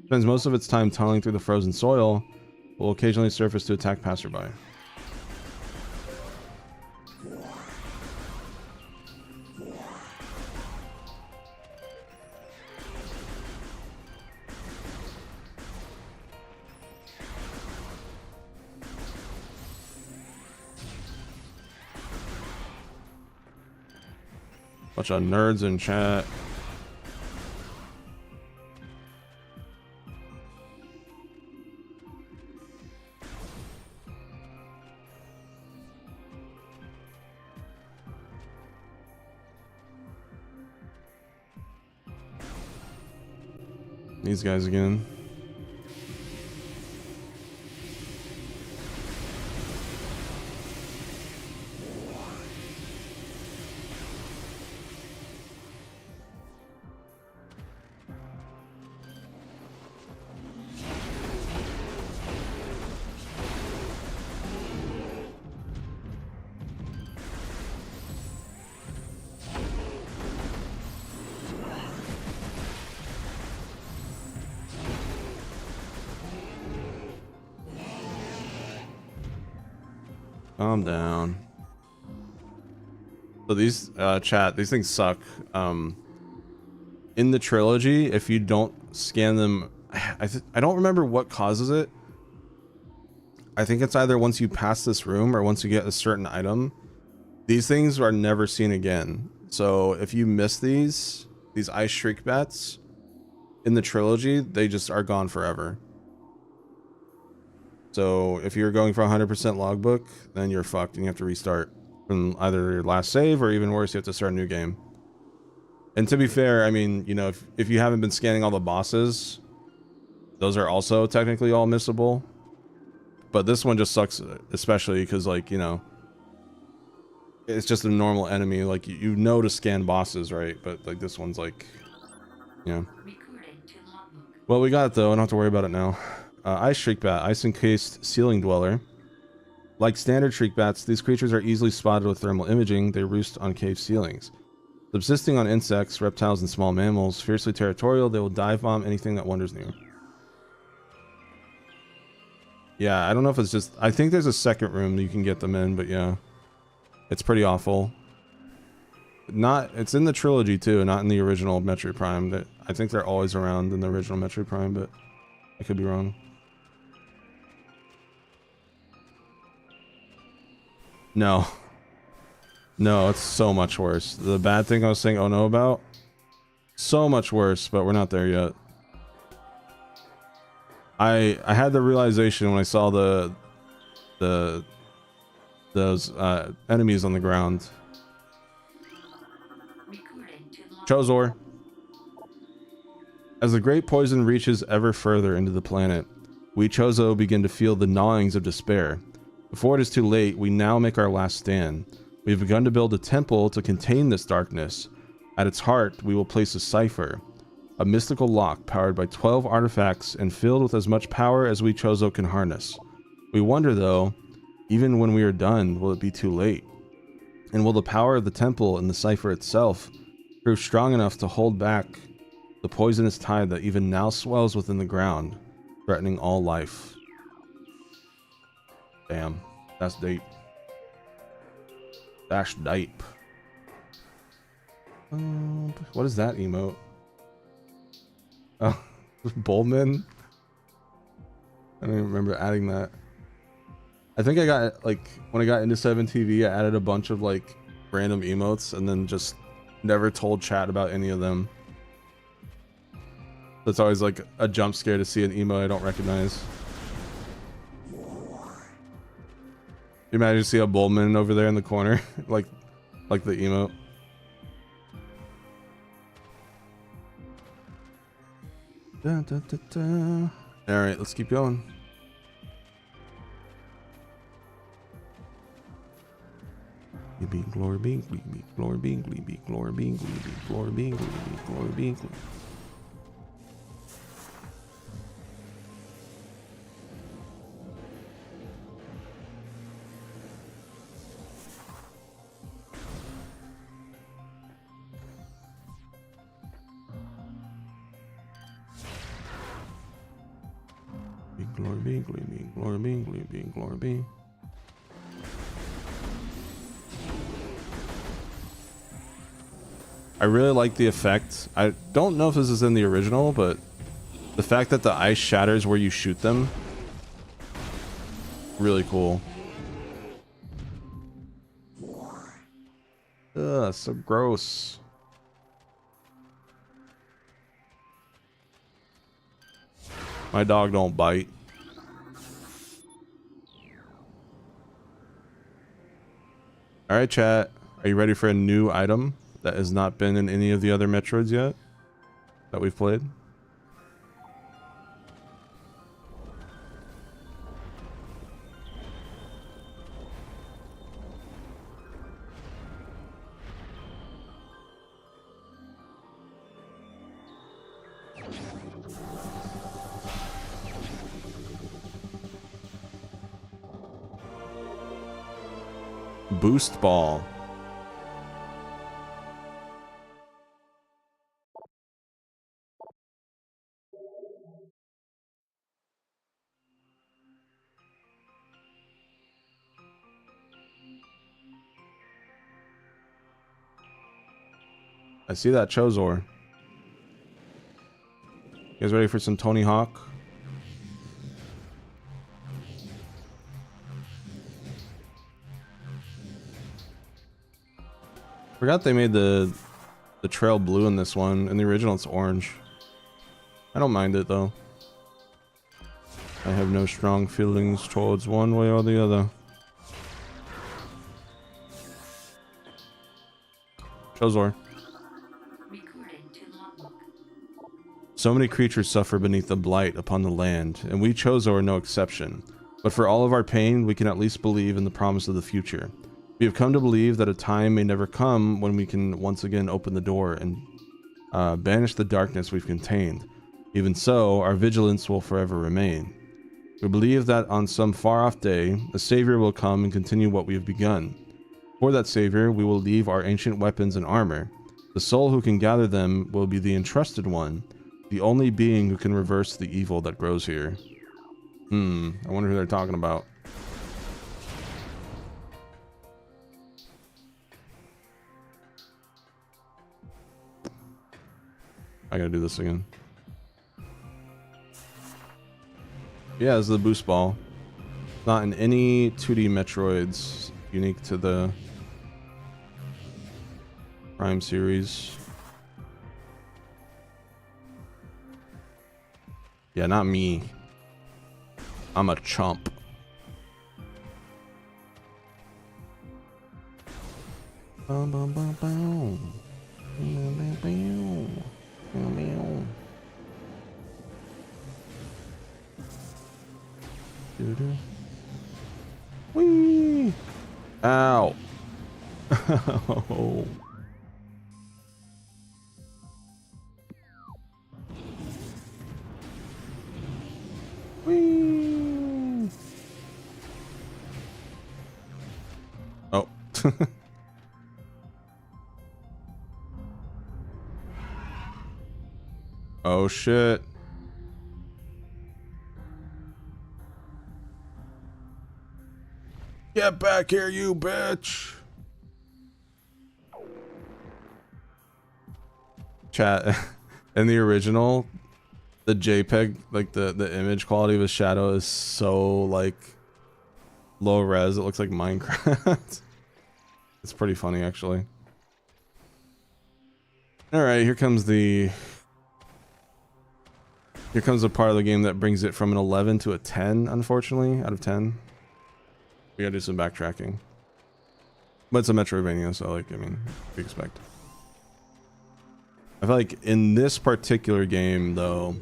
Spends most of its time tunneling through the frozen soil, but will occasionally surface to attack passerby. Bunch of nerds in chat. These guys again. Calm down. So these chat, these things suck. In the trilogy, if you don't scan them, I don't remember what causes it. I think it's either once you pass this room or once you get a certain item. These things are never seen again. So if you miss these ice shriek bats in the trilogy, they just are gone forever. So if you're going for 100% logbook, then you're fucked and you have to restart from either your last save or even worse, you have to start a new game. And to be fair, I mean, you know, if you haven't been scanning all the bosses, those are also technically all missable. But this one just sucks, especially because, like, you know, it's just a normal enemy. Like, you know to scan bosses, right? But, like, this one's like, you know. Recorded to logbook. Well, we got it, though. I don't have to worry about it now. Ice Shriek Bat, ice-encased ceiling dweller. Like standard Shriek Bats, these creatures are easily spotted with thermal imaging. They roost on cave ceilings. Subsisting on insects, reptiles, and small mammals, fiercely territorial, they will dive bomb anything that wanders near. Yeah, I don't know if it's just... I think there's a second room that you can get them in, but yeah. It's pretty awful. not. It's in the trilogy too, not in the original Metroid Prime. That I think they're always around in the original Metroid Prime, but I could be wrong. No. No, it's so much worse. The bad thing I was saying oh no about, so much worse, but we're not there yet. I had the realization when I saw those enemies on the ground. Chozor. As the great poison reaches ever further into the planet, we Chozo begin to feel the gnawings of despair. Before it is too late, we now make our last stand. We have begun to build a temple to contain this darkness. At its heart, we will place a cipher, a mystical lock powered by 12 artifacts and filled with as much power as we Chozo can harness. We wonder though, even when we are done, will it be too late? And will the power of the temple and the cipher itself prove strong enough to hold back the poisonous tide that even now swells within the ground, threatening all life? Damn, that's deep. Dash dipe. What is that emote? Oh, Boldman? I don't even remember adding that. I think I got, like, when I got into 7TV, I added a bunch of, like, random emotes and then just never told chat about any of them. That's always, like, a jump scare to see an emote I don't recognize. You imagine see a Boldman over there in the corner, like the emote. Da, da, da, da. All right, let's keep going. Be glory being, be glory being, be glory being, be glory being, be glory being. Glory be, glory be, glory be, glory be, glory be. I really like the effect. I don't know if this is in the original, but the fact that the ice shatters where you shoot them, really cool. Ugh, so gross. My dog don't bite. All right, chat. Are you ready for a new item that has not been in any of the other Metroids yet that we've played? Boost ball. I see that Chozor. You guys ready for some Tony Hawk? Forgot they made the trail blue in this one. In the original, it's orange. I don't mind it though. I have no strong feelings towards one way or the other. Chozor. So many creatures suffer beneath the blight upon the land, and we Chozo are no exception. But for all of our pain, we can at least believe in the promise of the future. We have come to believe that a time may never come when we can once again open the door and banish the darkness we've contained. Even so, our vigilance will forever remain. We believe that on some far-off day, the Savior will come and continue what we have begun. For that Savior, we will leave our ancient weapons and armor. The soul who can gather them will be the entrusted one, the only being who can reverse the evil that grows here. I wonder who they're talking about. I gotta do this again. Yeah, it's the boost ball. Not in any 2D Metroids unique to the Prime series. Yeah, not me. I'm a chump. Bum, bum, bum, bum. Bum, bum, bum. Bum, bum. Doo-doo. Whee! Ow! Oh. Whee! Oh. Oh shit. Get back here, you bitch. Chat. In the original, the JPEG, like the image quality of his shadow is so like low res, it looks like Minecraft. It's pretty funny actually. Alright, here comes the part of the game that brings it from an 11 to a 10, unfortunately, out of 10. We gotta do some backtracking. But it's a Metroidvania, so like, I mean, what do you expect? I feel like in this particular game, though,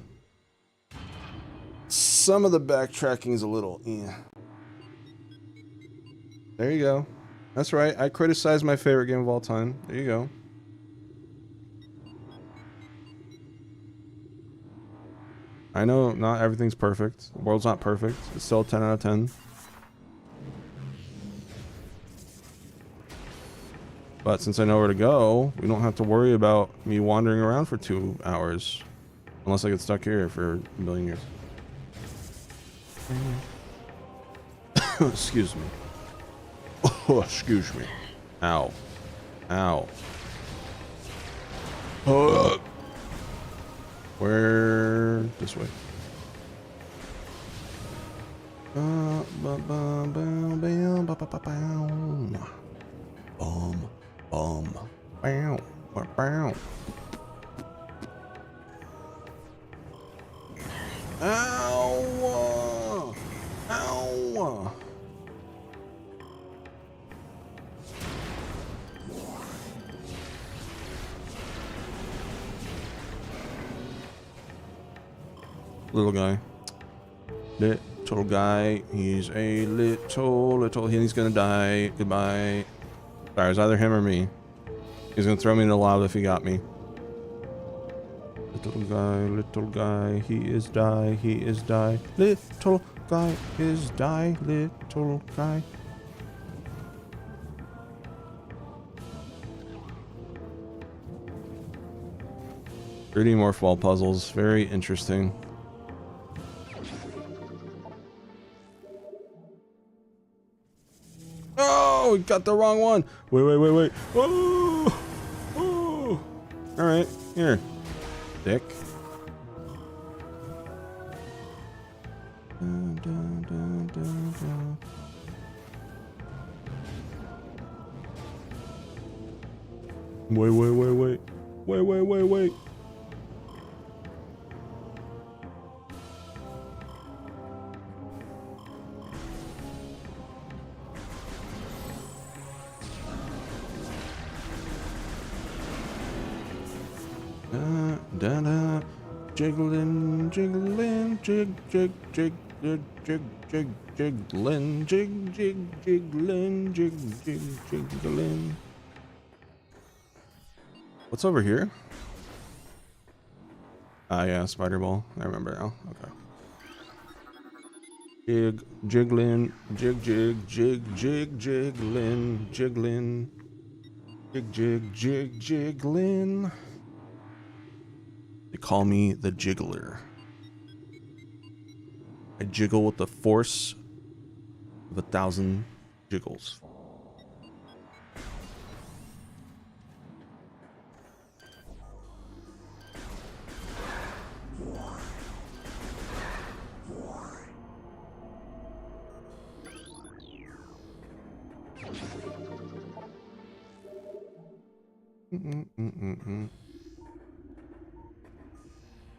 some of the backtracking is a little, yeah. There you go. That's right. I criticized my favorite game of all time. There you go. I know not everything's perfect. The world's not perfect. It's still a 10 out of 10. But since I know where to go, we don't have to worry about me wandering around for 2 hours. Unless I get stuck here for a million years. Excuse me. Oh, excuse me. Ow. Ow. Oh. Where? This way. Bow. Bow. Ow! Ow! Little guy. Little guy. He's a little. He's gonna die. Goodbye. Sorry, it's either him or me. He's gonna throw me in the lava if he got me. Little guy, he is die, he is die. Little guy is die, little guy. Pretty morph wall puzzles, very interesting. Oh, we got the wrong one. Wait. Oh! Oh! Alright, here. Dick. Wait. Jiggling, jiggling, jiggling, jiggling. What's over here? Ah, yeah, spider ball. I remember now. Okay. Jiggling, jiggling, jiggling. They call me the Jiggler. I jiggle with the force of 1,000 jiggles.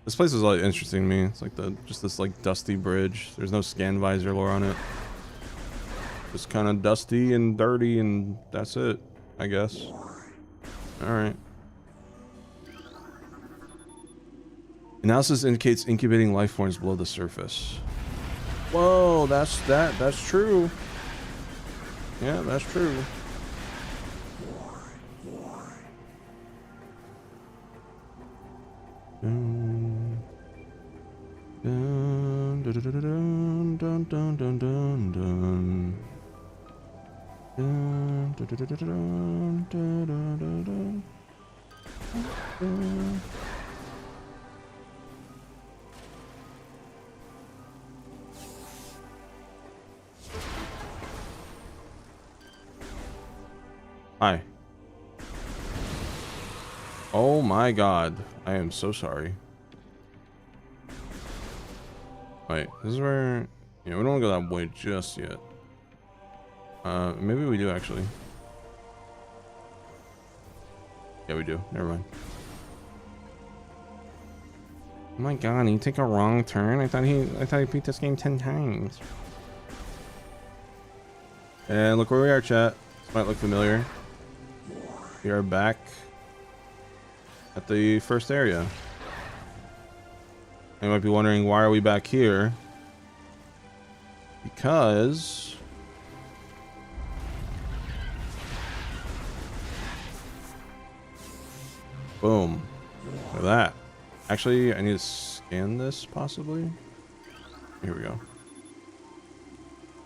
This place is like interesting to me. It's like just this like dusty bridge. There's no scan visor lore on it. Just kind of dusty and dirty, and that's it, I guess. All right. Analysis indicates incubating life forms below the surface. Whoa, that's true. Yeah, that's true. Dun, dun, dun, dun, dun, dun, dun, dun, dun. Dun, dun, dun, dun, dun, dun, dun, dun, dun. Hi. Oh my god. I am so sorry. Wait, this is where... Yeah, we don't want to go that way just yet. Maybe we do actually. Yeah, we do. Never mind. Oh my god, he took a wrong turn? I thought he beat this game 10 times. And look where we are, chat. This might look familiar. We are back at the first area. You might be wondering, why are we back here? Because... Boom. Look at that. Actually, I need to scan this, possibly. Here we go.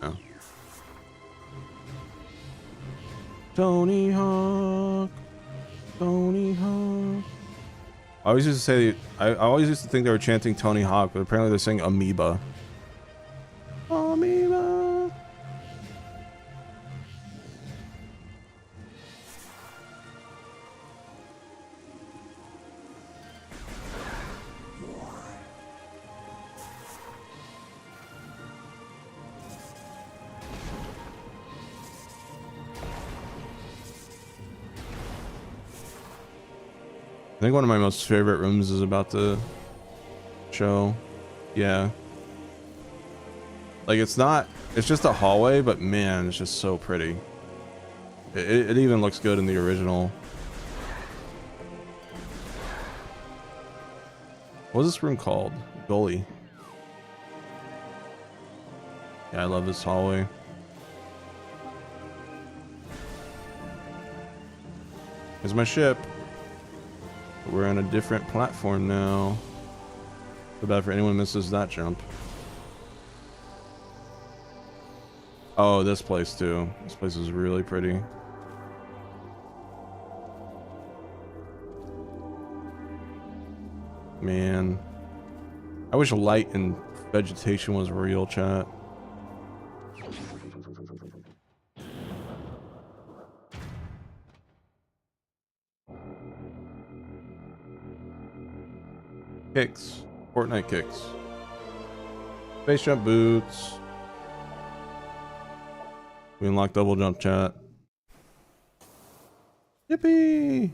Oh. Tony Hawk. Tony Hawk. I always used to say, I always used to think they were chanting Tony Hawk, but apparently they're saying Amoeba. Amoeba. I think one of my most favorite rooms is about to show. Yeah. Like, it's just a hallway, but man, it's just so pretty. It even looks good in the original. What was this room called? Gully. Yeah, I love this hallway. Here's my ship. We're on a different platform now. Too bad for anyone who misses that jump. Oh, this place too. This place is really pretty. Man. I wish light and vegetation was real, chat. Kicks. Fortnite kicks. Space jump boots. We unlock double jump, chat. Yippee!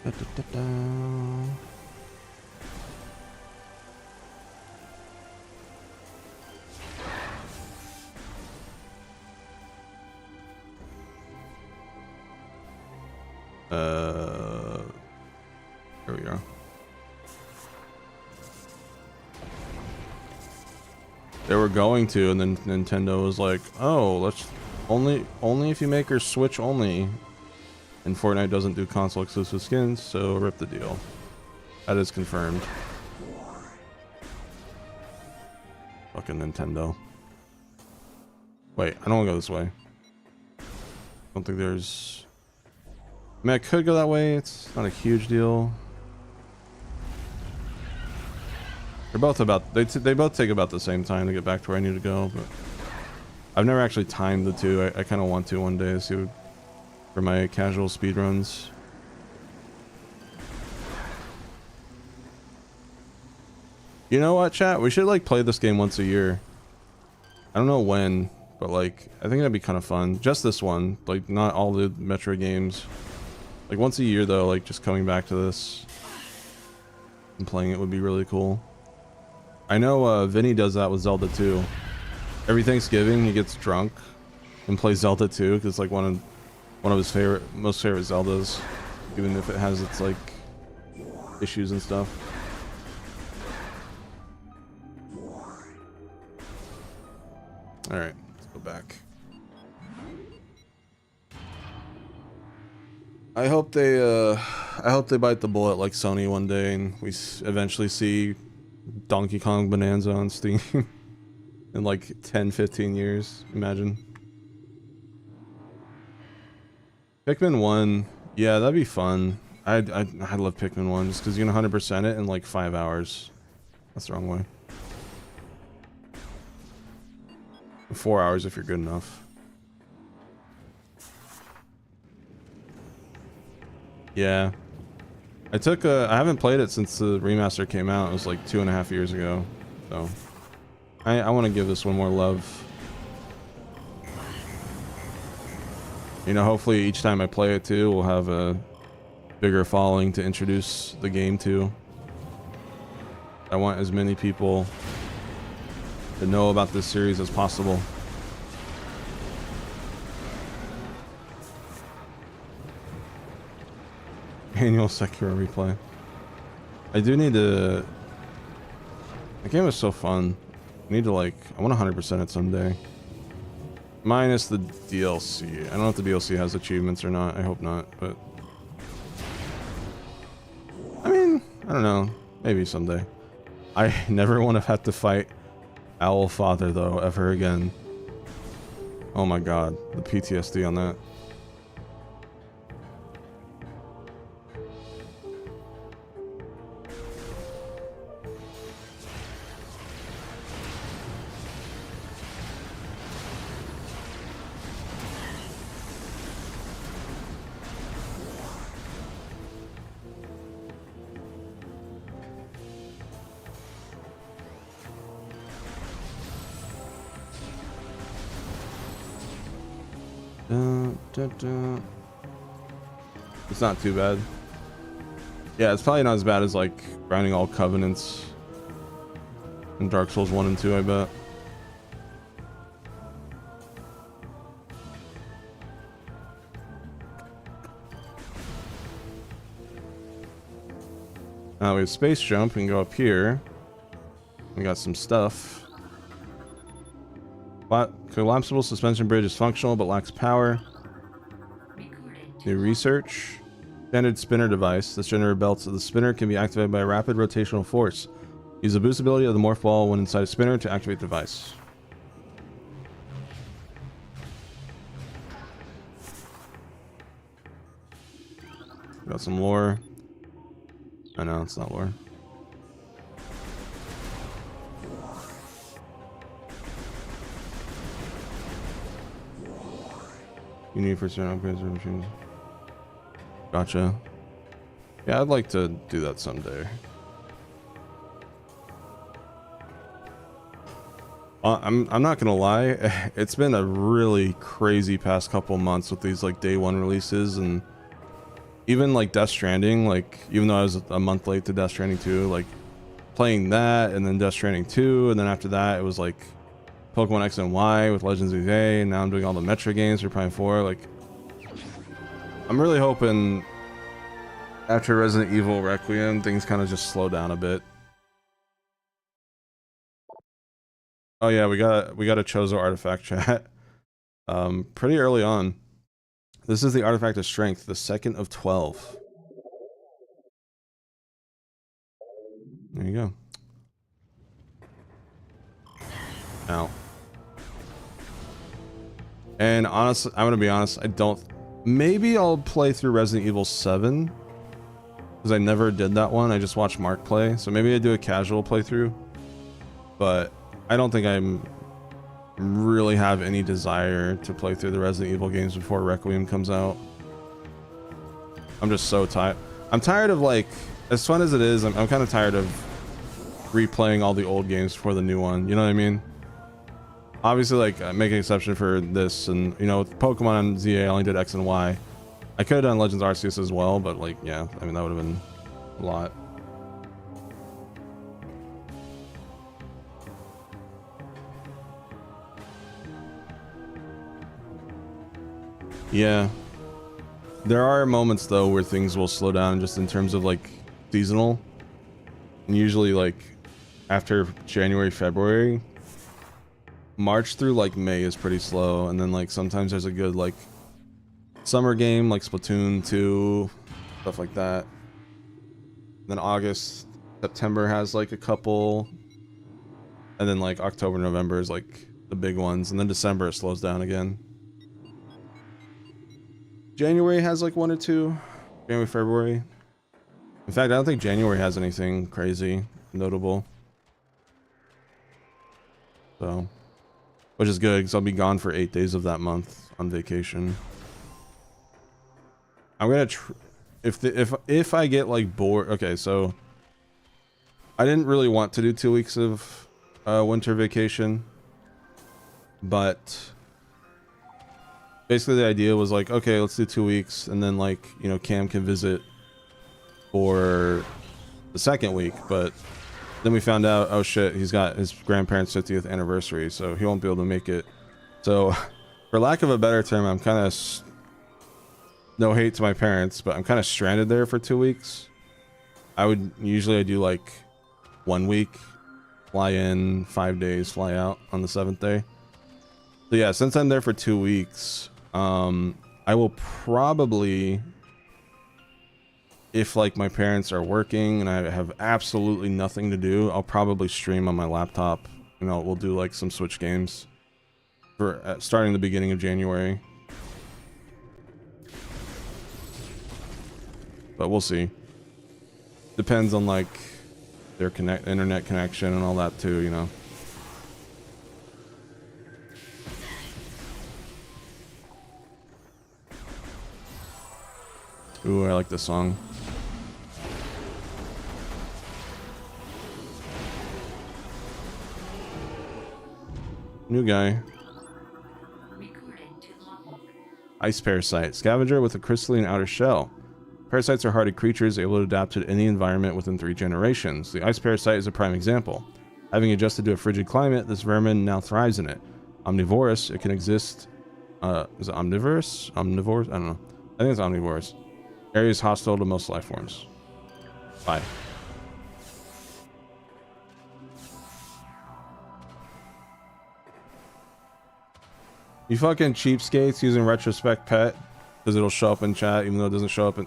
Da, da, da, da. Here we go. They were going to, and then Nintendo was like, "Oh, let's only if you make her Switch only." And Fortnite doesn't do console exclusive skins, so rip the deal. That is confirmed. Fucking Nintendo. Wait, I don't want to go this way. I don't think there's... I mean, I could go that way. It's not a huge deal. They're both about... They both take about the same time to get back to where I need to go, but... I've never actually timed the two. I kind of want to one day, see what... For my casual speedruns. You know what, chat? We should like play this game once a year. I don't know when, but like I think that'd be kind of fun. Just this one, like not all the Metroid games. Like once a year though, like just coming back to this and playing it would be really cool. I know Vinny does that with Zelda 2. Every Thanksgiving he gets drunk and plays Zelda 2 because it's like one of his most favorite Zeldas, even if it has its like issues and stuff. All right, let's go back. I hope they bite the bullet like Sony one day, and we eventually see Donkey Kong Bonanza on Steam in like 10-15 years. Imagine. Pikmin 1, yeah, that'd be fun. I love Pikmin 1 just because you can 100% it in like 5 hours. That's the wrong way. 4 hours if you're good enough. Yeah. I haven't played it since the remaster came out. It was like 2.5 years ago. So I want to give this one more love. You know, hopefully each time I play it too, we'll have a bigger following to introduce the game to. I want as many people to know about this series as possible. Annual Sekiro replay. I do need to... The game is so fun. I need to like... I want to 100% it someday. Minus the DLC. I don't know if the DLC has achievements or not. I hope not, but... I mean, I don't know. Maybe someday. I never want to have to fight Owl Father though, ever again. Oh my god. The PTSD on that. It's not too bad. Yeah, it's probably not as bad as like grinding all covenants in Dark Souls 1 and 2, I bet. Now we have space jump. We can go up here. We got some stuff. Collapsible suspension bridge is functional but lacks power. New research. Standard spinner device. This generator belts of the spinner can be activated by a rapid rotational force. Use the boost ability of the morph ball when inside a spinner to activate the device. Got some lore. I know it's not lore. You need for certain upgrades or machines. Gotcha. Yeah, I'd like to do that someday. I'm not gonna lie, it's been a really crazy past couple months with these like day one releases, and even like Death Stranding, like even though I was a month late to Death Stranding 2, like playing that and then Death Stranding 2, and then after that it was like Pokemon X and Y with Legends of Day, and now I'm doing all the Metroid games for Prime 4. Like, I'm really hoping after Resident Evil Requiem, things kind of just slow down a bit. Oh yeah, we got a Chozo artifact, chat. Pretty early on. This is the artifact of strength, the second of 12. There you go. Now. And honestly, I'm gonna be honest, I don't... Maybe I'll play through Resident Evil 7. Because I never did that one, I just watched Mark play. So maybe I do a casual playthrough. But I don't think I'm really have any desire to play through the Resident Evil games before Requiem comes out. I'm just so tired. I'm tired of, like, as fun as it is, I'm kind of tired of replaying all the old games before the new one. You know what I mean? obviously, like, make an exception for this, and, you know, with Pokemon and ZA, I only did X and Y. I could have done Legends Arceus as well, but, like, yeah, I mean, that would have been a lot. Yeah. There are moments, though, where things will slow down just in terms of, like, seasonal. And usually, like, after January, February, March through, like, May is pretty slow. And then, like, sometimes there's a good, like, summer game, like Splatoon 2, stuff like that. Then August, September has, like, a couple. And then, like, October, November is, like, the big ones. And then December, it slows down again. January has like 1 or 2. January, February. In fact, I don't think January has anything crazy notable. So, which is good because I'll be gone for 8 days of that month on vacation. I'm gonna if I get like bored. Okay, so I didn't really want to do 2 weeks of winter vacation, but basically the idea was like, okay, let's do 2 weeks, and then, like, you know, Cam can visit for the second week. But then we found out, oh shit, he's got his grandparents' 50th anniversary, so he won't be able to make it. So for lack of a better term, I'm kind of, no hate to my parents, but I'm kind of stranded there for 2 weeks. I do like 1 week, fly in 5 days, fly out on the 7th day. So yeah, since I'm there for 2 weeks, I will probably, if like my parents are working and I have absolutely nothing to do, I'll probably stream on my laptop. You know, we'll do like some Switch games for starting the beginning of January. But we'll see. Depends on like their internet connection and all that too, you know. Ooh, I like this song. New guy. Ice parasite. Scavenger with a crystalline outer shell. Parasites are hardy creatures able to adapt to any environment within 3 generations. The ice parasite is a prime example. Having adjusted to a frigid climate, this vermin now thrives in it. Omnivorous, it can exist... is it omnivorous? Omnivorous? I don't know. I think it's omnivorous. Area is hostile to most life forms. Bye. You fucking cheapskates using RetroSpect Pet because it'll show up in chat even though it doesn't show up in...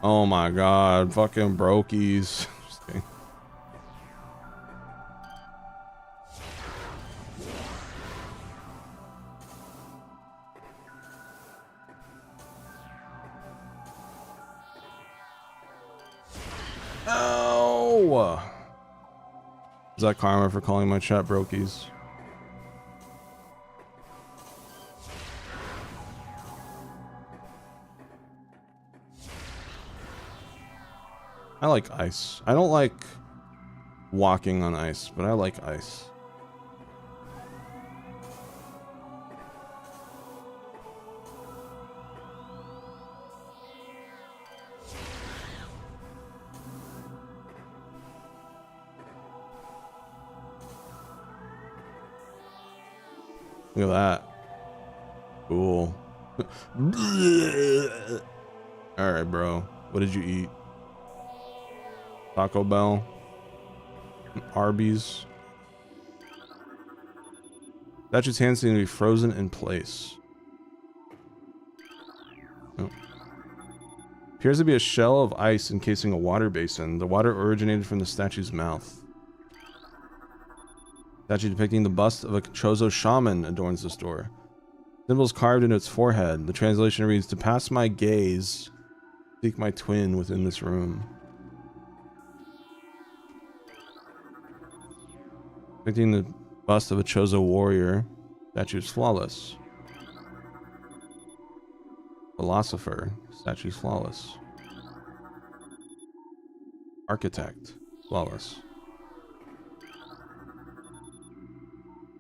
Oh my god, fucking brokies. Just kidding. Ow! Is that karma for calling my chat brokies? I like ice. I don't like walking on ice, but I like ice. Look at that. Cool. Alright, bro. What did you eat? Taco Bell? Arby's? Statue's hands seem to be frozen in place. Oh. Appears to be a shell of ice encasing a water basin. The water originated from the statue's mouth. Statue depicting the bust of a Chozo shaman adorns this door. Symbols carved into its forehead. The translation reads, "To pass my gaze, seek my twin within this room." Depicting the bust of a Chozo warrior. Statue's flawless. Philosopher. Statue's flawless. Architect. Flawless.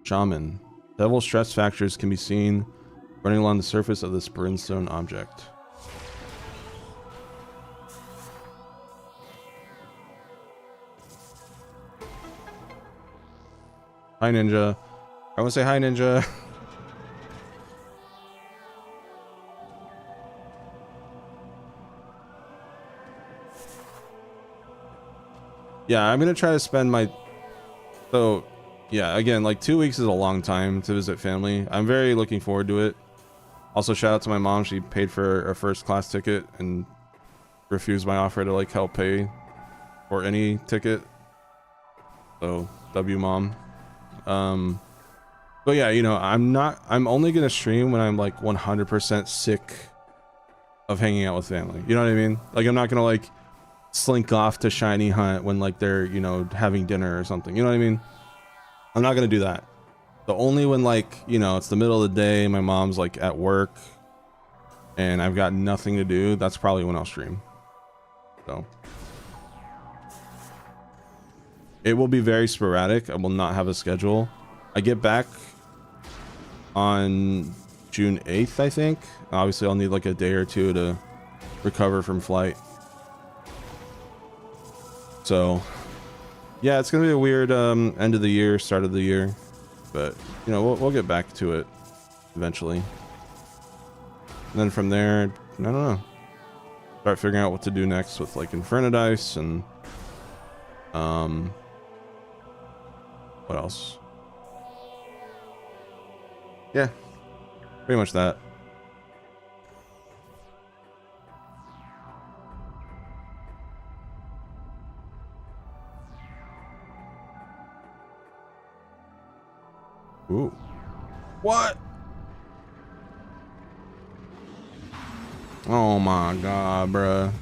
Shaman. Several stress factors can be seen running along the surface of this brimstone object. Hi, Ninja. I want to say hi, Ninja. Yeah, I'm gonna try to spend my... So, yeah, again, like 2 weeks is a long time to visit family. I'm very looking forward to it. Also, shout out to my mom. She paid for a first class ticket and refused my offer to like help pay for any ticket. So, W mom. But yeah, you know, I'm only gonna stream when I'm like 100% sick of hanging out with family. You know what I mean? Like, I'm not gonna like slink off to Shiny Hunt when like they're, you know, having dinner or something. You know what I mean? I'm not gonna do that. So only when like, you know, it's the middle of the day, my mom's like at work and I've got nothing to do, that's probably when I'll stream. So it will be very sporadic. I will not have a schedule. I get back on June 8th, I think. Obviously I'll need like a day or two to recover from flight. So yeah, it's gonna be a weird end of the year, start of the year, but you know, we'll get back to it eventually. And then from there, I don't know, start figuring out what to do next with like Infernodice and what else? Yeah, pretty much that. Ooh. What? Oh my god, bruh.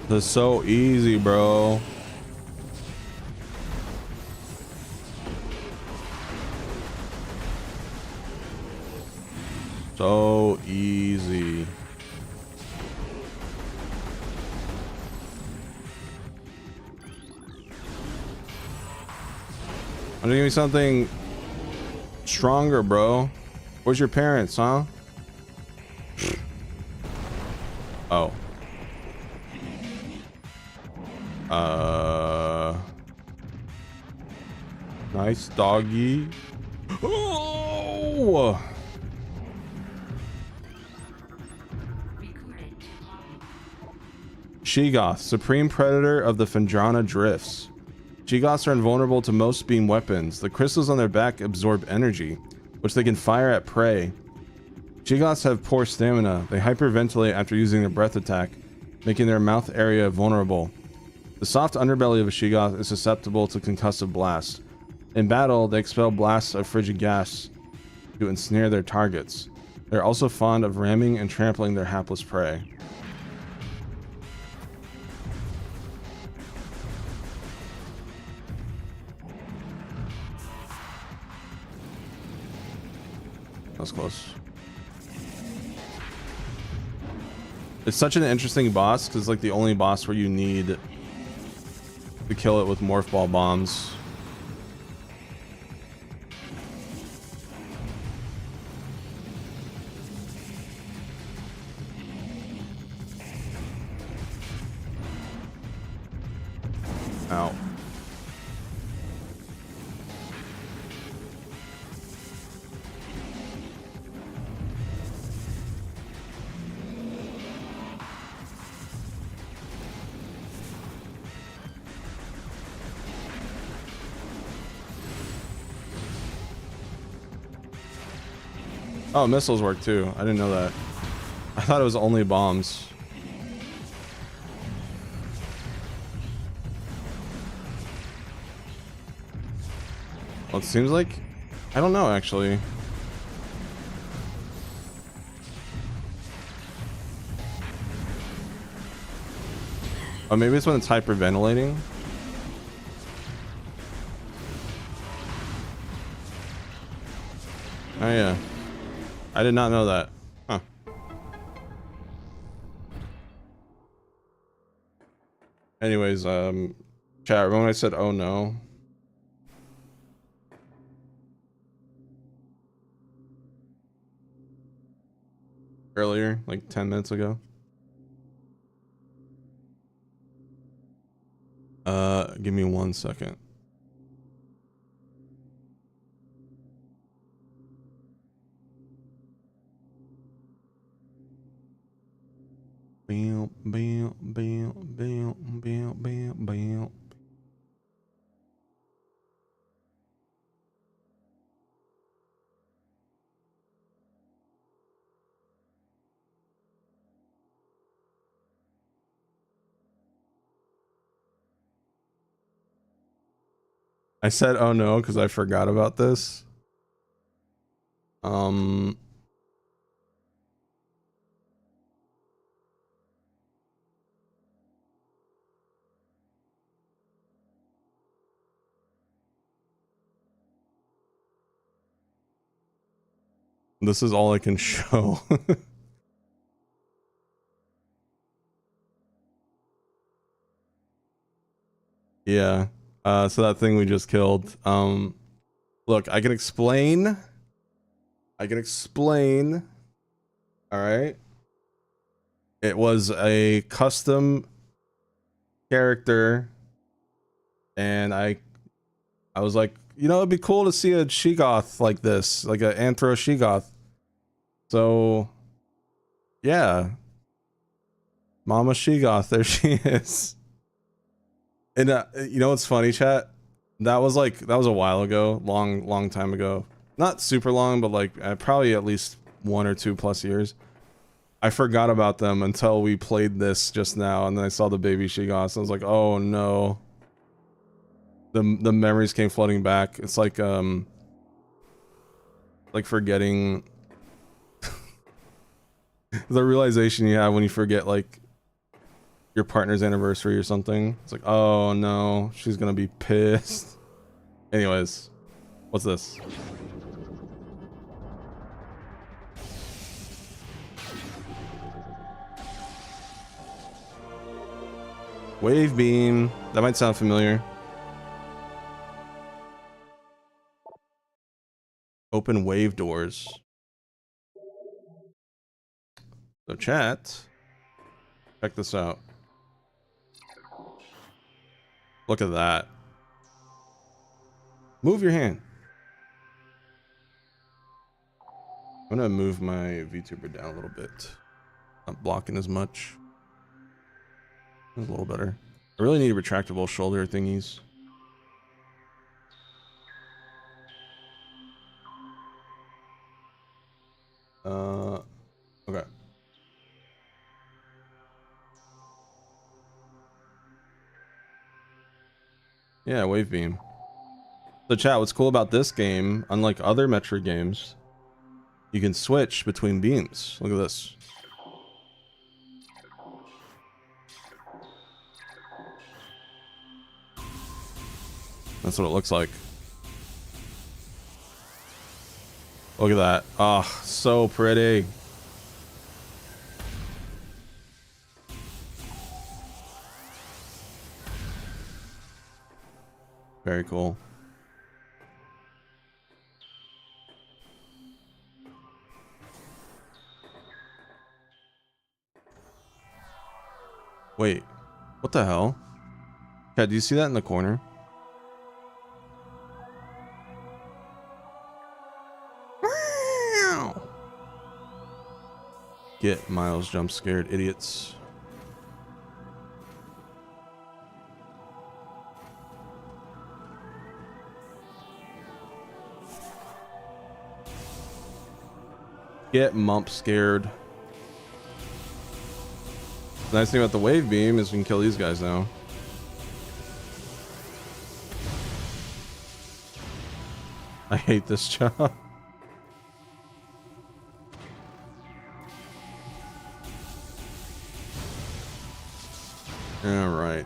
This is so easy, bro. So easy. I'm gonna give me something stronger, bro. Where's your parents, huh? Oh. Nice doggy. Oh! Sheegoth, supreme predator of the Phendrana Drifts. Sheegoths are invulnerable to most beam weapons. The crystals on their back absorb energy, which they can fire at prey. Sheegoths have poor stamina. They hyperventilate after using their breath attack, making their mouth area vulnerable. The soft underbelly of a Sheegoth is susceptible to concussive blasts. In battle, they expel blasts of frigid gas to ensnare their targets. They're also fond of ramming and trampling their hapless prey. That's close. It's such an interesting boss because it's like the only boss where you need to kill it with morph ball bombs. Ow. Oh, missiles work too. I didn't know that. I thought it was only bombs. Well, it seems like... I don't know, actually. Oh, maybe it's when it's hyperventilating. yeah. I did not know that. Huh. Anyways, chat, remember when I said, oh no? Earlier, like 10 minutes ago. Give me 1 second. Bam, bam, bam, bam, bam, bam, bam. I said, oh no, because I forgot about this. This is all I can show. Yeah. So that thing we just killed. Look, I can explain. All right. It was a custom character, and I was like, you know, it'd be cool to see a Sheegoth like this, like an Anthro Sheegoth. So, yeah. Mama Sheegoth, there she is. And you know what's funny, chat? That was a while ago, long time ago. Not super long, but like probably at least 1 or 2 plus years. I forgot about them until we played this just now, and then I saw the baby Sheegoth. I was like, oh no. The memories came flooding back. It's like forgetting the realization you have when you forget like your partner's anniversary or something. It's like, oh no, she's gonna be pissed. Anyways, what's this? Wave beam. That might sound familiar. Open wave doors. So chat, check this out. Look at that. Move your hand. I'm gonna move my VTuber down a little bit. Not blocking as much. A little better. I really need retractable shoulder thingies. Okay. Yeah, wave beam. So chat, what's cool about this game, unlike other Metroid games, you can switch between beams. Look at this. That's what it looks like. Look at that. Oh, so pretty. Very cool. Wait, what the hell? Yeah, do you see that in the corner? Get Miles jump scared, idiots. Get Mump scared. The nice thing about the wave beam is we can kill these guys now. I hate this job. All right.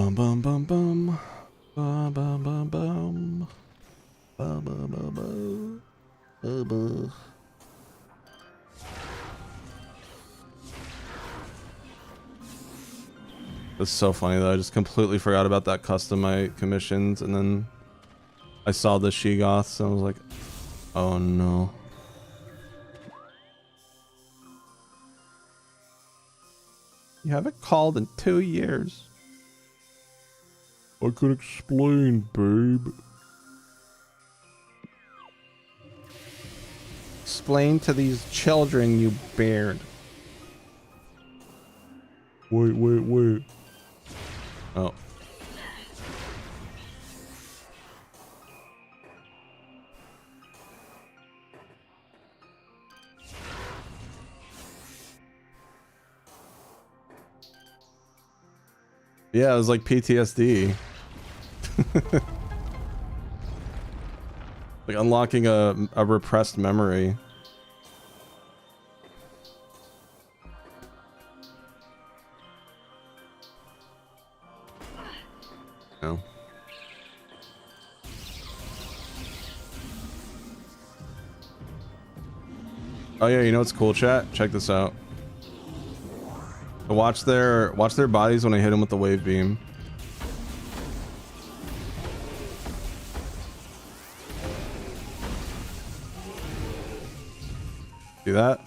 Bum bum bum bum. Bum bum bum bum. Bum bum bum bum. Bum. It's so funny though. I just completely forgot about that custom I commissioned, and then I saw the She-Goths and I was like, oh no. You haven't called in 2 years. I could explain, babe. Explain to these children, you beard. Wait. Oh. Yeah, it was like PTSD. Like unlocking a repressed memory. No. Oh yeah, you know what's cool, chat? Check this out. Watch their bodies when I hit them with the wave beam. See that?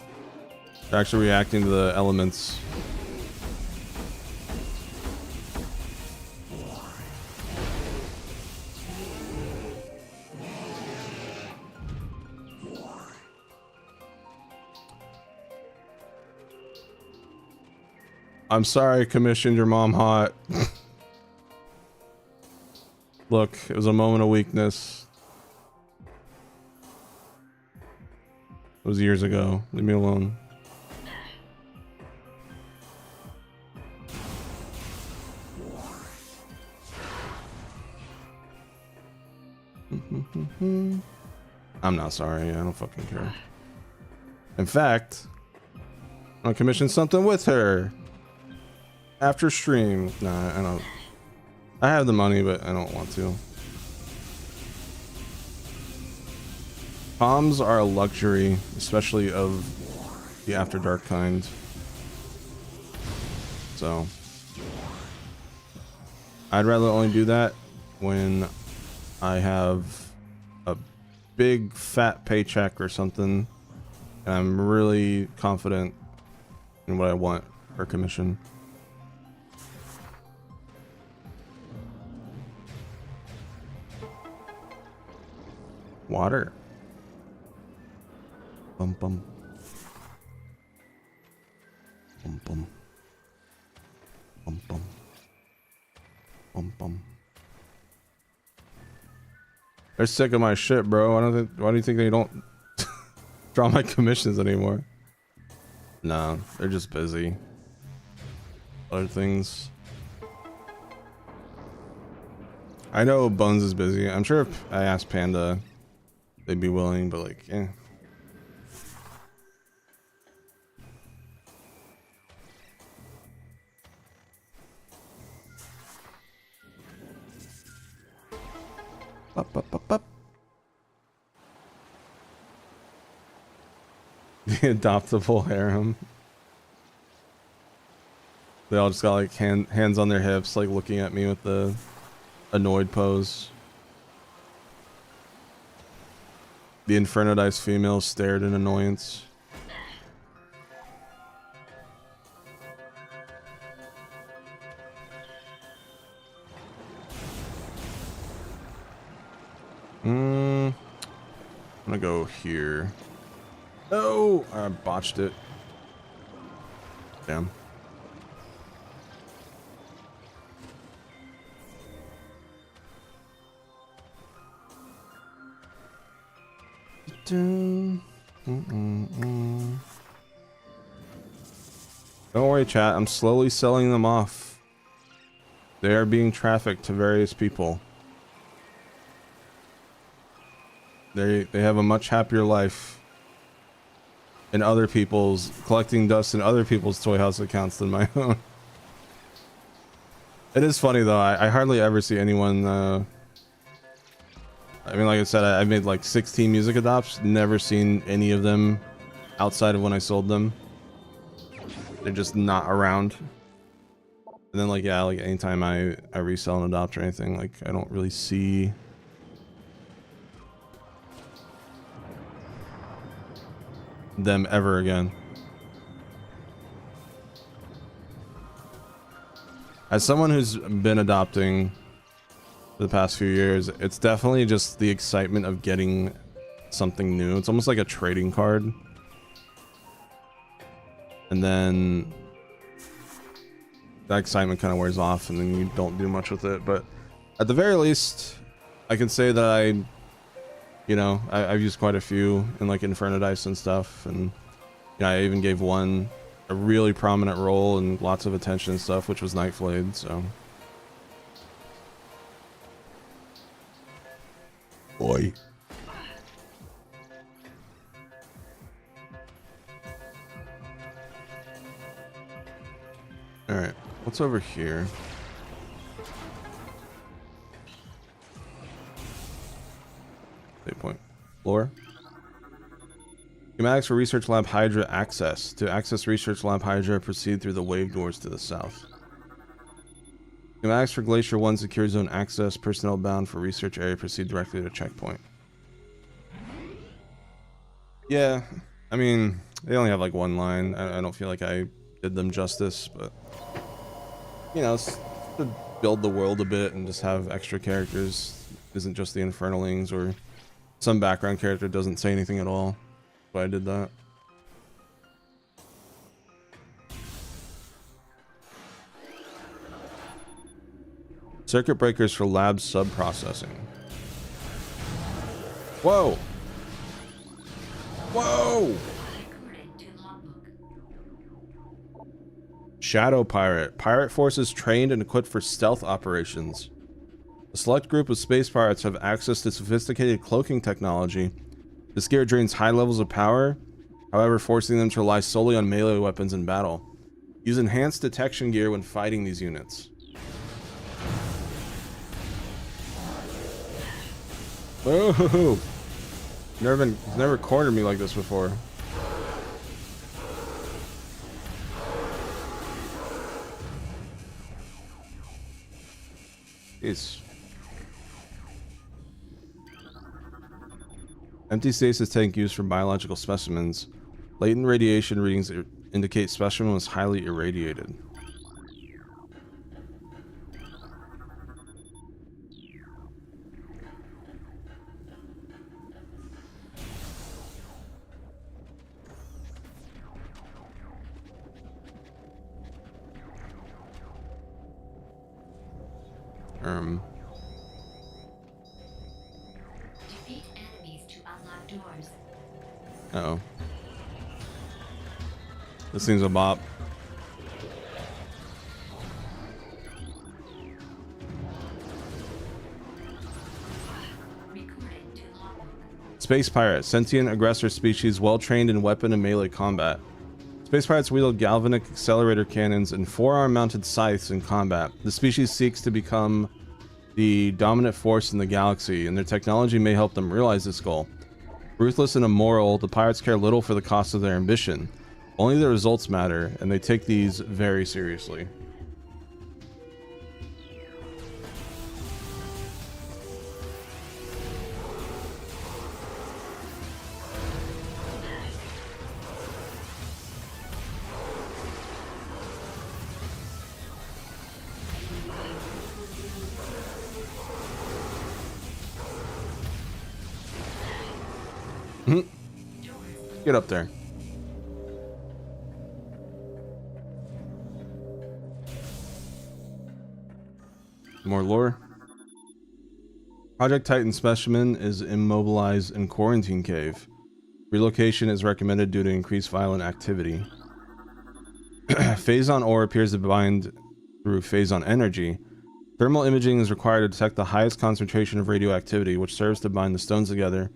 They're actually reacting to the elements. I'm sorry I commissioned your mom hot. Look, it was a moment of weakness. It was years ago. Leave me alone. I'm not sorry. I don't fucking care. In fact, I'll commission something with her. After stream. Nah, I don't. I have the money, but I don't want to. Comms are a luxury, especially of the After Dark kind. So, I'd rather only do that when I have a big fat paycheck or something, and I'm really confident in what I want for commission. Water. Bum bum. Bum bum. Bum bum. Bum bum. They're sick of my shit, bro. Why do you think they don't draw my commissions anymore? Nah, they're just busy. Other things. I know Bones is busy. I'm sure if I asked Panda, they'd be willing, but like, eh. Up. The adoptable harem. They all just got like hands on their hips, like looking at me with the annoyed pose. The Infernodized female stared in annoyance. I'm gonna go here. Oh, I botched it. Damn. Don't worry, chat. I'm slowly selling them off. They are being trafficked to various people. They have a much happier life in other people's, collecting dust in other people's Toy House accounts than my own. It is funny though. I hardly ever see anyone. I mean, like I said, I made like 16 music adopts. Never seen any of them outside of when I sold them. They're just not around. And then like, yeah, like anytime I resell and adopt or anything, like I don't really see them ever again. As someone who's been adopting for the past few years, it's definitely just the excitement of getting something new. It's almost like a trading card. And then that excitement kind of wears off and then you don't do much with it. But at the very least, I can say that I've used quite a few in like Inferno Dice and stuff. And I even gave one a really prominent role and lots of attention and stuff, which was Nightflade, so. Boy. Alright, what's over here? Save point. Floor? Schematics for Research Lab Hydra access. To access Research Lab Hydra, proceed through the wave doors to the south. Schematics for Glacier 1 Secure Zone access. Personnel bound for research area, proceed directly to checkpoint. Yeah, I mean, they only have like one line. I don't feel like I did them justice, but it's to build the world a bit and just have extra characters. Isn't just the Infernalings or some background character doesn't say anything at all. Why I did that. Circuit breakers for lab sub-processing. Whoa! Whoa! Shadow Pirate. Pirate forces trained and equipped for stealth operations. A select group of space pirates have access to sophisticated cloaking technology. This gear drains high levels of power, however forcing them to rely solely on melee weapons in battle. Use enhanced detection gear when fighting these units. Oh, he's never cornered me like this before. Jeez. Empty stasis tank used for biological specimens. Latent radiation readings indicate specimen was highly irradiated. Defeat enemies to unlock doors. Uh-oh. This thing's a bop. Recorded to logbook. Space Pirate. Sentient aggressor species well trained in weapon and melee combat. Space Pirates wield galvanic accelerator cannons and forearm mounted scythes in combat. The species seeks to become the dominant force in the galaxy, and their technology may help them realize this goal. Ruthless and immoral, the pirates care little for the cost of their ambition. Only the results matter, and they take these very seriously. Get up there. More lore. Project Titan specimen is immobilized in quarantine cave. Relocation is recommended due to increased violent activity. Phazon ore appears to bind through Phazon energy. Thermal imaging is required to detect the highest concentration of radioactivity, which serves to bind the stones together.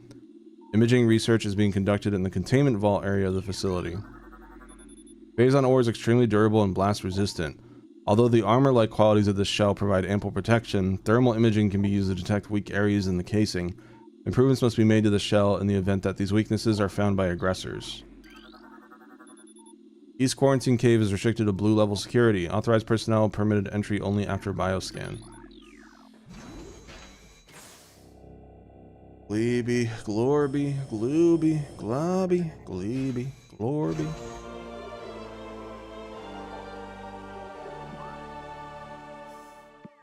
Imaging research is being conducted in the containment vault area of the facility. Phazon ore is extremely durable and blast resistant. Although the armor-like qualities of this shell provide ample protection, thermal imaging can be used to detect weak areas in the casing. Improvements must be made to the shell in the event that these weaknesses are found by aggressors. East Quarantine Cave is restricted to blue level security. Authorized personnel permitted entry only after bioscan. Gleeby, glorby, glooby, globby, gleeby, glorby.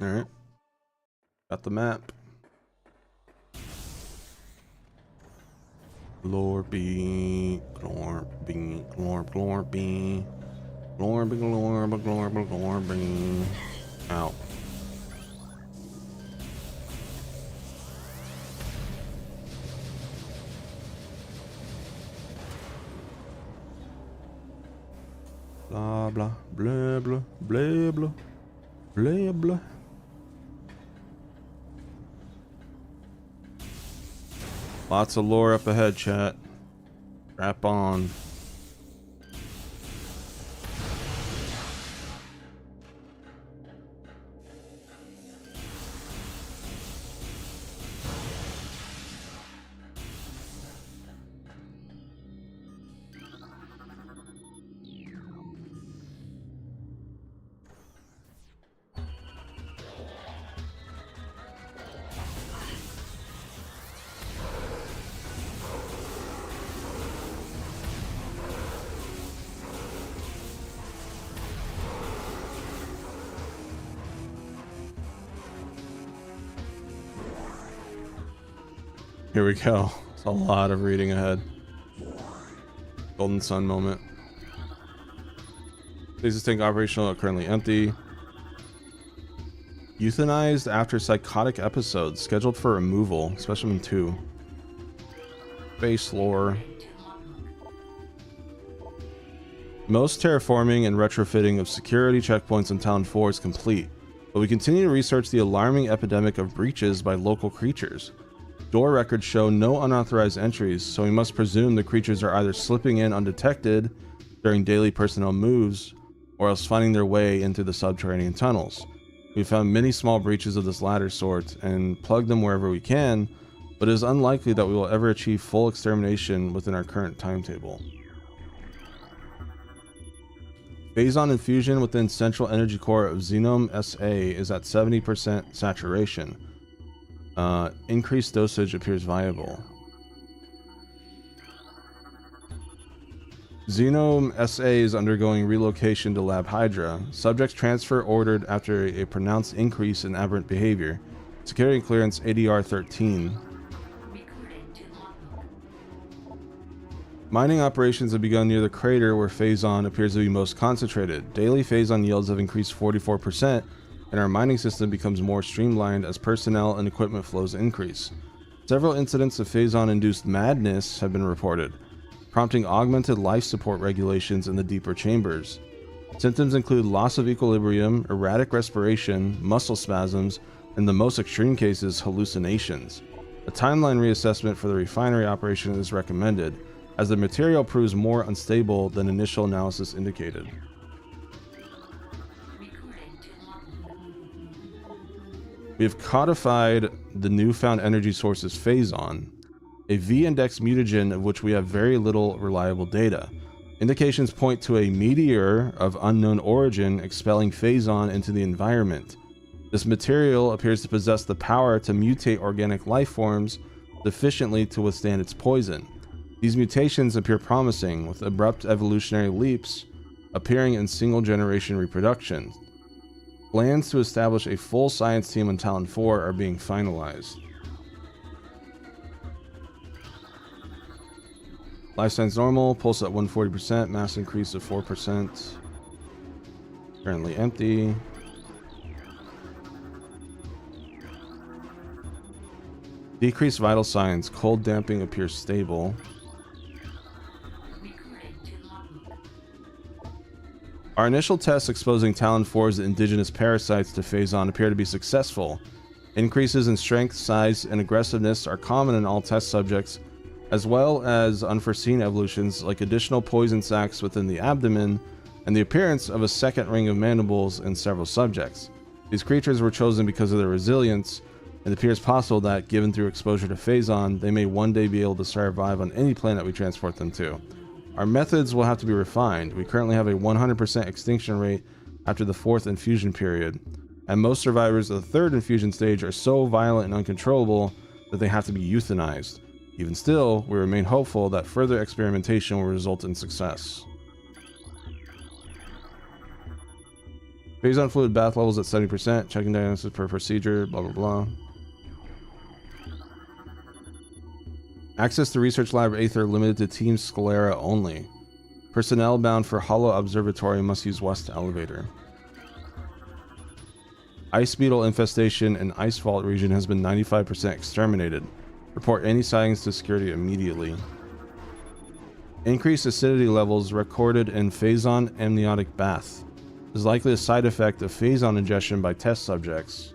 Alright. Got the map. Glorby, glorby, glorb, glorby. Glorby, glorb, glorb, glorby. Out. Blah blah blah blah blah blah blah blah. Lots of lore up ahead, chat. Strap on. Here we go. It's a lot of reading ahead. Golden Sun moment. Stasis tank operational, currently empty. Euthanized after psychotic episodes, scheduled for removal. Specimen 2. Base lore. Most terraforming and retrofitting of security checkpoints in Town 4 is complete, but we continue to research the alarming epidemic of breaches by local creatures. Door records show no unauthorized entries, so we must presume the creatures are either slipping in undetected during daily personnel moves, or else finding their way into the subterranean tunnels. We found many small breaches of this latter sort and plugged them wherever we can, but it is unlikely that we will ever achieve full extermination within our current timetable. Phazon infusion within central energy core of Xenome SA is at 70% saturation. Increased dosage appears viable. Xenome SA is undergoing relocation to Lab Hydra. Subjects transfer ordered after a pronounced increase in aberrant behavior. Security clearance ADR 13. Mining operations have begun near the crater where Phazon appears to be most concentrated. Daily Phazon yields have increased 44%, and our mining system becomes more streamlined as personnel and equipment flows increase. Several incidents of Phazon-induced madness have been reported, prompting augmented life support regulations in the deeper chambers. Symptoms include loss of equilibrium, erratic respiration, muscle spasms, and in the most extreme cases, hallucinations. A timeline reassessment for the refinery operation is recommended, as the material proves more unstable than initial analysis indicated. We have codified the newfound energy source's Phazon, a V-index mutagen of which we have very little reliable data. Indications point to a meteor of unknown origin expelling Phazon into the environment. This material appears to possess the power to mutate organic life forms sufficiently to withstand its poison. These mutations appear promising, with abrupt evolutionary leaps appearing in single-generation reproduction. Plans to establish a full science team on Talon 4 are being finalized. Life signs normal, pulse at 140%, mass increase of 4%. Currently empty. Decreased vital signs, cold damping appears stable. Our initial tests exposing Talon 4's indigenous parasites to Phazon appear to be successful. Increases in strength, size, and aggressiveness are common in all test subjects, as well as unforeseen evolutions like additional poison sacs within the abdomen and the appearance of a second ring of mandibles in several subjects. These creatures were chosen because of their resilience, and it appears possible that, given through exposure to Phazon, they may one day be able to survive on any planet we transport them to. Our methods will have to be refined. We currently have a 100% extinction rate after the 4th infusion period, and most survivors of the 3rd infusion stage are so violent and uncontrollable that they have to be euthanized. Even still, we remain hopeful that further experimentation will result in success. Phazon fluid bath levels at 70%, checking diagnosis per procedure, blah blah blah. Access to Research Lab Aether limited to Team Sclera only. Personnel bound for Hollow Observatory must use West Elevator. Ice beetle infestation in Ice Vault region has been 95% exterminated. Report any sightings to security immediately. Increased acidity levels recorded in Phazon amniotic bath. Is likely a side effect of Phazon ingestion by test subjects.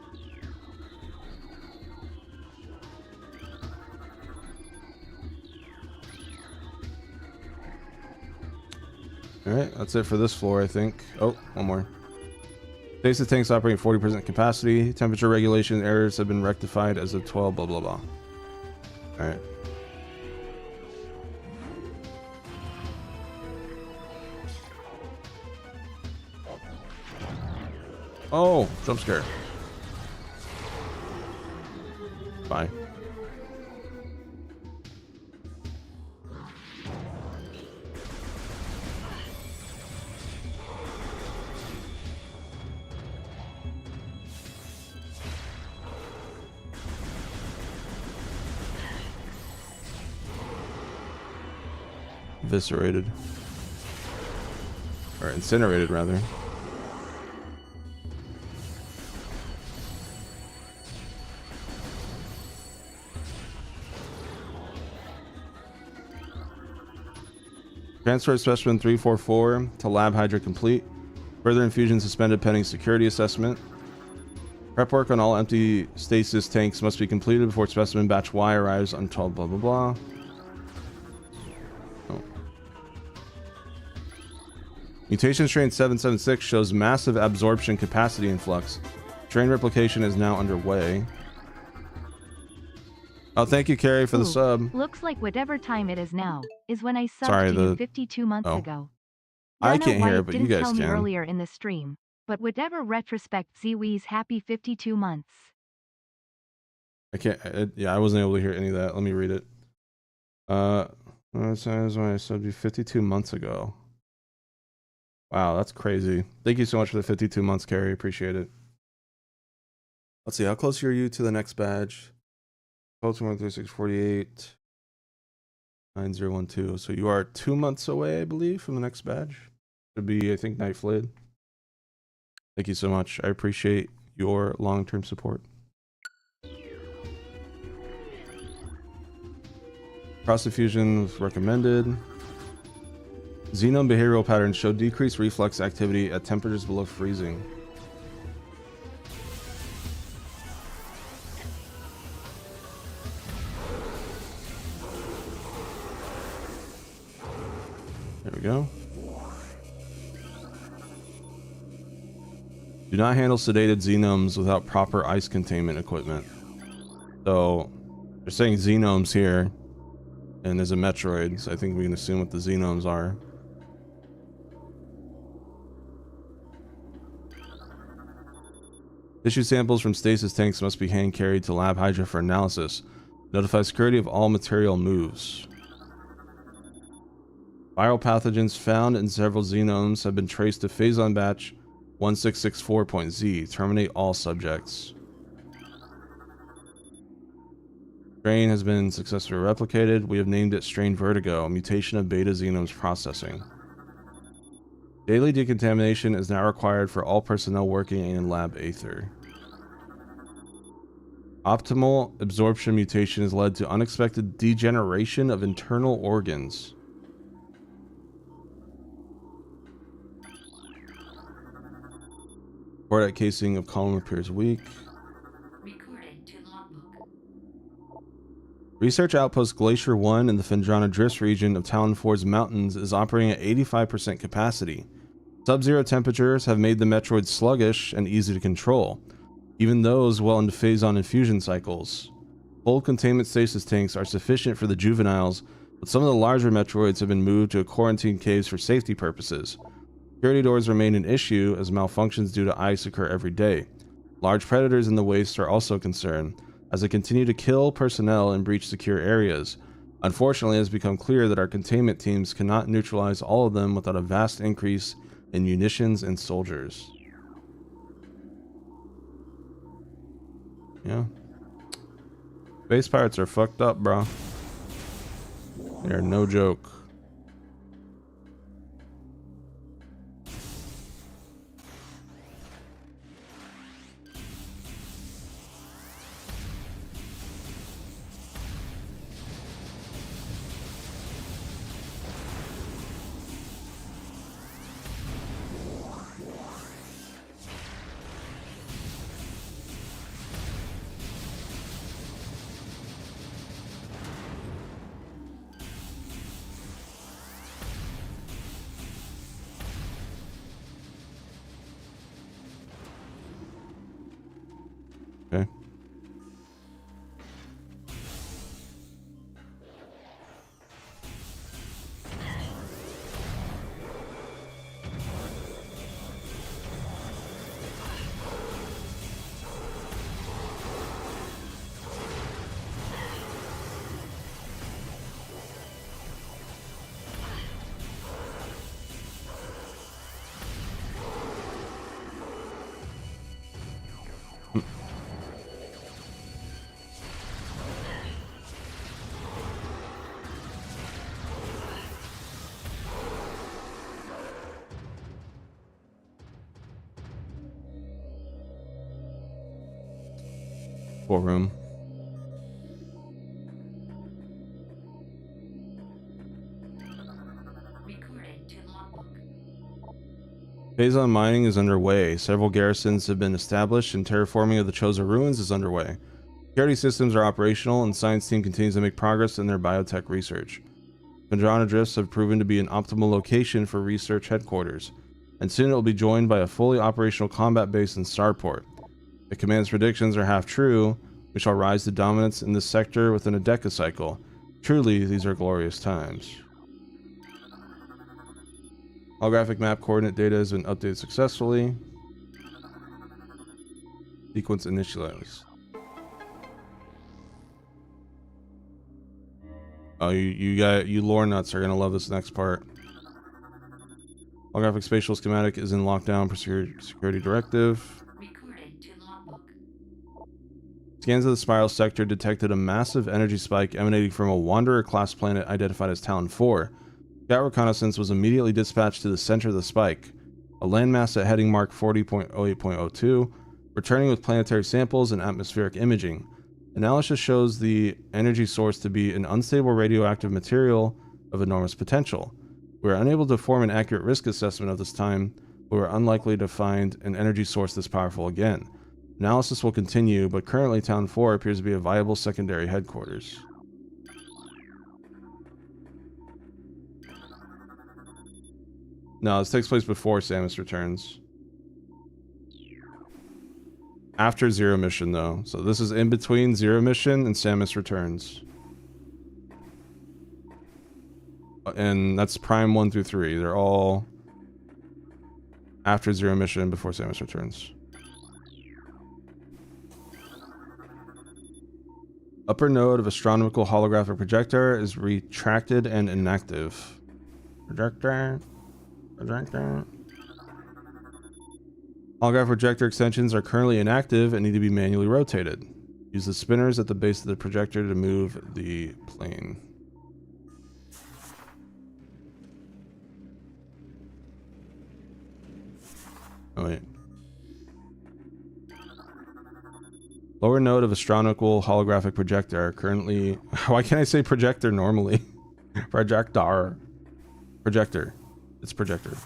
Alright, that's it for this floor, I think. Oh, one more. Stasis tanks operate at 40% capacity. Temperature regulation errors have been rectified as of 12, blah blah blah. Alright. Oh, jump scare. Bye. Eviscerated. Or incinerated, rather. Transfer specimen 344 to Lab Hydra complete. Further infusion suspended pending security assessment. Prep work on all empty stasis tanks must be completed before specimen batch Y arrives on 12 blah blah blah. Oh. Mutation strain 776 shows massive absorption capacity influx. Strain replication is now underway. Oh, thank you, Carrie, for the sub. Looks like whatever time it is now is when I subbed Sorry, to you 52 months ago. I Don't know can't why hear it, it but you didn't guys tell me can. earlier in the stream, but whatever retrospect ZWee's happy 52 months. I can't. Yeah, I wasn't able to hear any of that. Let me read it. That says when I subbed you 52 months ago. Wow, that's crazy. Thank you so much for the 52 months, Carrie. Appreciate it. Let's see. How close are you to the next badge? 12-136-48 9012. So you are 2 months away, I believe, from the next badge. Should be, I think, Night Flayed. Thank you so much. I appreciate your long-term support. Cross-diffusion was recommended. Xenome behavioral patterns show decreased reflex activity at temperatures below freezing. There we go. Do not handle sedated xenomes without proper ice containment equipment. So, they're saying xenomes here, and there's a Metroid, so I think we can assume what the xenomes are. Tissue samples from stasis tanks must be hand carried to Lab Hydra for analysis. Notify security of all material moves. Viral pathogens found in several xenomes have been traced to Phazon batch 1664.Z. Terminate all subjects. Strain has been successfully replicated. We have named it Strain Vertigo, a mutation of beta xenomes processing. Daily decontamination is now required for all personnel working in Lab Aether. Optimal absorption mutation has led to unexpected degeneration of internal organs. Report at casing of column appears weak. Recorded to logbook. Research Outpost Glacier 1 in the Fendrana Drifts region of Talon Ford's mountains is operating at 85% capacity. Sub-zero temperatures have made the Metroid sluggish and easy to control, even those well into phase-on infusion cycles. Full containment stasis tanks are sufficient for the juveniles, but some of the larger Metroids have been moved to quarantine caves for safety purposes. Security doors remain an issue as malfunctions due to ice occur every day. Large predators in the waste are also a concern, as they continue to kill personnel and breach secure areas. Unfortunately, it has become clear that our containment teams cannot neutralize all of them without a vast increase in munitions and soldiers. Yeah. Space pirates are fucked up, bro. They're no joke. Okay. Room. Recorded to logbook. Phase-on mining is underway. Several garrisons have been established and terraforming of the Choza ruins is underway. Security systems are operational and the science team continues to make progress in their biotech research. Phendrana Drifts have proven to be an optimal location for research headquarters, and soon it will be joined by a fully operational combat base in Starport. If Command's predictions are half true, we shall rise to dominance in this sector within a decacycle. Truly, these are glorious times. Holographic map coordinate data has been updated successfully. Sequence initialized. Oh, you lore nuts are gonna love this next part. Holographic spatial schematic is in lockdown per security directive. Recorded to logbook. Scans of the spiral sector detected a massive energy spike emanating from a Wanderer-class planet identified as Talon 4. Scout reconnaissance was immediately dispatched to the center of the spike, a landmass at heading mark 40.08.02, returning with planetary samples and atmospheric imaging. Analysis shows the energy source to be an unstable radioactive material of enormous potential. We are unable to form an accurate risk assessment of this time, but we are unlikely to find an energy source this powerful again. Analysis will continue, but currently Town 4 appears to be a viable secondary headquarters. No, this takes place before Samus returns. After Zero Mission, though. So this is in between Zero Mission and Samus Returns. And that's Prime 1 through 3. They're all after Zero Mission, before Samus Returns. Upper node of astronomical holographic projector is retracted and inactive. Projector. Holographic projector extensions are currently inactive and need to be manually rotated. Use the spinners at the base of the projector to move the plane. Oh wait. Lower node of astronomical holographic projector currently... Why can't I say projector normally? Projector. Projector. It's projector.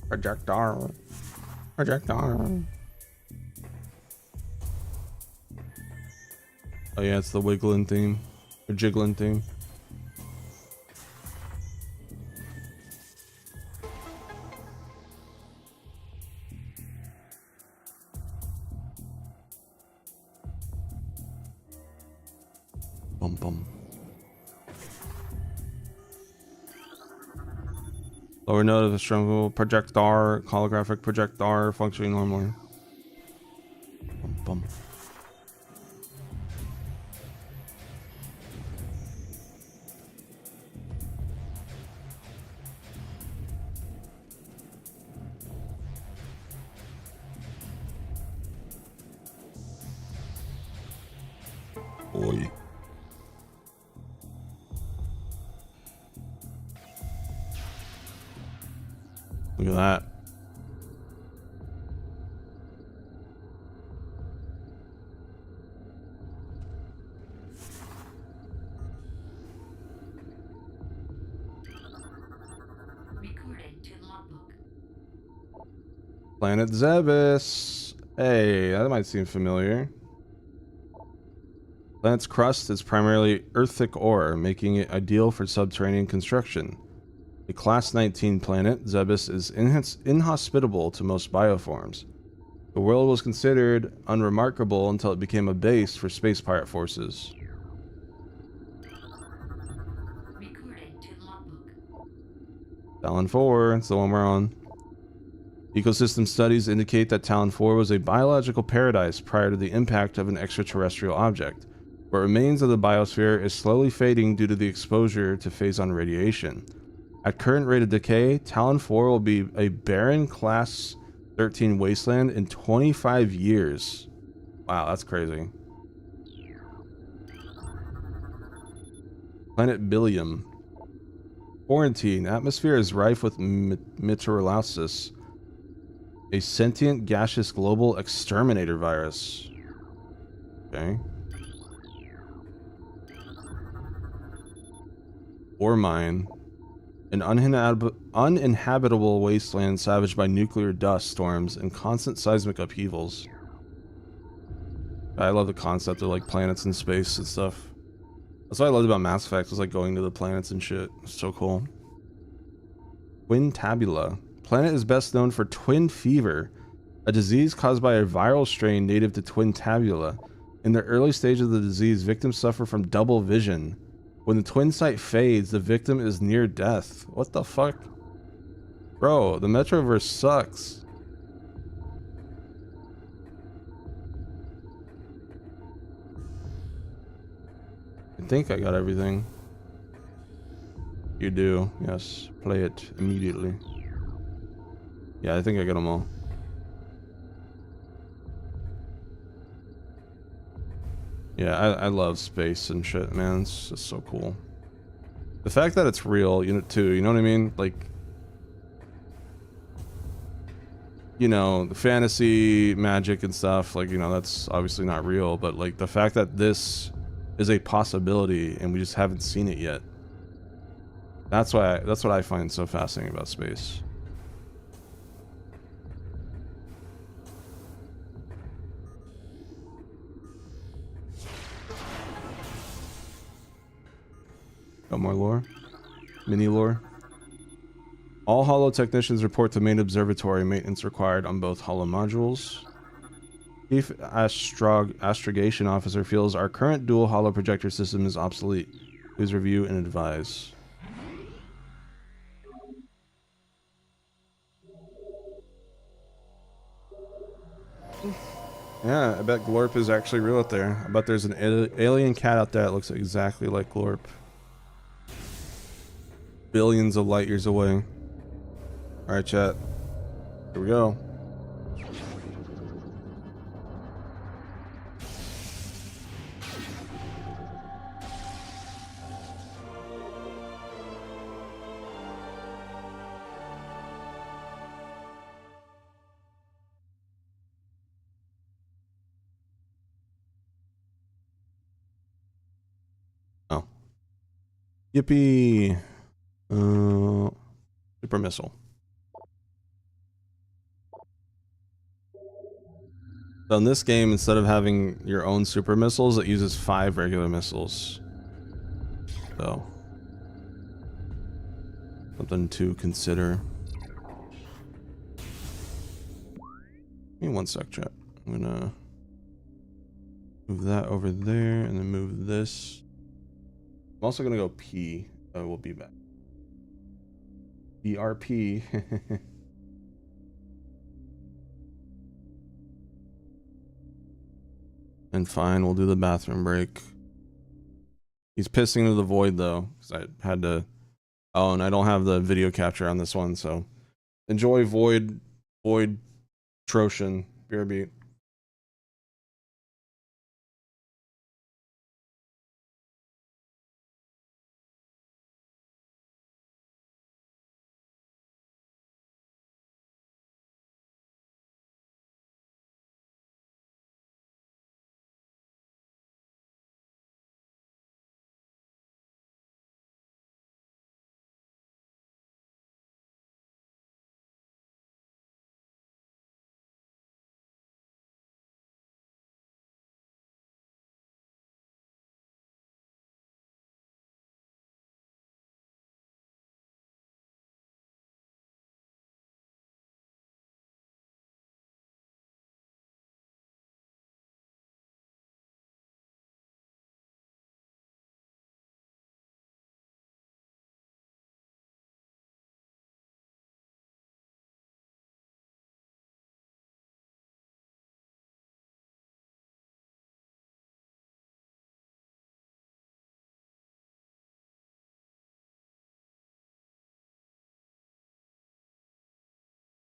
Projector. Projector. Oh yeah, it's the wiggling theme. Or jiggling theme. Bum bum. Lower note of the struggle projector, holographic projector functioning normally. Bum bum. Boy. Look at that. Recorded to logbook. Planet Zebes. Hey, that might seem familiar. Planet's crust is primarily earthic ore, making it ideal for subterranean construction. A Class 19 planet, Zebes is inhospitable to most bioforms. The world was considered unremarkable until it became a base for space pirate forces. Recorded to logbook. Talon 4, it's the one we're on. Ecosystem studies indicate that Talon 4 was a biological paradise prior to the impact of an extraterrestrial object, but remains of the biosphere is slowly fading due to the exposure to phazon radiation. At current rate of decay, Talon 4 will be a barren Class 13 wasteland in 25 years. Wow, that's crazy. Planet Billium. Quarantine. Atmosphere is rife with meteorolysis, a sentient gaseous global exterminator virus. Okay. Ore mine. An uninhabitable wasteland savaged by nuclear dust storms and constant seismic upheavals. I love the concept of like planets in space and stuff. That's what I loved about Mass Effect, was like going to the planets and shit. It's so cool. Twin tabula. Planet is best known for twin fever, a disease caused by a viral strain native to twin tabula. In the early stage of the disease, victims suffer from double vision. When the twin sight fades, the victim is near death. What the fuck? Bro, the Metroverse sucks. I think I got everything. You do, yes. Play it immediately. Yeah, I think I got them all. Yeah, I love space and shit, man. It's just so cool. The fact that it's real, you know, too, you know what I mean? Like, you know, the fantasy, magic and stuff, like, you know, that's obviously not real, but like the fact that this is a possibility and we just haven't seen it yet. That's what I find so fascinating about space. Got more lore? Mini lore? All Holo technicians report to main observatory. Maintenance required on both Holo modules. Chief Astrogation Officer feels our current dual Holo projector system is obsolete. Please review and advise. Yeah, I bet Glorp is actually real out there. I bet there's an alien cat out there that looks exactly like Glorp. Billions of light years away. Alright, chat. Here we go. Oh. Yippee. Super missile. So in this game, instead of having your own super missiles, it uses 5 regular missiles. So something to consider. Give me one sec, chat. I'm gonna move that over there and then move this. I'm also gonna go pee. We'll be back. BRP. And fine, we'll do the bathroom break. He's pissing into the void though, because I had to. Oh, and I don't have the video capture on this one, so enjoy Void Troshin. BRB.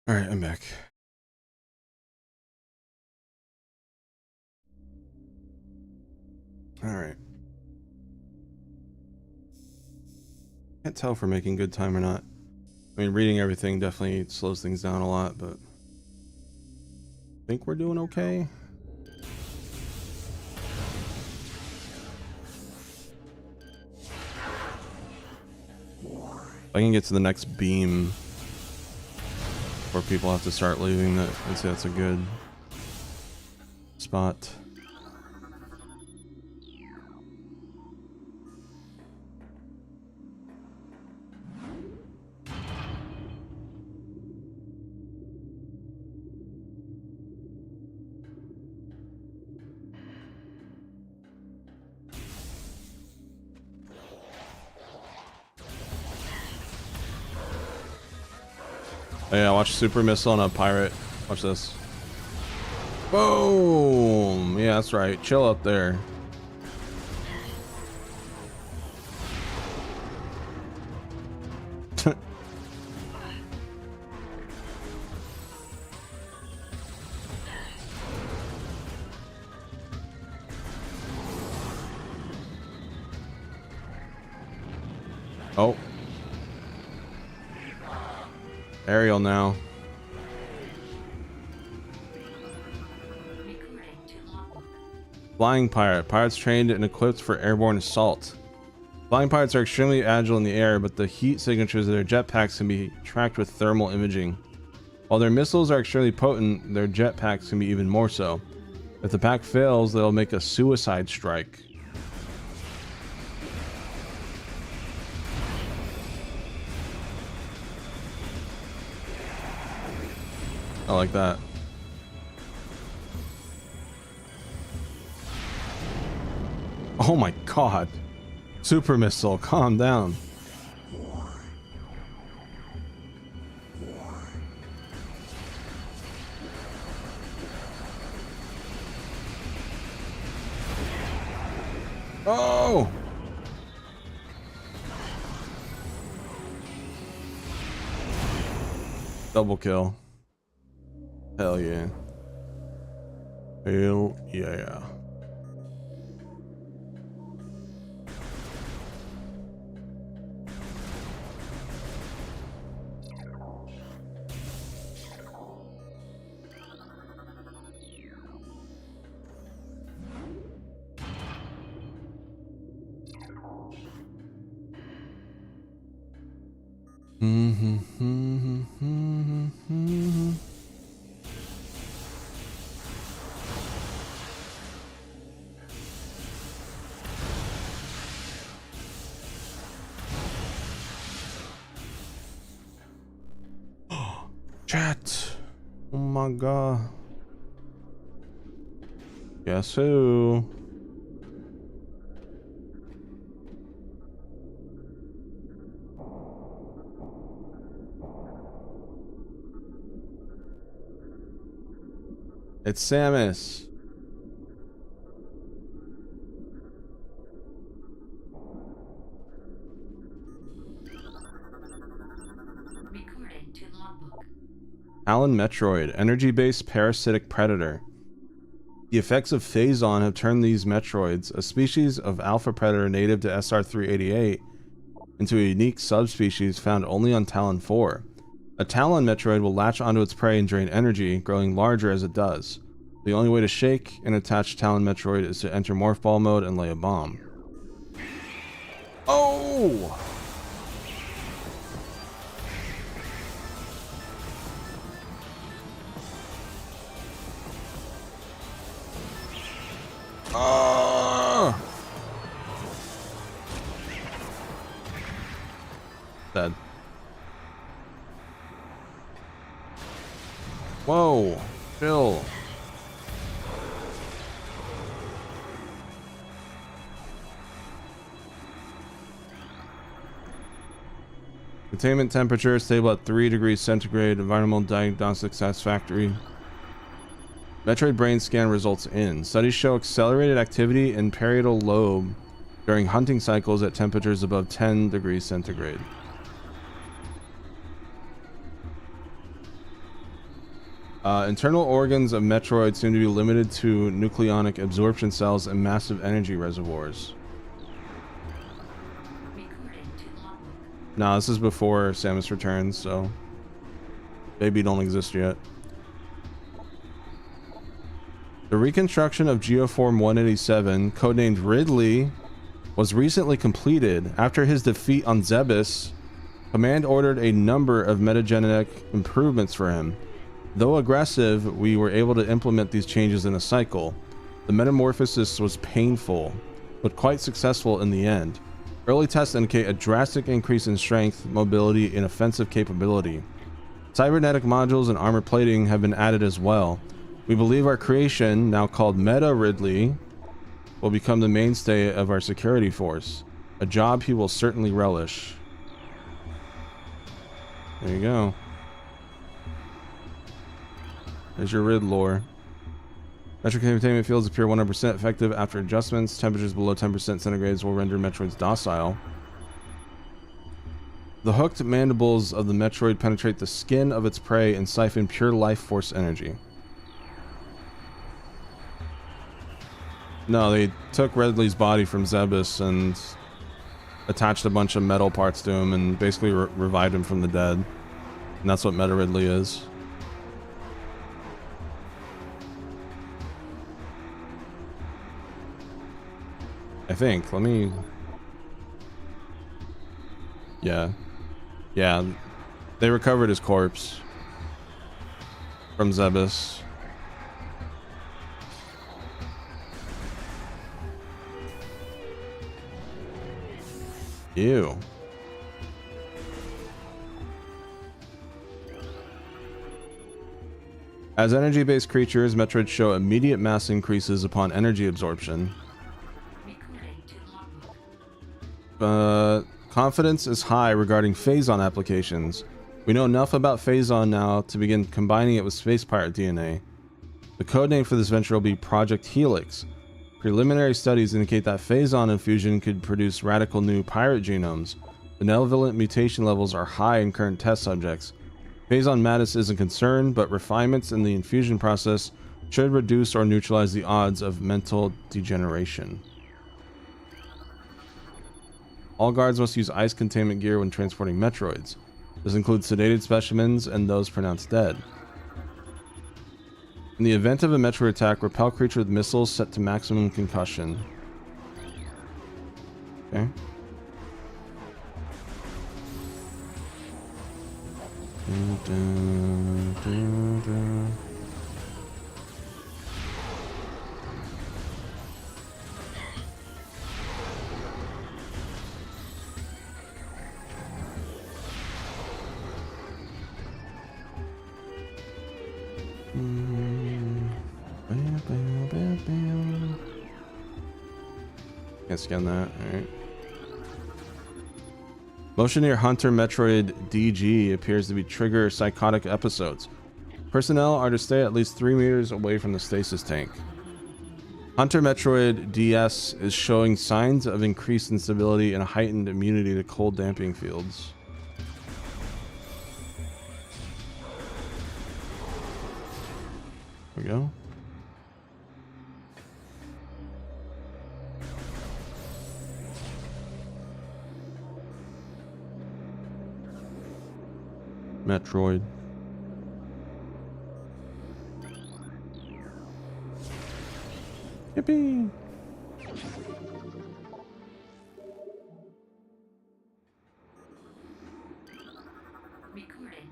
All right, I'm back. All right. Can't tell if we're making good time or not. I mean, reading everything definitely slows things down a lot, but I think we're doing okay. If I can get to the next beam before people have to start leaving, I'd say that's a good spot. Oh yeah, watch Super Missile on a pirate. Watch this. Boom! Yeah, that's right. Chill up there. Oh. Aerial now. Flying pirate. Pirates trained and equipped for airborne assault. Flying pirates are extremely agile in the air, but the heat signatures of their jetpacks can be tracked with thermal imaging. While their missiles are extremely potent, their jetpacks can be even more so. If the pack fails, they'll make a suicide strike. I like that. Oh my god. Super missile, calm down. Oh! Double kill. Hell yeah. Hell yeah. Chat. Oh my god. Guess who? It's Samus. Recording to logbook. Alan Metroid, energy-based parasitic predator. The effects of Phazon have turned these Metroids, a species of alpha predator native to SR-388, into a unique subspecies found only on Talon 4. A Talon Metroid will latch onto its prey and drain energy, growing larger as it does. The only way to shake an attached Talon Metroid is to enter Morph Ball mode and lay a bomb. Oh! Oh! Dead. Whoa! Chill. Containment temperature stable at 3 degrees centigrade. Environmental diagnostic satisfactory. Metroid brain scan results in. Studies show accelerated activity in parietal lobe during hunting cycles at temperatures above 10 degrees centigrade. Internal organs of Metroid seem to be limited to nucleonic absorption cells and massive energy reservoirs. Recording to logbook. Nah, this is before Samus returns, so maybe don't exist yet. The reconstruction of Geoform 187, codenamed Ridley, was recently completed. After his defeat on Zebes, Command ordered a number of metagenetic improvements for him. Though aggressive, we were able to implement these changes in a cycle. The metamorphosis was painful, but quite successful in the end. Early tests indicate a drastic increase in strength, mobility, and offensive capability. Cybernetic modules and armor plating have been added as well. We believe our creation, now called Meta Ridley, will become the mainstay of our security force. A job he will certainly relish. There you go. There's your Rid lore. Metroid containment fields appear 100% effective after adjustments. Temperatures below 10% centigrades will render Metroids docile. The hooked mandibles of the Metroid penetrate the skin of its prey and siphon pure life force energy. No, they took Ridley's body from Zebes and attached a bunch of metal parts to him and basically revived him from the dead. And that's what Meta Ridley is. I think. Let me... Yeah. Yeah. They recovered his corpse from Zebes. Ew. As energy-based creatures, Metroids show immediate mass increases upon energy absorption. Recording to logbook. Confidence is high regarding Phazon applications. We know enough about Phazon now to begin combining it with Space Pirate DNA. The codename for this venture will be Project Helix. Preliminary studies indicate that Phazon infusion could produce radical new pirate genomes. Benevolent mutation levels are high in current test subjects. Phazon madness isn't concerned, but refinements in the infusion process should reduce or neutralize the odds of mental degeneration. All guards must use ice containment gear when transporting Metroids. This includes sedated specimens and those pronounced dead. In the event of a Metroid attack, repel creature with missiles set to maximum concussion. Okay. Can't scan that. Alright. Motion near Hunter Metroid DG appears to be trigger psychotic episodes. Personnel are to stay at least 3 meters away from the stasis tank. Hunter Metroid DS is showing signs of increased instability and a heightened immunity to cold damping fields. There we go. Metroid. Yippee!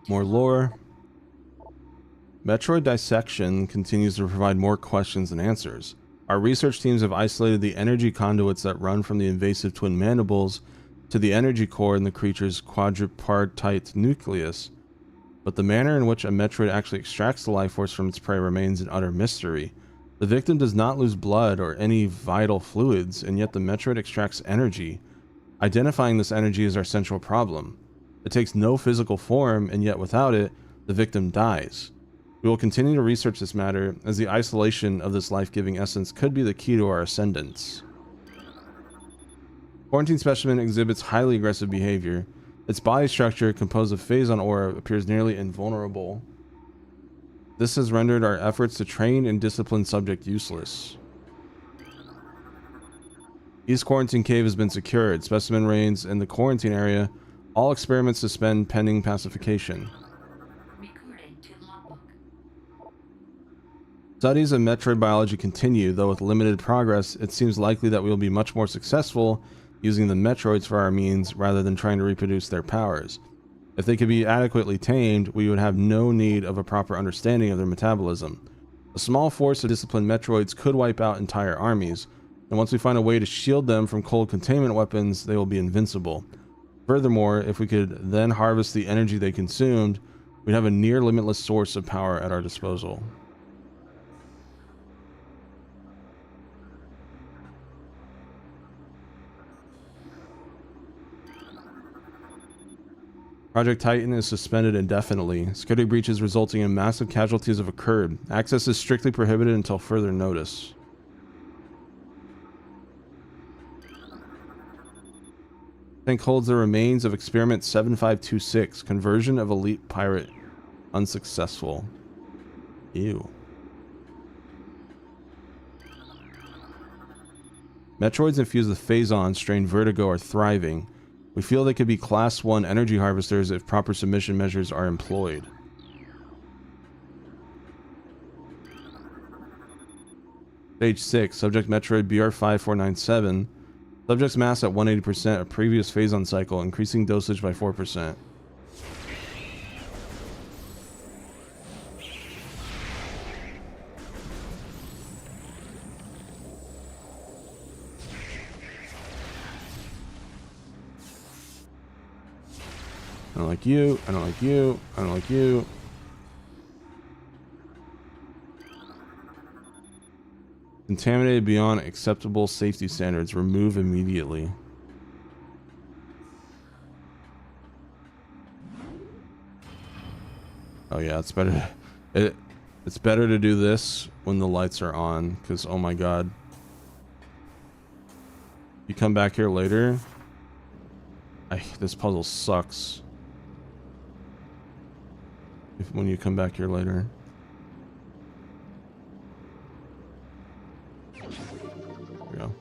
More lore. Metroid Dissection continues to provide more questions than answers. Our research teams have isolated the energy conduits that run from the invasive twin mandibles to the energy core in the creature's quadripartite nucleus, but the manner in which a Metroid actually extracts the life force from its prey remains an utter mystery. The victim does not lose blood or any vital fluids, and yet the Metroid extracts energy. Identifying this energy is our central problem. It takes no physical form, and yet without it, the victim dies. We will continue to research this matter, as the isolation of this life-giving essence could be the key to our ascendance. Quarantine specimen exhibits highly aggressive behavior. Its body structure, composed of phazon aura, appears nearly invulnerable. This has rendered our efforts to train and discipline subject useless. East Quarantine Cave has been secured. Specimen reigns in the quarantine area. All experiments suspend pending pacification. Studies of Metroid biology continue, though with limited progress. It seems likely that we will be much more successful using the Metroids for our means rather than trying to reproduce their powers. If they could be adequately tamed, we would have no need of a proper understanding of their metabolism. A small force of disciplined Metroids could wipe out entire armies, and once we find a way to shield them from cold containment weapons, they will be invincible. Furthermore, if we could then harvest the energy they consumed, we'd have a near limitless source of power at our disposal. Project Titan is suspended indefinitely. Security breaches resulting in massive casualties have occurred. Access is strictly prohibited until further notice. Tank holds the remains of Experiment 7526. Conversion of elite pirate unsuccessful. Ew. Metroids infused with phazon strain vertigo are thriving. We feel they could be Class 1 energy harvesters if proper submission measures are employed. Stage 6, Subject Metroid BR5497. Subject's mass at 180% of previous phazon cycle, increasing dosage by 4%. I don't like you, I don't like you, I don't like you. Contaminated beyond acceptable safety standards. Remove immediately. Oh yeah, it's better. It's better to do this when the lights are on, because oh my god. You come back here later. This puzzle sucks. When you come back here later. There we go.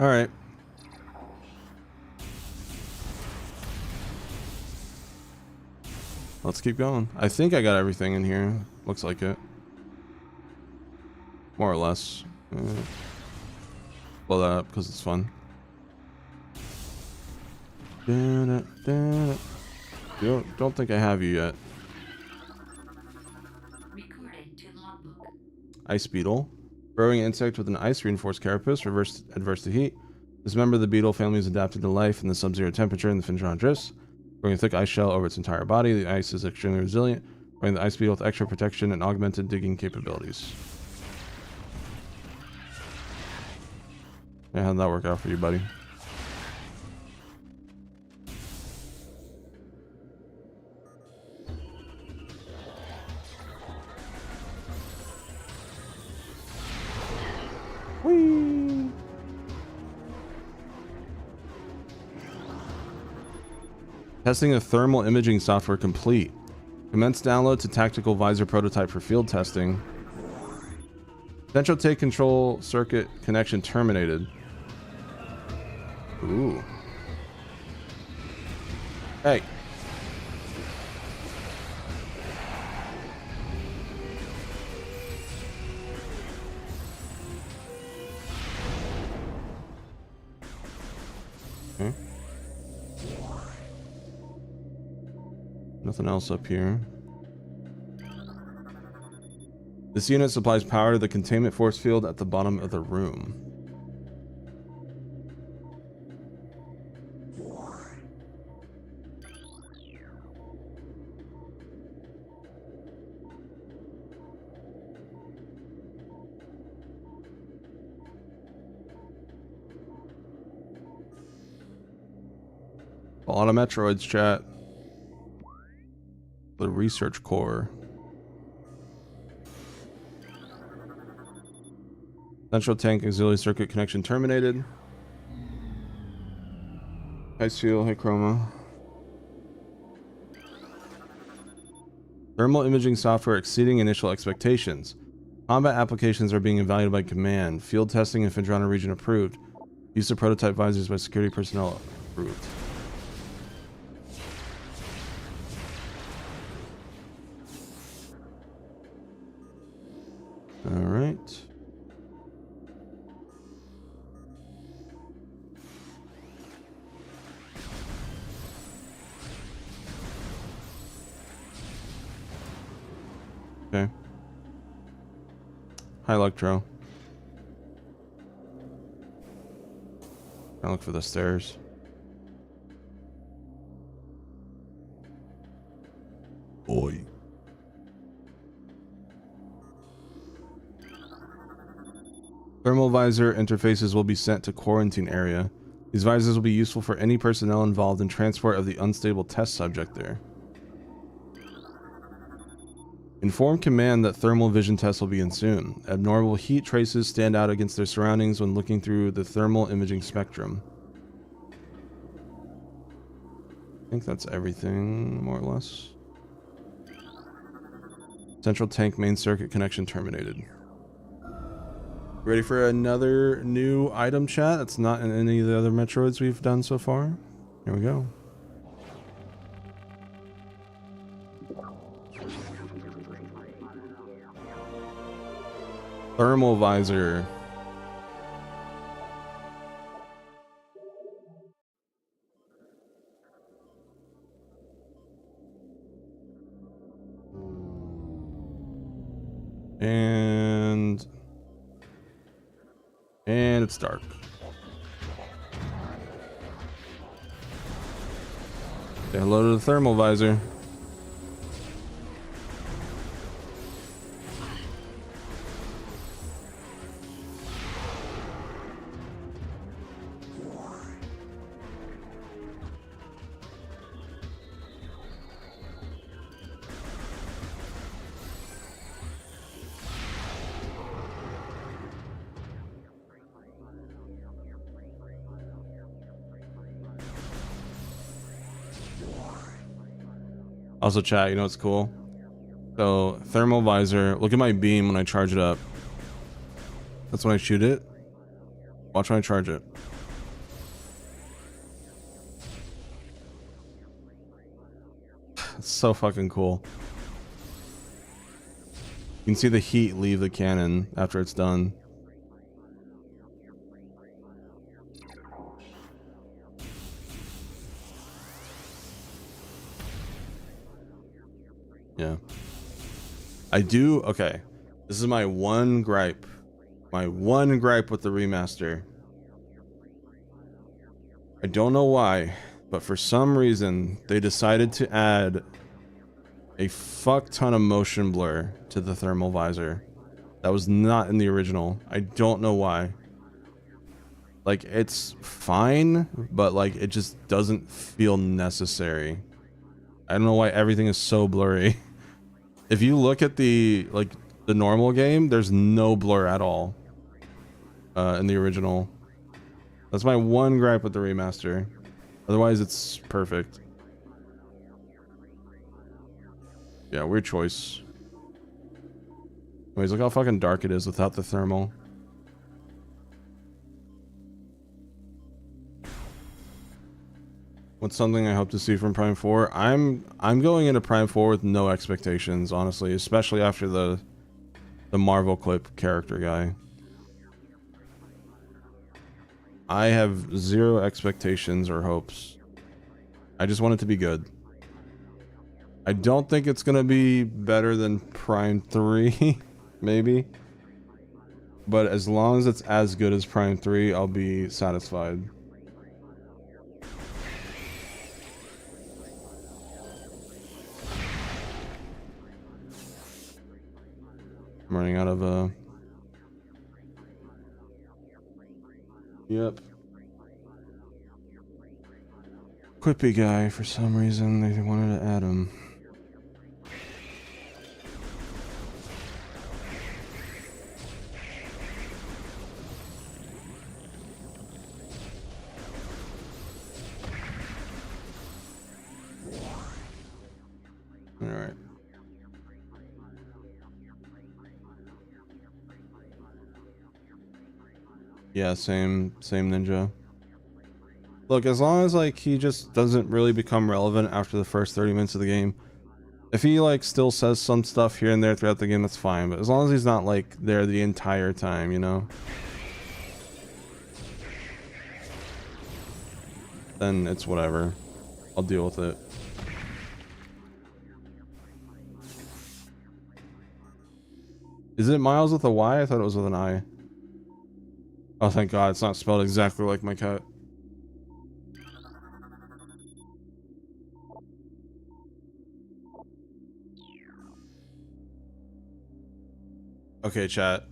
All right. Let's keep going. I think I got everything in here. Looks like it. More or less. Blow that up because it's fun. Don't think I have you yet. Ice beetle. Growing insect with an ice reinforced carapace, adverse to heat. This member of the beetle family is adapted to life in the sub-zero temperature in the Finjan drifts. Throwing a thick ice shell over its entire body, the ice is extremely resilient, providing the ice beetle with extra protection and augmented digging capabilities. Yeah, how'd that work out for you, buddy? Whee! Testing of thermal imaging software complete. Commence download to tactical visor prototype for field testing. Central take control circuit connection terminated. Ooh. Hey. Okay. Nothing else up here. This unit supplies power to the containment force field at the bottom of the room. A lot of Metroids, chat. The research core. Central tank auxiliary circuit connection terminated. Hi Seal, hey Chroma. Thermal imaging software exceeding initial expectations. Combat applications are being evaluated by command. Field testing in Fendrana region approved. Use of prototype visors by security personnel approved. All right. Okay. Hi, Electro. I look for the stairs. Boy. Thermal visor interfaces will be sent to quarantine area. These visors will be useful for any personnel involved in transport of the unstable test subject there. Inform command that thermal vision tests will begin soon. Abnormal heat traces stand out against their surroundings when looking through the thermal imaging spectrum. I think that's everything, more or less. Central tank main circuit connection terminated. Ready for another new item, chat? That's not in any of the other Metroids we've done so far. Here we go. Thermal visor. And it's dark. Say hello to the thermal visor. Also, chat, you know what's cool? So, thermal visor, look at my beam when I charge it up. That's when I shoot it. Watch when I charge it. It's so fucking cool. You can see the heat leave the cannon after it's done. Yeah. I do, okay. This is my one gripe. My one gripe with the remaster. I don't know why, but for some reason they decided to add a fuck ton of motion blur to the thermal visor. That was not in the original. I don't know why. Like, it's fine, but like it just doesn't feel necessary. I don't know why everything is so blurry. If you look at the normal game, there's no blur at all in the original. That's my one gripe with the remaster. Otherwise, it's perfect. Yeah, weird choice. Anyways, look how fucking dark it is without the thermal. What's something I hope to see from Prime 4? I'm going into Prime 4 with no expectations, honestly, especially after the Marvel clip character guy. I have zero expectations or hopes. I just want it to be good. I don't think it's gonna be better than Prime 3, maybe. But as long as it's as good as Prime 3, I'll be satisfied. I'm running out of Yep. Quippy guy, for some reason, they wanted to add him. Alright. Yeah, same ninja. Look, as long as like he just doesn't really become relevant after the first 30 minutes of the game. If he like still says some stuff here and there throughout the game, that's fine. But as long as he's not like there the entire time, you know? Then it's whatever. I'll deal with it. Is it Miles with a Y? I thought it was with an I. Oh, thank God, it's not spelled exactly like my cat. Okay, chat.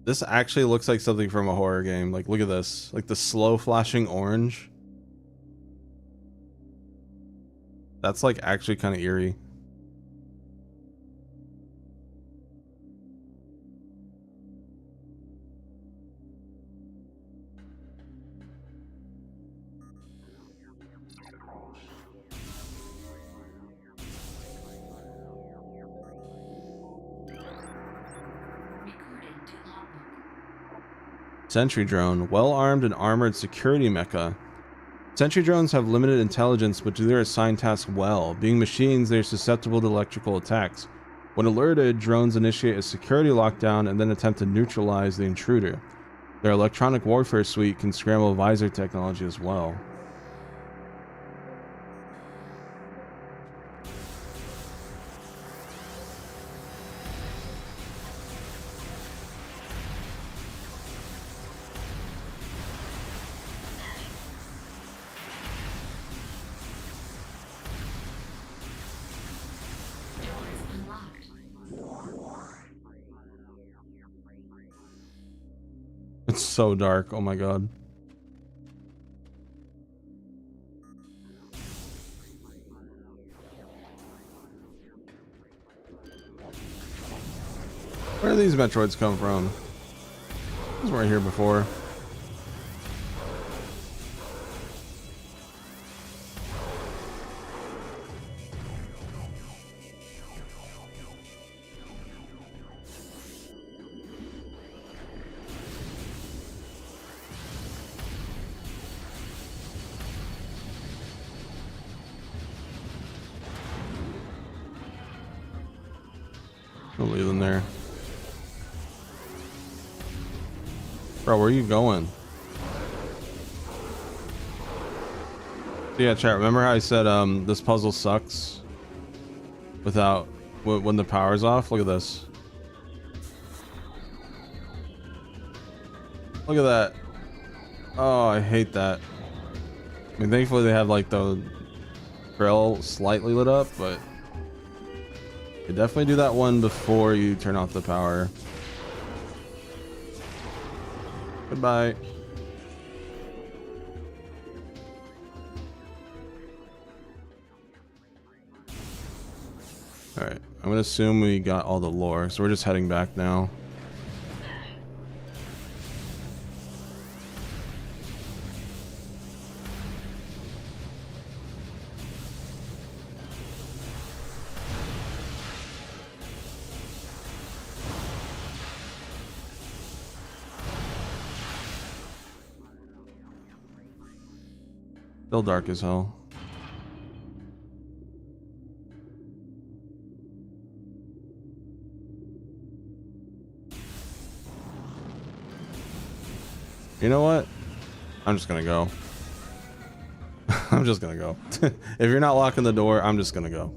This actually looks like something from a horror game. Like, look at this. Like the slow flashing orange. That's like actually kind of eerie. Sentry drone, well-armed and armored security mecha. Sentry drones have limited intelligence but do their assigned task well. Being machines, they are susceptible to electrical attacks. When alerted, drones initiate a security lockdown and then attempt to neutralize the intruder. Their electronic warfare suite can scramble visor technology as well. It's so dark, oh my God. Where do these Metroids come from? These weren't here before. I'll leave them there. Bro, where are you going? So yeah, chat, remember how I said this puzzle sucks without when the power's off? Look at this. Look at that. Oh, I hate that. I mean, thankfully they have like the grill slightly lit up, but you definitely do that one before you turn off the power. Goodbye. Alright, I'm gonna assume we got all the lore, so we're just heading back now. Still dark as hell. You know what? I'm just gonna go. I'm just gonna go. If you're not locking the door, I'm just gonna go.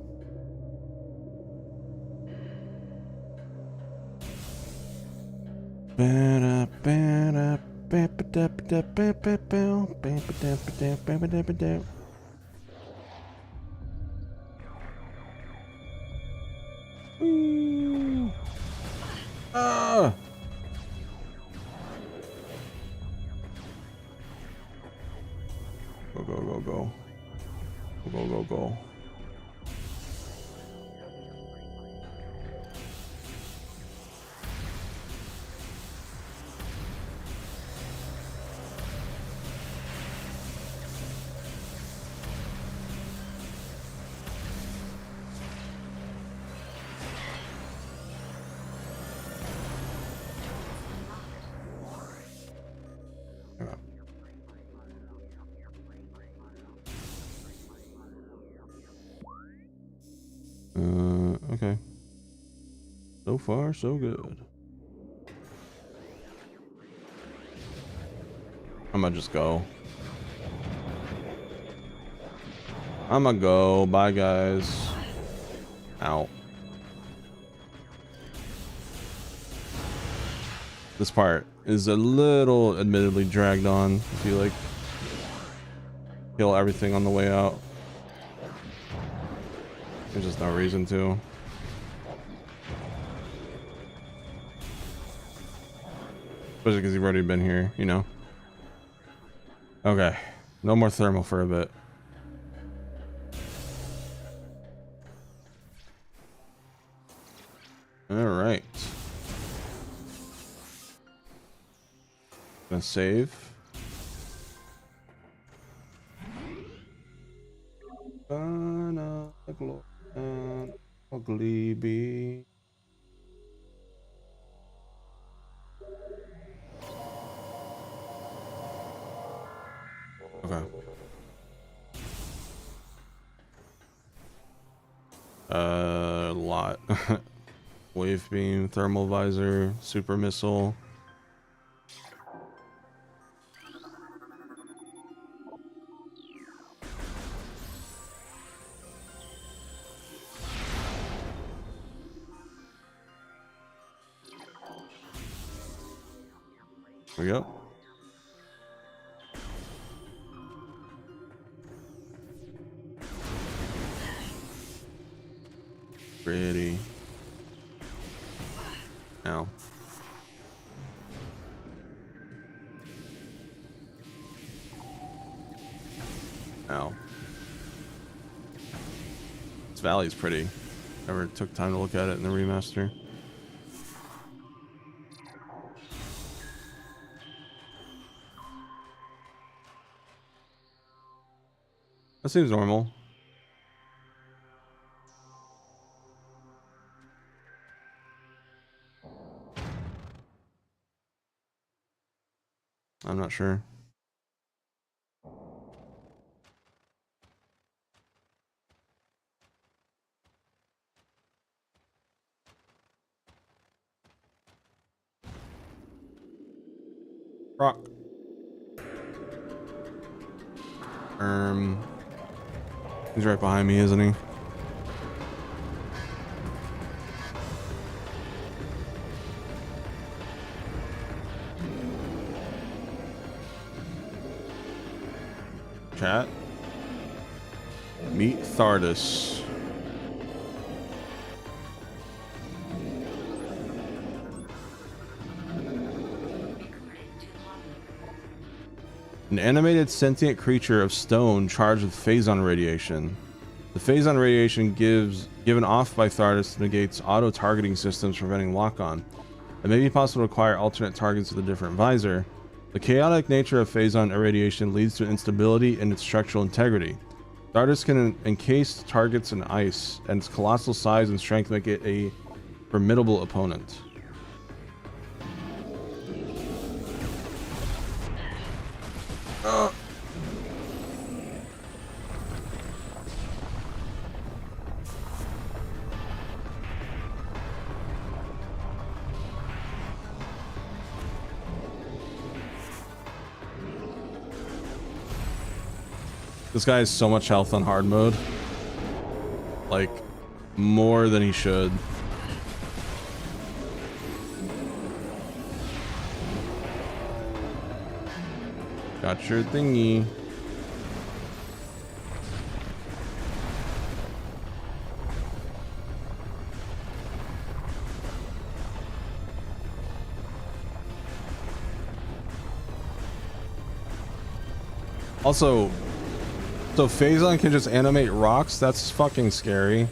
Ah! Go, go, go, go. Go, go, go. Okay. So far, so good. I'm gonna just go. I'm gonna go. Bye, guys. Ow. This part is a little, admittedly, dragged on. If you like, kill everything on the way out. There's just no reason to. Especially because you've already been here, you know? Okay. No more thermal for a bit. Alright. Gonna save. Ugly bee. Okay. Lot. Wave beam, thermal visor, super missile. There we go. Pretty. Ow. Ow. This valley's pretty. Never took time to look at it in the remaster. That seems normal. I'm not sure. Rock. He's right behind me, isn't he? Chat. Meet Thardus. An animated sentient creature of stone charged with phazon radiation. The phazon radiation given off by Thardus negates auto-targeting systems, preventing lock-on. It may be possible to acquire alternate targets with a different visor. The chaotic nature of phazon irradiation leads to instability in its structural integrity. Thardus can encase targets in ice, and its colossal size and strength make it a formidable opponent. This guy has so much health on hard mode. Like, more than he should. Got your thingy. Also, so phazon can just animate rocks? That's fucking scary.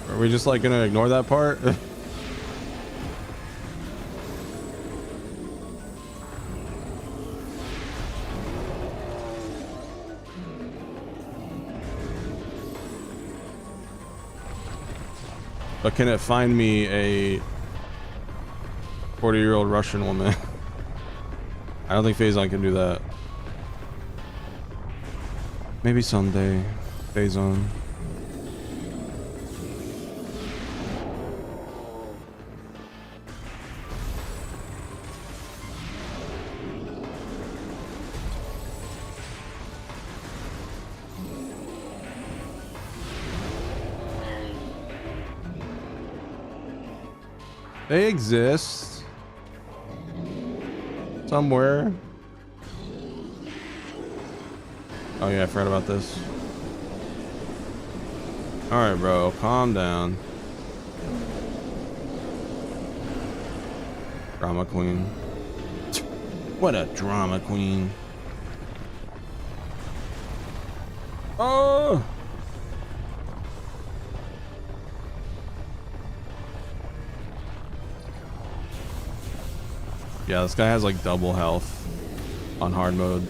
Are we just like gonna ignore that part? But can it find me a 40-year-old Russian woman? I don't think phazon can do that. Maybe someday. Phazon. They exist somewhere. Oh yeah, I forgot about this. All right, bro, calm down. Drama queen. What a drama queen. Oh! Yeah, this guy has like double health on hard mode.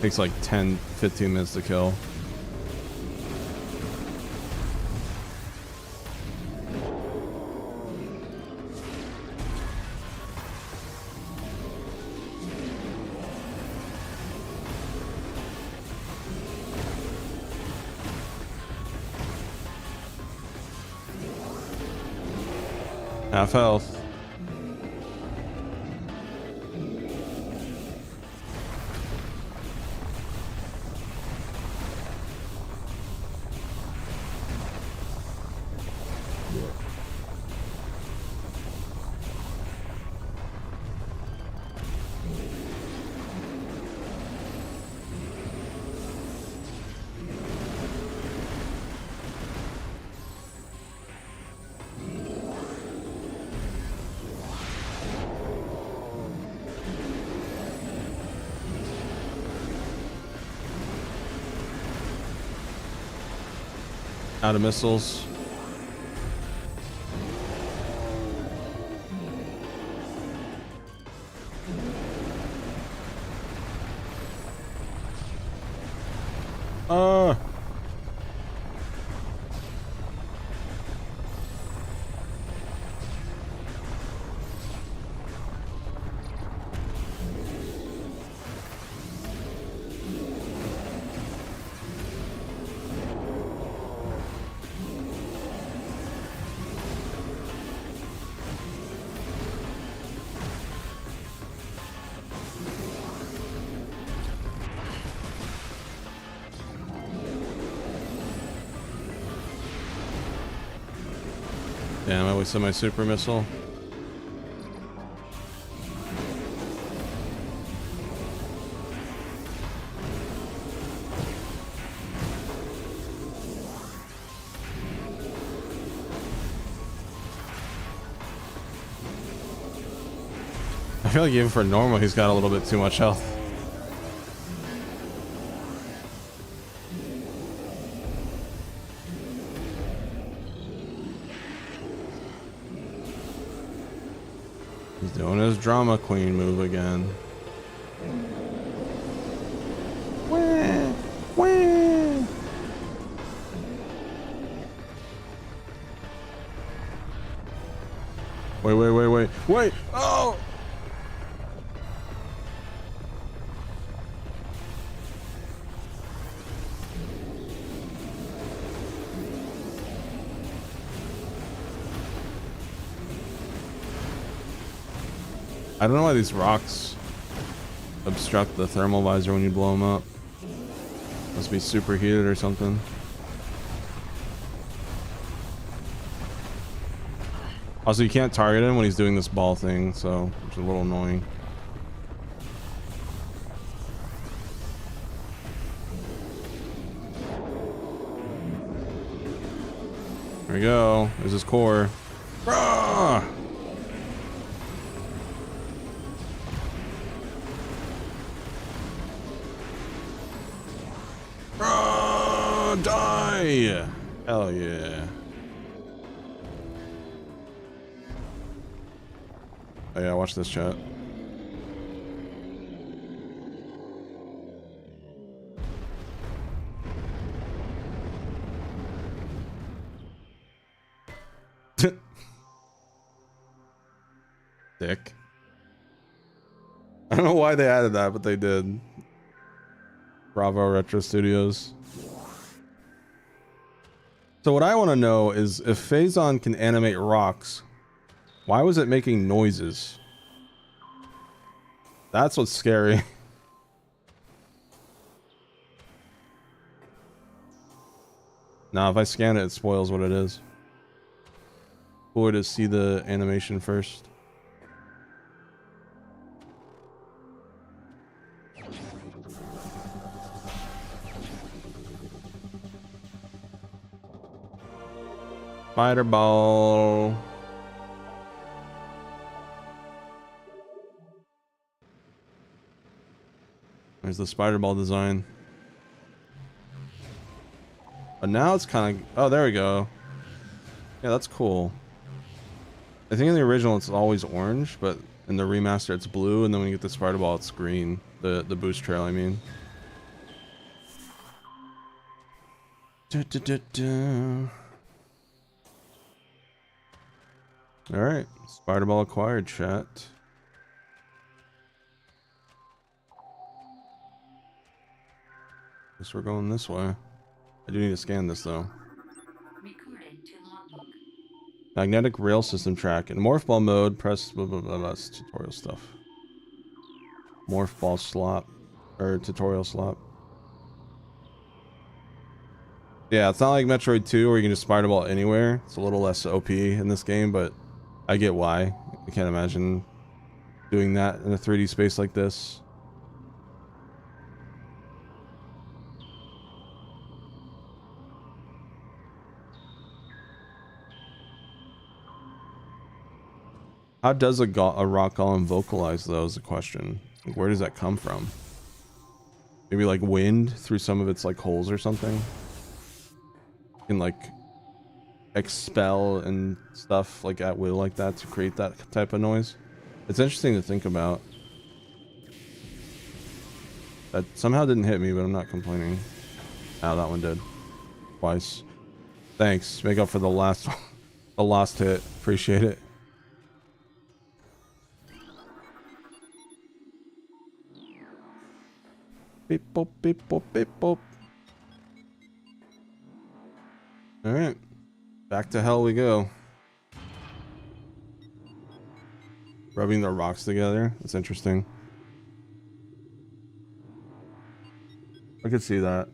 Takes like 10-15 minutes to kill. Half health. Out of missiles. Damn, I wasted my super missile. feel like even for normal, he's got a little bit too much health. He's doing his drama queen move again. Wah, wah. Wait. Oh! I don't know why these rocks obstruct the thermal visor when you blow them up. Must be superheated or something. Also, you can't target him when he's doing this ball thing, so it's a little annoying. There we go. There's his core. Ah! Die! Hell yeah. Oh yeah, watch this chat. Dick. I don't know why they added that, but they did. Bravo Retro Studios. So what I want to know is if Phazon can animate rocks, why was it making noises? That's what's scary. Now, if I scan it, it spoils what it is. Cooler to see the animation first. Fireball. There's the spider ball design. But now it's kind of... Oh, there we go. Yeah, that's cool. I think in the original it's always orange, but in the remaster it's blue, and then when you get the spider ball it's green. The boost trail, I mean. Alright, spider ball acquired, chat. Guess we're going this way. I do need to scan this though. Recording to logbook. Magnetic rail system track. In morph ball mode, press blah blah blah. That's tutorial stuff. Morph ball slop. Or tutorial slop. Yeah, it's not like Metroid 2 where you can just spider ball anywhere. It's a little less OP in this game, but I get why. I can't imagine doing that in a 3D space like this. How does a rock golem vocalize though is the question. Like, where does that come from? Maybe like wind through some of its like holes or something? Can like expel and stuff like at will like that to create that type of noise. It's interesting to think about. That somehow didn't hit me, but I'm not complaining. Oh, that one did. Twice. Thanks. Make up for the last the last hit. Appreciate it. Beep boop beep boop beep boop. Alright. Back to hell we go. Rubbing the rocks together. That's interesting. I could see that.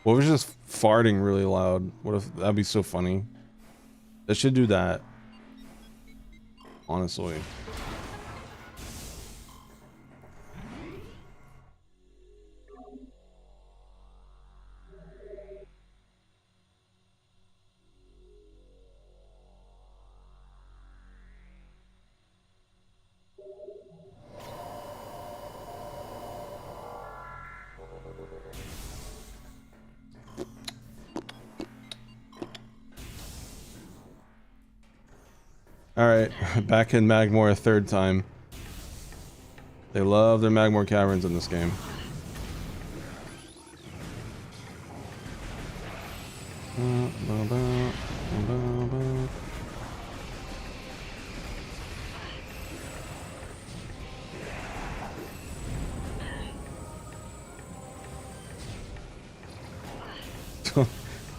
What was just farting really loud? What if that'd be so funny? They should do that. Honestly. Alright, back in Magmore a third time. They love their Magmore caverns in this game.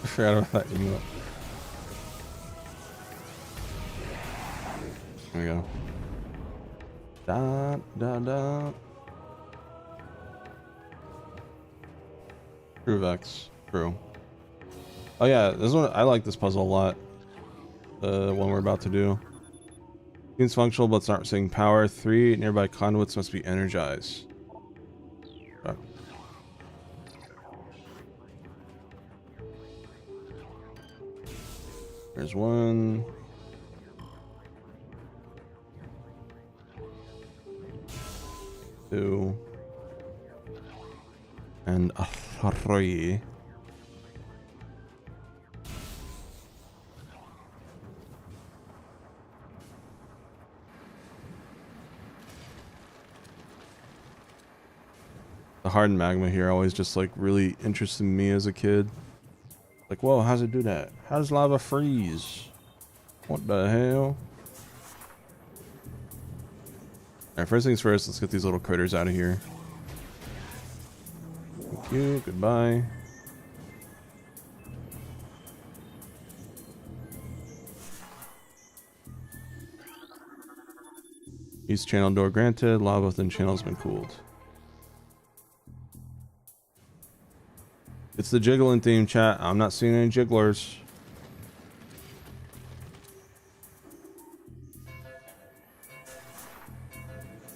I forgot about that emote. There we go. Da da da. True Vex. True. Oh yeah, this one I like this puzzle a lot. The one we're about to do. Seems functional, but it's not receiving power. 3 nearby conduits must be energized. Oh. There's one. Two. And a three. The hardened magma here always just like really interested me as a kid. Like, whoa, how's it do that? How does lava freeze? What the hell? Alright, first things first, let's get these little critters out of here. Thank you, goodbye. East channel door granted, lava within channel has been cooled. It's the jiggling theme, chat. I'm not seeing any jigglers.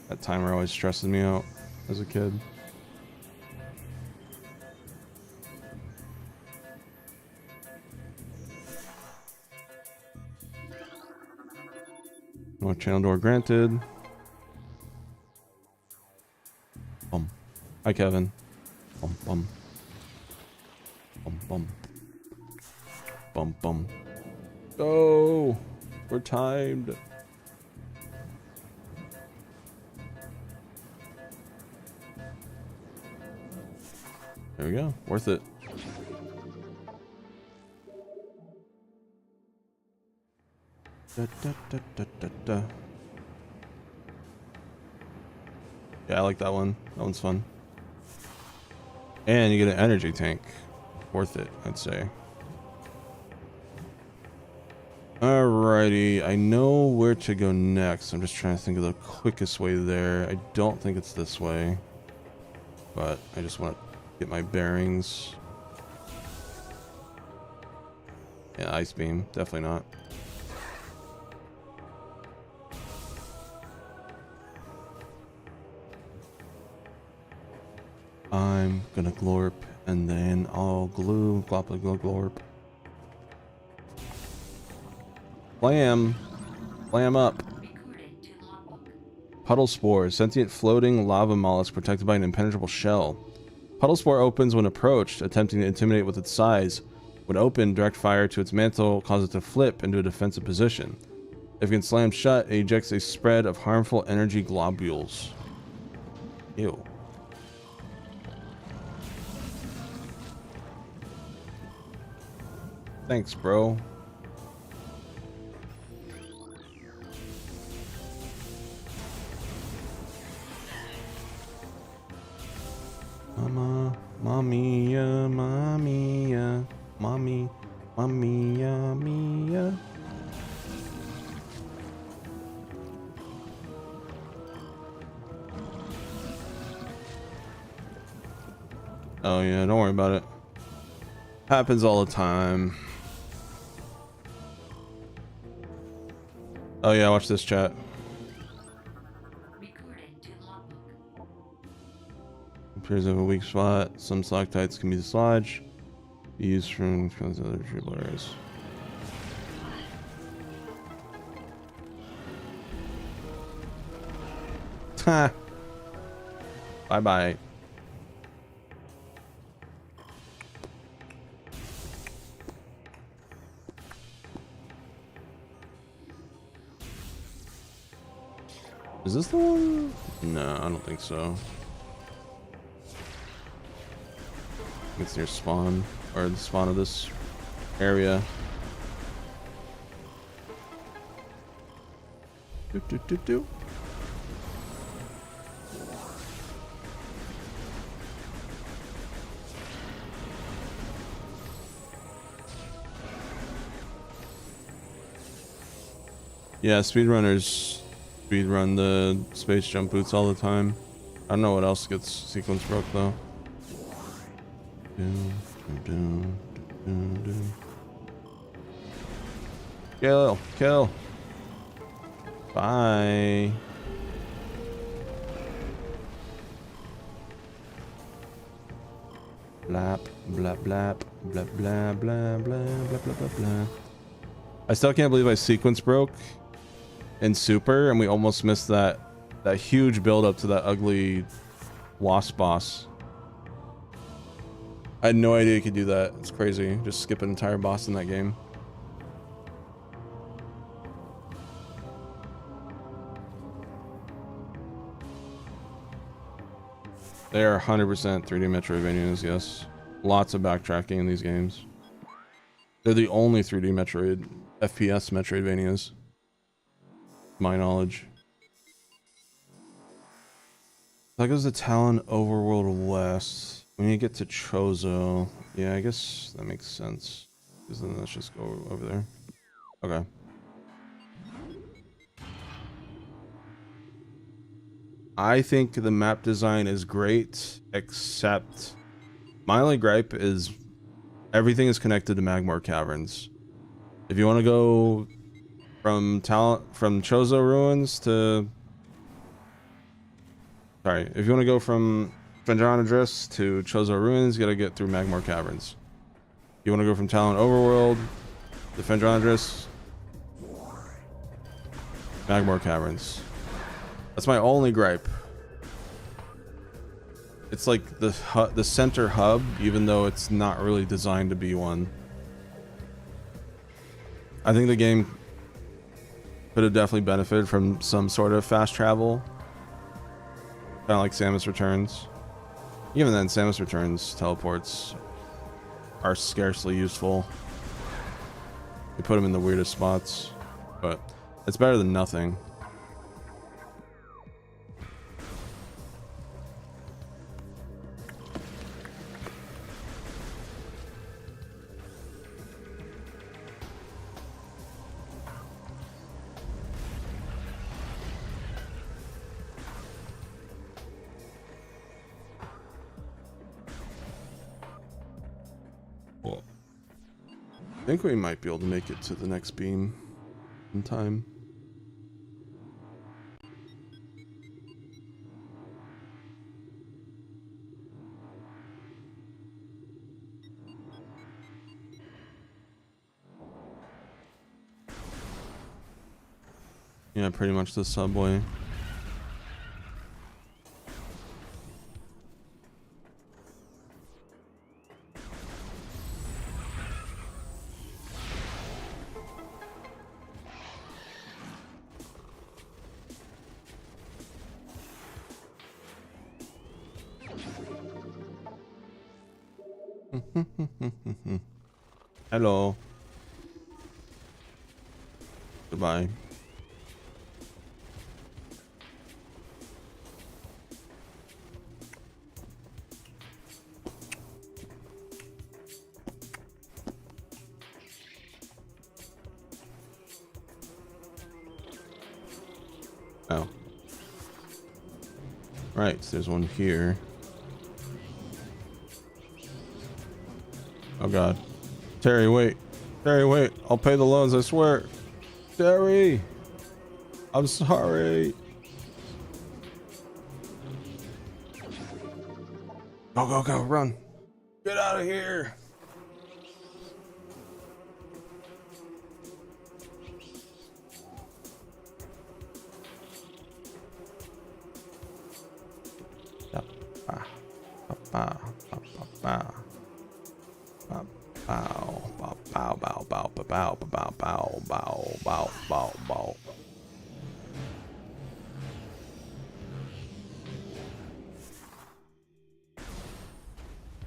That timer always stresses me out as a kid. North channel door granted. Bum. Hi, Kevin. Bum bum. Bum bum. Bum bum. Go! We're timed. There we go. Worth it. Da, da, da, da, da, da. Yeah, I like that one. That one's fun. And you get an energy tank. Worth it, I'd say. Alrighty, I know where to go next. I'm just trying to think of the quickest way there. I don't think it's this way. But I just want to get my bearings. Yeah, ice beam. Definitely not. I'm gonna glorp and then I'll glue, glop, glop, glorp. Flam. Flam up. Recorded to logbook. Puddle spore, sentient floating lava mollusk protected by an impenetrable shell. Puddle spore opens when approached, attempting to intimidate with its size. When open, direct fire to its mantle causes it to flip into a defensive position. If it can slam shut, it ejects a spread of harmful energy globules. Ew. Thanks, bro. Mama, mommy, mommy, mommy, mommy, mommy. Oh yeah, don't worry about it. Happens all the time. Oh yeah, watch this, chat. Recorded to logbook. Appears to have a weak spot. Some stalactites can be dislodged. Be used from other triple areas. Ha! Bye bye. Is this the one? No, I don't think so. It's near spawn, or the spawn of this area. Do, do, do, do. Yeah, speedrunners speedrun the space jump boots all the time. I don't know what else gets sequence broke though. Kill, kill. Bye. Blap, blap, blap, blap, blah, blah, blah, blah, blah, blah, blah. I still can't believe I sequence broke in Super, and we almost missed that huge build up to that ugly wasp boss. I had no idea you could do that. It's crazy. Just skip an entire boss in that game. They are 100% 3D Metroidvanias, yes. Lots of backtracking in these games. They're the only 3D Metroid FPS Metroidvanias, to my knowledge. That goes to Talon Overworld West. When you get to Chozo, yeah, I guess that makes sense. Because then let's just go over there. Okay. I think the map design is great, except my only gripe is everything is connected to Magmor Caverns. If you want to go from Chozo Ruins to... Sorry, if you want to go from Fendrana to Chozo Ruins, you gotta get through Magmor Caverns. You want to go from Talon Overworld to Fendrana, Magmor Caverns. That's my only gripe. It's like the center hub, even though it's not really designed to be one. I think the game could have definitely benefited from some sort of fast travel. Kind of like Samus Returns. Even then, Samus Returns teleports are scarcely useful. You put them in the weirdest spots, but it's better than nothing. I think we might be able to make it to the next beam in time. Yeah, pretty much the subway. Hello. Goodbye. Oh. Right, so there's one here. Oh god. Terry, wait. Terry, wait. I'll pay the loans, I swear. Terry! I'm sorry. Go, go, go, run. Get out of here.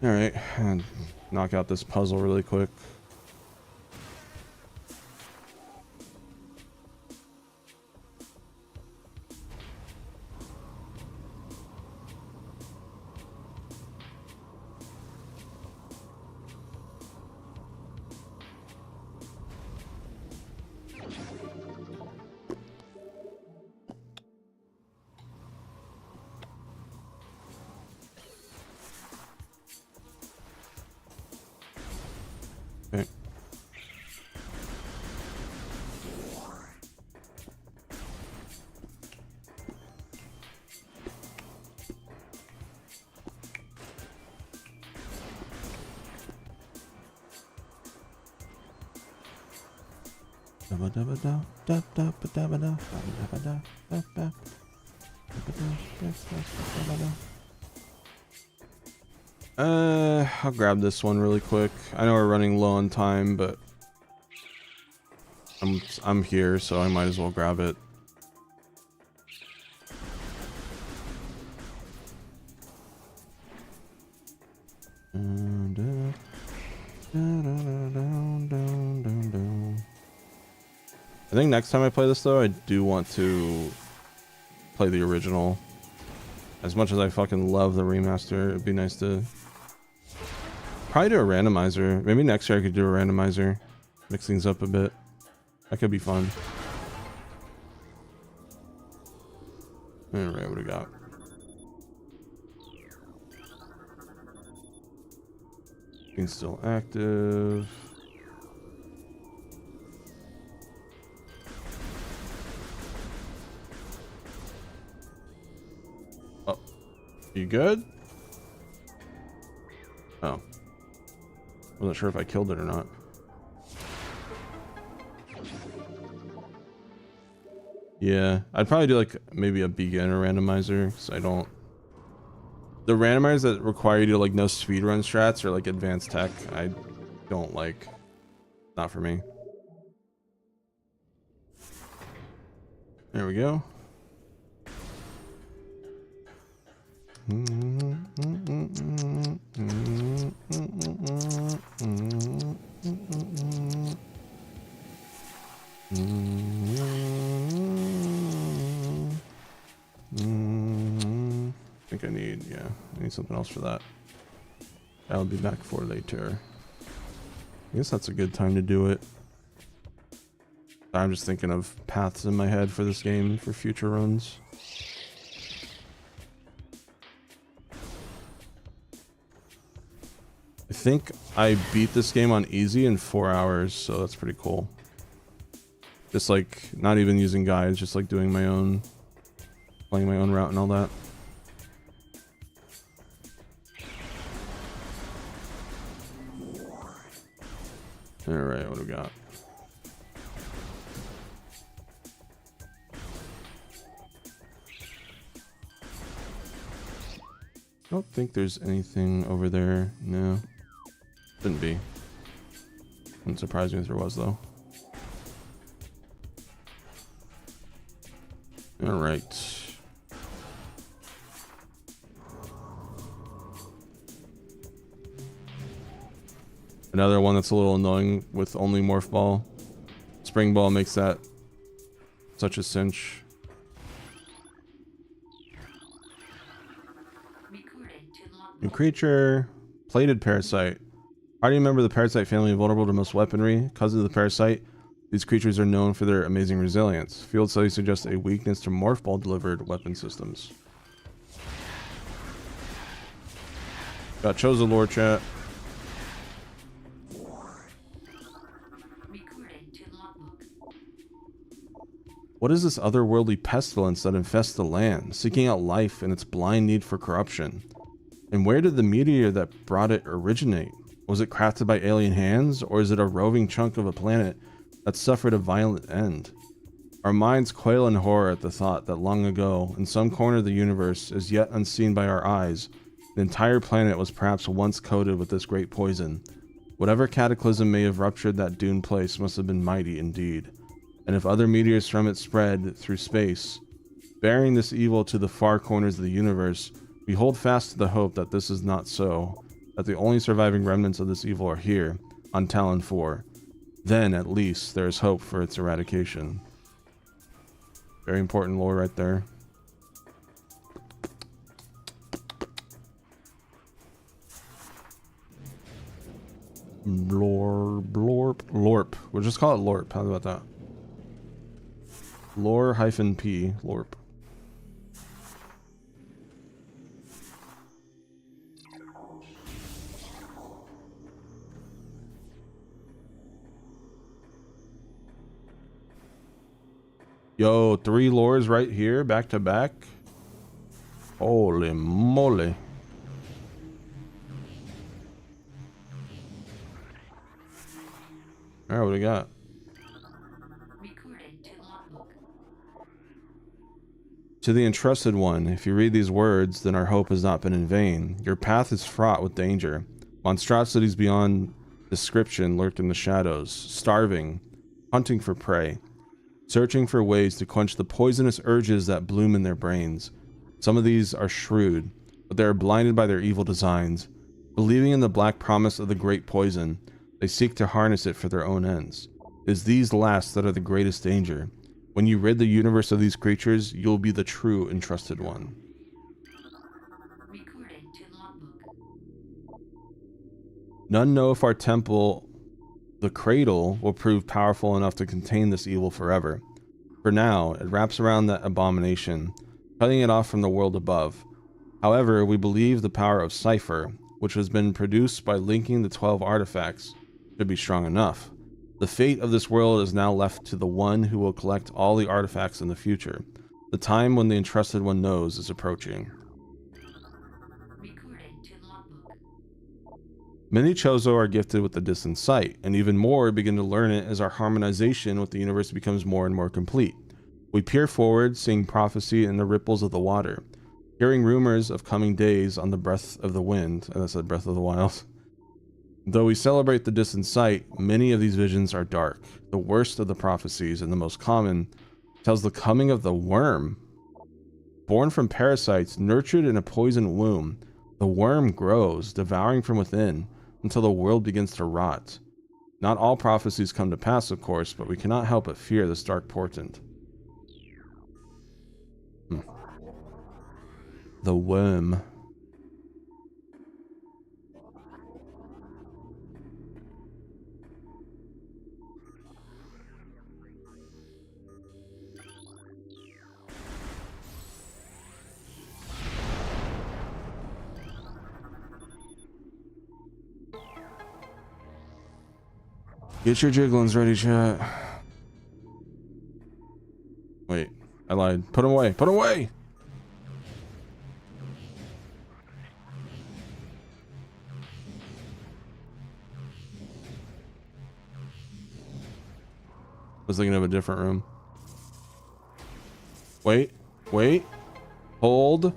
All right, and knock out this puzzle really quick. Okay. I'll grab this one really quick. I know we're running low on time, but I'm here, so I might as well grab it. I think next time I play this though, I do want to play the original. As much as I fucking love the remaster, it'd be nice to probably do a randomizer. Maybe next year I could do a randomizer, mix things up a bit. That could be fun. Alright, what do we got? Being still active. Oh, you good? Oh, wasn't sure if I killed it or not. Yeah, I'd probably do like maybe a beginner randomizer, so I don't. The randomizers that require you to like know speedrun strats or like advanced tech, I don't like. Not for me. There we go. I think I need, yeah, I need something else for that. I'll be back for later. I guess that's a good time to do it. I'm just thinking of paths in my head for this game for future runs. I think I beat this game on easy in 4 hours, so that's pretty cool. Just like not even using guides, just like doing my own, playing my own route and all that. Alright, what do we got? I don't think there's anything over there. No. Shouldn't be. Wouldn't surprise me if there was, though. Alright. Another one that's a little annoying with only Morph Ball. Spring Ball makes that such a cinch. New creature. Plated Parasite. Party member of the Parasite family vulnerable to most weaponry. Cousin of the Parasite. These creatures are known for their amazing resilience. Field studies suggest a weakness to Morph Ball delivered weapon systems. Got Chosen Lore chat. What is this otherworldly pestilence that infests the land, seeking out life in its blind need for corruption? And where did the meteor that brought it originate? Was it crafted by alien hands, or is it a roving chunk of a planet that suffered a violent end? Our minds quail in horror at the thought that long ago, in some corner of the universe, as yet unseen by our eyes, the entire planet was perhaps once coated with this great poison. Whatever cataclysm may have ruptured that doomed place must have been mighty indeed. And if other meteors from it spread through space, bearing this evil to the far corners of the universe, we hold fast to the hope that this is not so, that the only surviving remnants of this evil are here, on Talon 4. Then, at least, there is hope for its eradication. Very important lore right there. Lorp. We'll just call it Lorp. How about that? Lore-P. Lorp. Yo, 3 lores right here, back to back. Holy moly. Alright, what do we got? Recorded to logbook. To the entrusted one, if you read these words, then our hope has not been in vain. Your path is fraught with danger. Monstrosities beyond description lurk in the shadows, starving, hunting for prey, searching for ways to quench the poisonous urges that bloom in their brains. Some of these are shrewd, but they are blinded by their evil designs. Believing in the black promise of the great poison, they seek to harness it for their own ends. It is these last that are the greatest danger. When you rid the universe of these creatures, you will be the true entrusted one. Recorded to logbook. None know if our temple, the Cradle, will prove powerful enough to contain this evil forever. For now, it wraps around that abomination, cutting it off from the world above. However, we believe the power of Cypher, which has been produced by linking the 12 artifacts, should be strong enough. The fate of this world is now left to the one who will collect all the artifacts in the future. The time when the entrusted one knows is approaching. Recorded to logbook. Many Chozo are gifted with the distant sight, and even more begin to learn it as our harmonization with the universe becomes more and more complete. We peer forward, seeing prophecy in the ripples of the water, hearing rumors of coming days on the breath of the wind, and that's the breath of the wild. Though we celebrate the distant sight, many of these visions are dark. The worst of the prophecies, and the most common, tells the coming of the worm. Born from parasites, nurtured in a poisoned womb, the worm grows, devouring from within, until the world begins to rot. Not all prophecies come to pass, of course, but we cannot help but fear this dark portent. The worm. Get your jigglins ready, chat. Wait, I lied. Put him away. Put him away! I was thinking of a different room. Wait. Wait. Hold.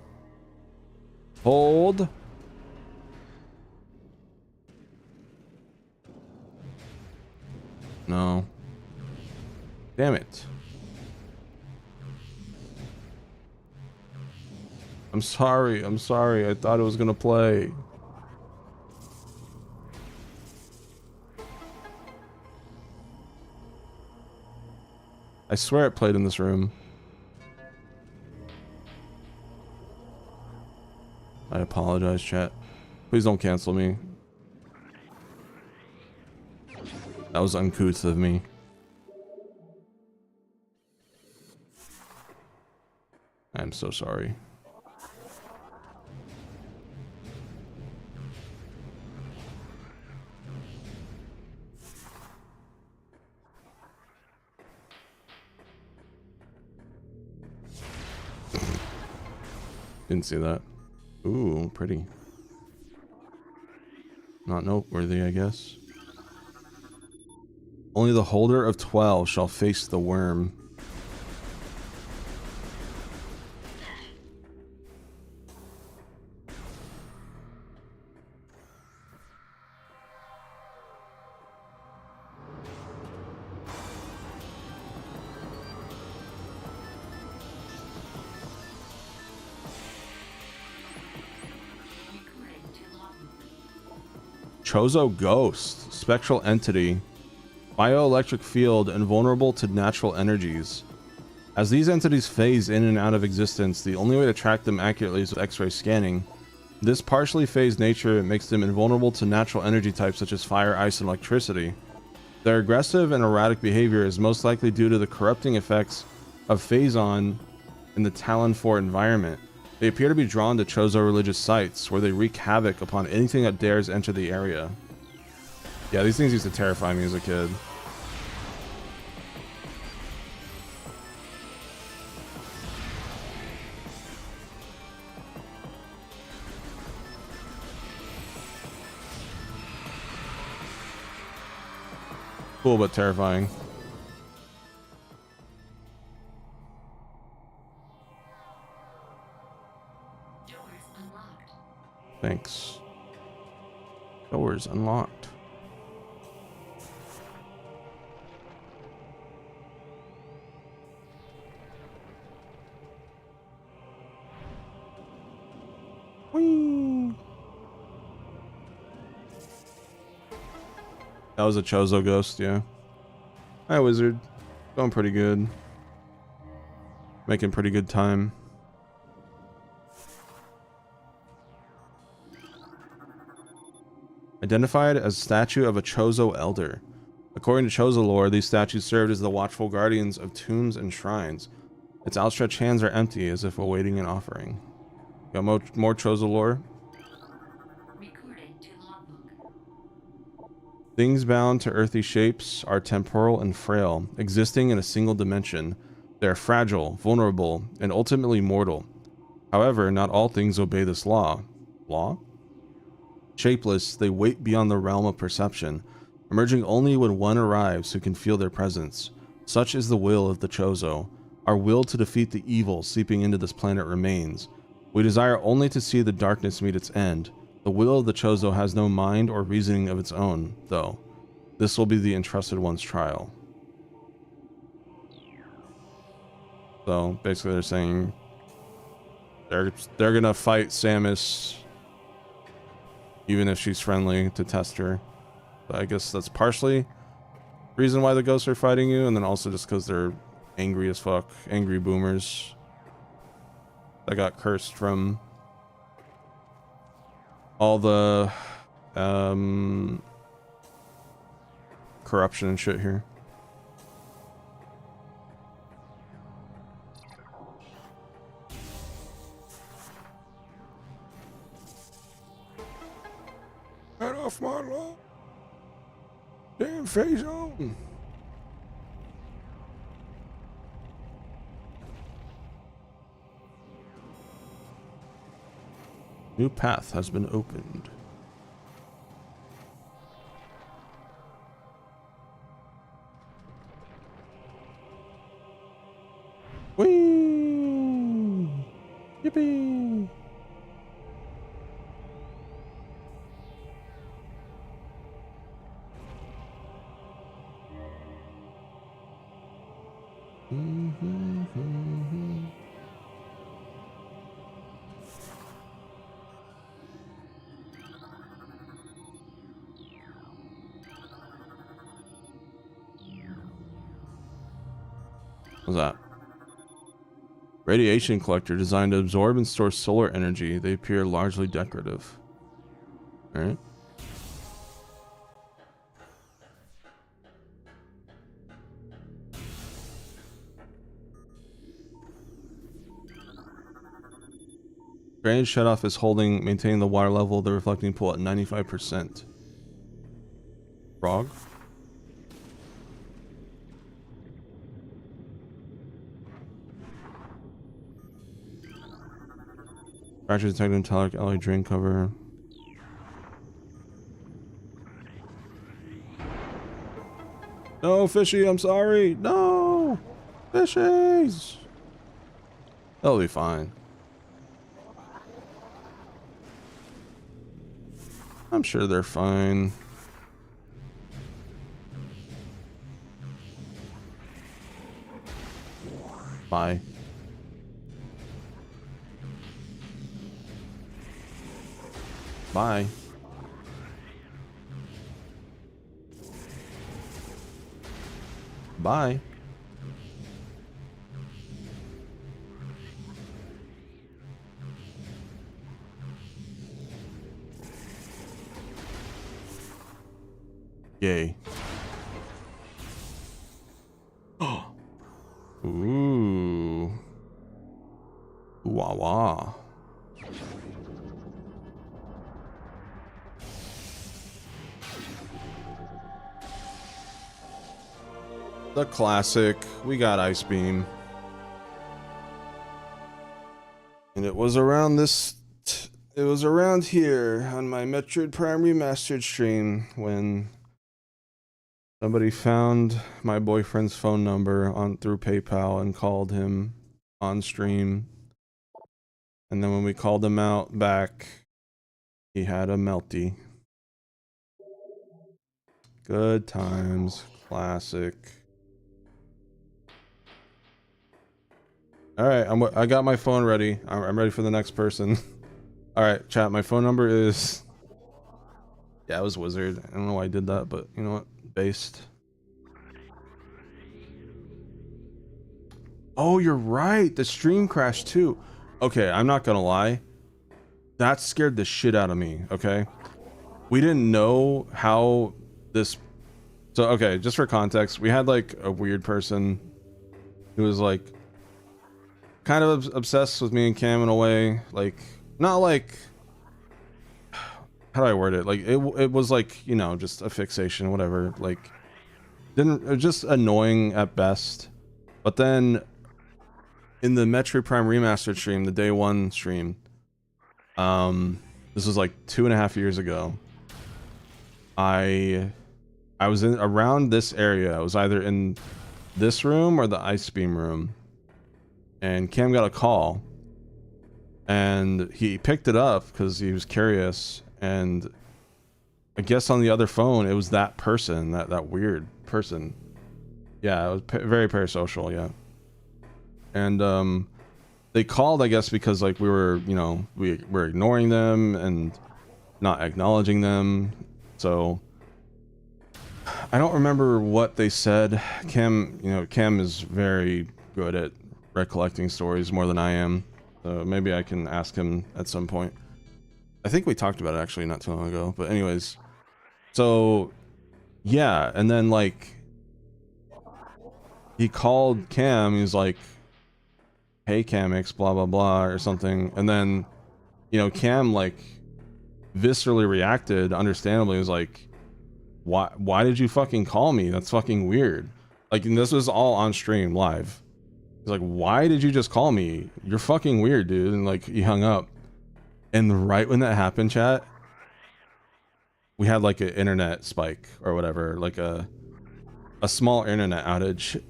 Hold. No. Damn it. I'm sorry. I'm sorry. I thought it was gonna play. I swear it played in this room. I apologize, chat. Please don't cancel me. That was uncouth of me. I'm so sorry. Didn't see that. Ooh, pretty. Not noteworthy, I guess. Only the holder of 12 shall face the worm. Recorded to logbook. Chozo Ghost, spectral entity, bioelectric field, and vulnerable to natural energies. As these entities phase in and out of existence, the only way to track them accurately is with X-ray scanning. This partially phased nature makes them invulnerable to natural energy types such as fire, ice, and electricity. Their aggressive and erratic behavior is most likely due to the corrupting effects of Phazon in the Talon 4 environment. They appear to be drawn to Chozo religious sites, where they wreak havoc upon anything that dares enter the area. Yeah, these things used to terrify me as a kid. Cool, but terrifying. Doors unlocked. Thanks. Doors unlocked. Whee! That was a Chozo ghost, yeah. Hi, wizard. Going pretty good. Making pretty good time. Identified as statue of a Chozo elder. According to Chozo lore, these statues served as the watchful guardians of tombs and shrines. Its outstretched hands are empty, as if awaiting an offering. Got more Chozo lore. Recording to logbook. Things bound to earthy shapes are temporal and frail, existing in a single dimension. They are fragile, vulnerable, and ultimately mortal. However, not all things obey this law. Law? Shapeless, they wait beyond the realm of perception, emerging only when one arrives who can feel their presence. Such is the will of the Chozo. Our will to defeat the evil seeping into this planet remains. We desire only to see the darkness meet its end. The will of the Chozo has no mind or reasoning of its own, though. This will be the entrusted one's trial. So basically they're saying they're gonna fight Samus even if she's friendly, to test her. So I guess that's partially the reason why the ghosts are fighting you, and then also just because they're angry as fuck, angry boomers that got cursed from all the corruption and shit here. Get off my lawn. Damn face on. New path has been opened. Whee! Yippee! What's that? Radiation collector designed to absorb and store solar energy. They appear largely decorative. Alright. Drainage shutoff is maintaining the water level of the reflecting pool at 95%. Frog? Fracture detected metallic alloy drain cover. No, fishy, I'm sorry. No! Fishies! They'll be fine. I'm sure they're fine. Bye. Bye. Bye. Yay. Ooh. Wah wah. The classic. We got Ice Beam. And it was around this... It was around here on my Metroid Prime Remastered stream when somebody found my boyfriend's phone number through PayPal and called him on stream. And then when we called him out back, he had a melty. Good times. Classic. Alright, I got my phone ready. I'm ready for the next person. Alright, chat, my phone number is... Yeah, it was Wizard. I don't know why I did that, but you know what? Based. Oh, you're right. The stream crashed too. Okay, I'm not gonna lie. That scared the shit out of me, okay? We didn't know how this... So, okay, just for context, we had like a weird person who was like kind of obsessed with me and Cam in a way. Like, not like... How do I word it? Like, it was like, you know, just a fixation, whatever. Like, just annoying at best. But then in the Metroid Prime Remastered stream, the day one stream, this was like 2.5 years ago. I was in around this area. I was either in this room or the Ice Beam room, and Cam got a call, and he picked it up because he was curious. And I guess on the other phone, it was that person, that weird person. Yeah, it was very parasocial, yeah. And they called, I guess, because like we were, you know, we were ignoring them and not acknowledging them. So I don't remember what they said. Cam, you know, Cam is very good at recollecting stories more than I am. So maybe I can ask him at some point. I think we talked about it actually not too long ago, but anyways. So yeah, and then like he called Cam, he was like, "Hey Kamex, blah blah blah," or something. And then, you know, Cam like viscerally reacted, understandably, was like, why did you fucking call me? That's fucking weird. Like, and this was all on stream live. He's like, "Why did you just call me? You're fucking weird, dude." And like he hung up. And right when that happened, chat, we had like an internet spike or whatever, like a small internet outage.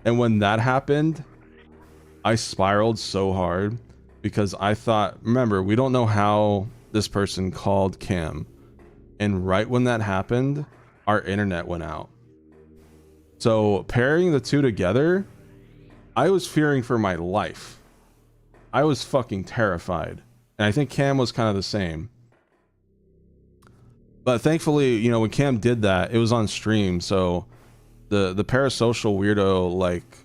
And when that happened, I spiraled so hard because I thought, remember, we don't know how this person called Cam. And right when that happened, our internet went out. So pairing the two together, I was fearing for my life. I was fucking terrified. And I think Cam was kind of the same. But thankfully, you know, when Cam did that, it was on stream. So the parasocial weirdo, like,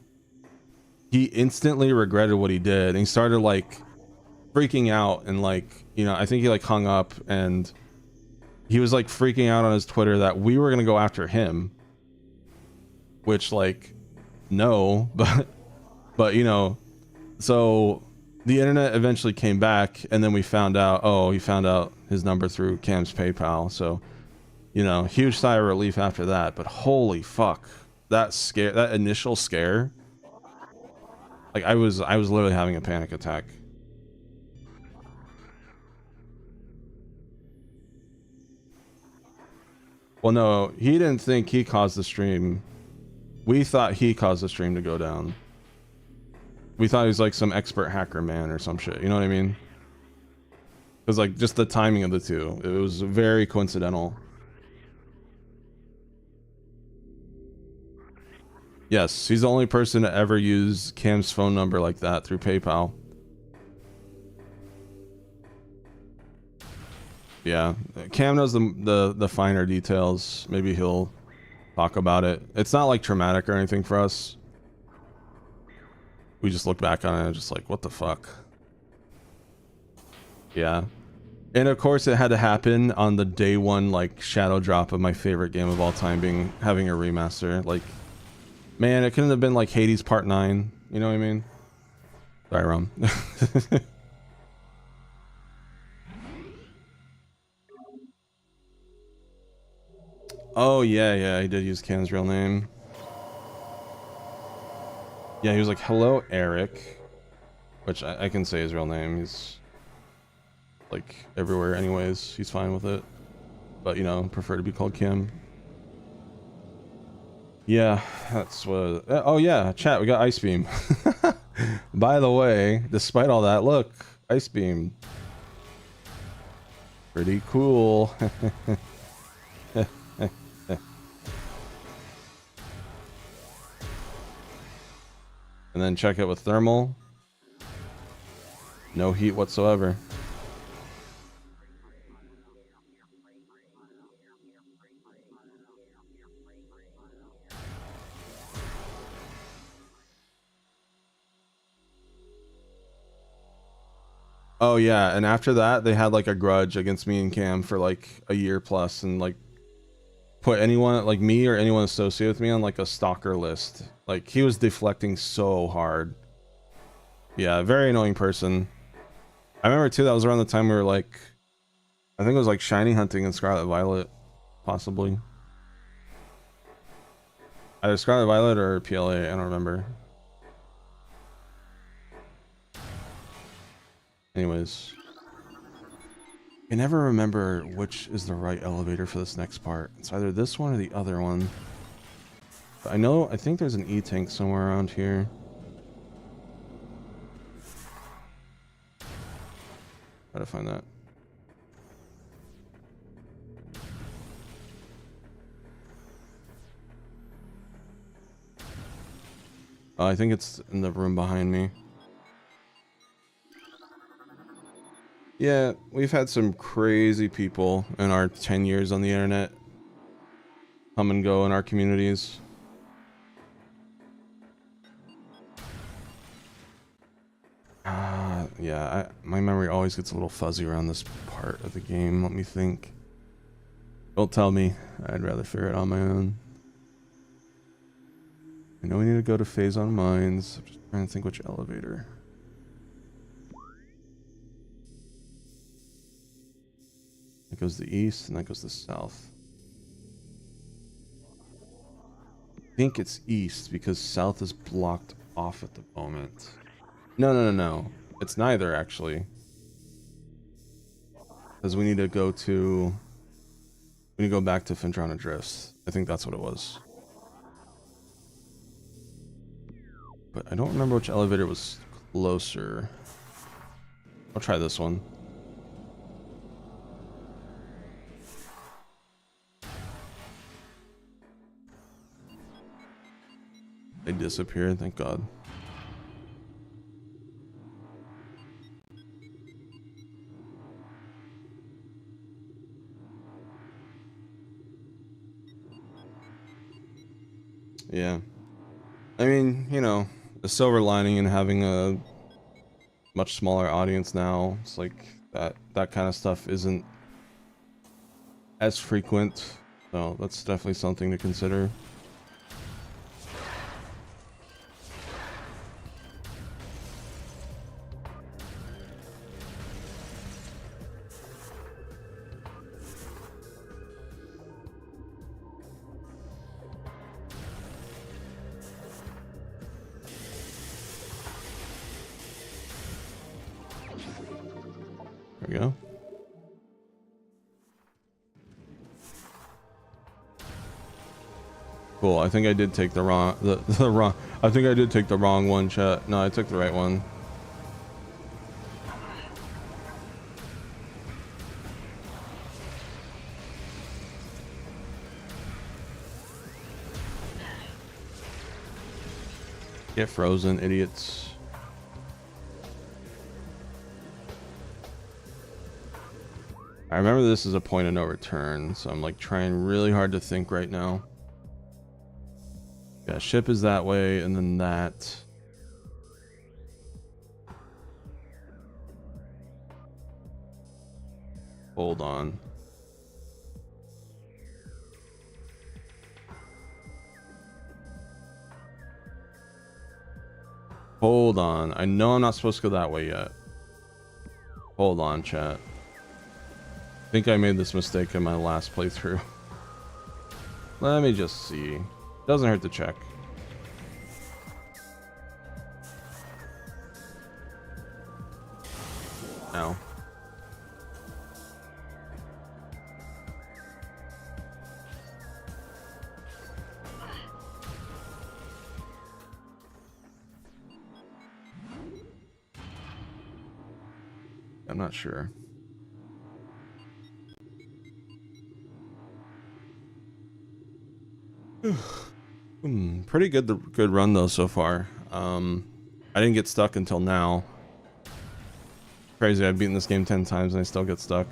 he instantly regretted what he did. And he started like freaking out. And like, you know, I think he like hung up and he was like freaking out on his Twitter that we were going to go after him. Which like, no, but you know, so the internet eventually came back, and then we found out, oh, he found out his number through Cam's PayPal. So, you know, huge sigh of relief after that. But holy fuck, that scare, that initial scare, like I was literally having a panic attack. Well, no, he didn't think he caused the stream. We thought he caused the stream to go down. We thought he was like some expert hacker man or some shit. You know what I mean? It was like just the timing of the two. It was very coincidental. Yes, he's the only person to ever use Cam's phone number like that through PayPal. Yeah, Cam knows the finer details. Maybe he'll talk about it. It's not like traumatic or anything for us. We just look back on it and just like, what the fuck? Yeah. And of course it had to happen on the day one like shadow drop of my favorite game of all time being having a remaster. Like, man, it couldn't have been like Hades Part 9. You know what I mean? Sorry, Rom. Oh, yeah, he did use Cam's real name. Yeah, he was like, hello, Eric. Which I can say his real name. He's like everywhere anyways. He's fine with it. But, you know, prefer to be called Kim. Yeah, that's what... Oh, yeah, chat, we got Ice Beam. By the way, despite all that, look, Ice Beam. Pretty cool. And then check it with thermal. No heat whatsoever. Oh yeah, and after that they had like a grudge against me and Cam for like a year plus, and like put anyone like me or anyone associated with me on like a stalker list. Like he was deflecting so hard. Yeah, very annoying person. I remember too, that was around the time we were like, I think it was like shiny hunting and Scarlet Violet, possibly. Either Scarlet Violet or PLA, I don't remember. Anyways, I never remember which is the right elevator for this next part. It's either this one or the other one. But I think there's an E-tank somewhere around here. Try to find that. Oh, I think it's in the room behind me. Yeah, we've had some crazy people in our 10 years on the internet come and go in our communities. Yeah, my memory always gets a little fuzzy around this part of the game. Let me think. Don't tell me. I'd rather figure it out on my own. I know we need to go to Phazon Mines. I'm just trying to think which elevator. That goes the east and that goes the south. I think it's east because south is blocked off at the moment. No. It's neither, actually. Because we need to go back to Fendrana Drifts. I think that's what it was. But I don't remember which elevator was closer. I'll try this one. They disappeared, thank God. Yeah. I mean, you know, the silver lining in having a much smaller audience now, it's like that kind of stuff isn't as frequent. So that's definitely something to consider. There we go. Cool. I think I did take the wrong I think I did take the wrong one, chat. No, I took the right one. Get frozen, idiots. I remember this is a point of no return, so I'm like trying really hard to think right now. Yeah, ship is that way, and then that. Hold on. Hold on. I know I'm not supposed to go that way yet. Hold on, chat. I think I made this mistake in my last playthrough. Let me just see. Doesn't hurt to check. No. I'm not sure. Pretty good run though so far. I didn't get stuck until now. Crazy, I've beaten this game 10 times and I still get stuck.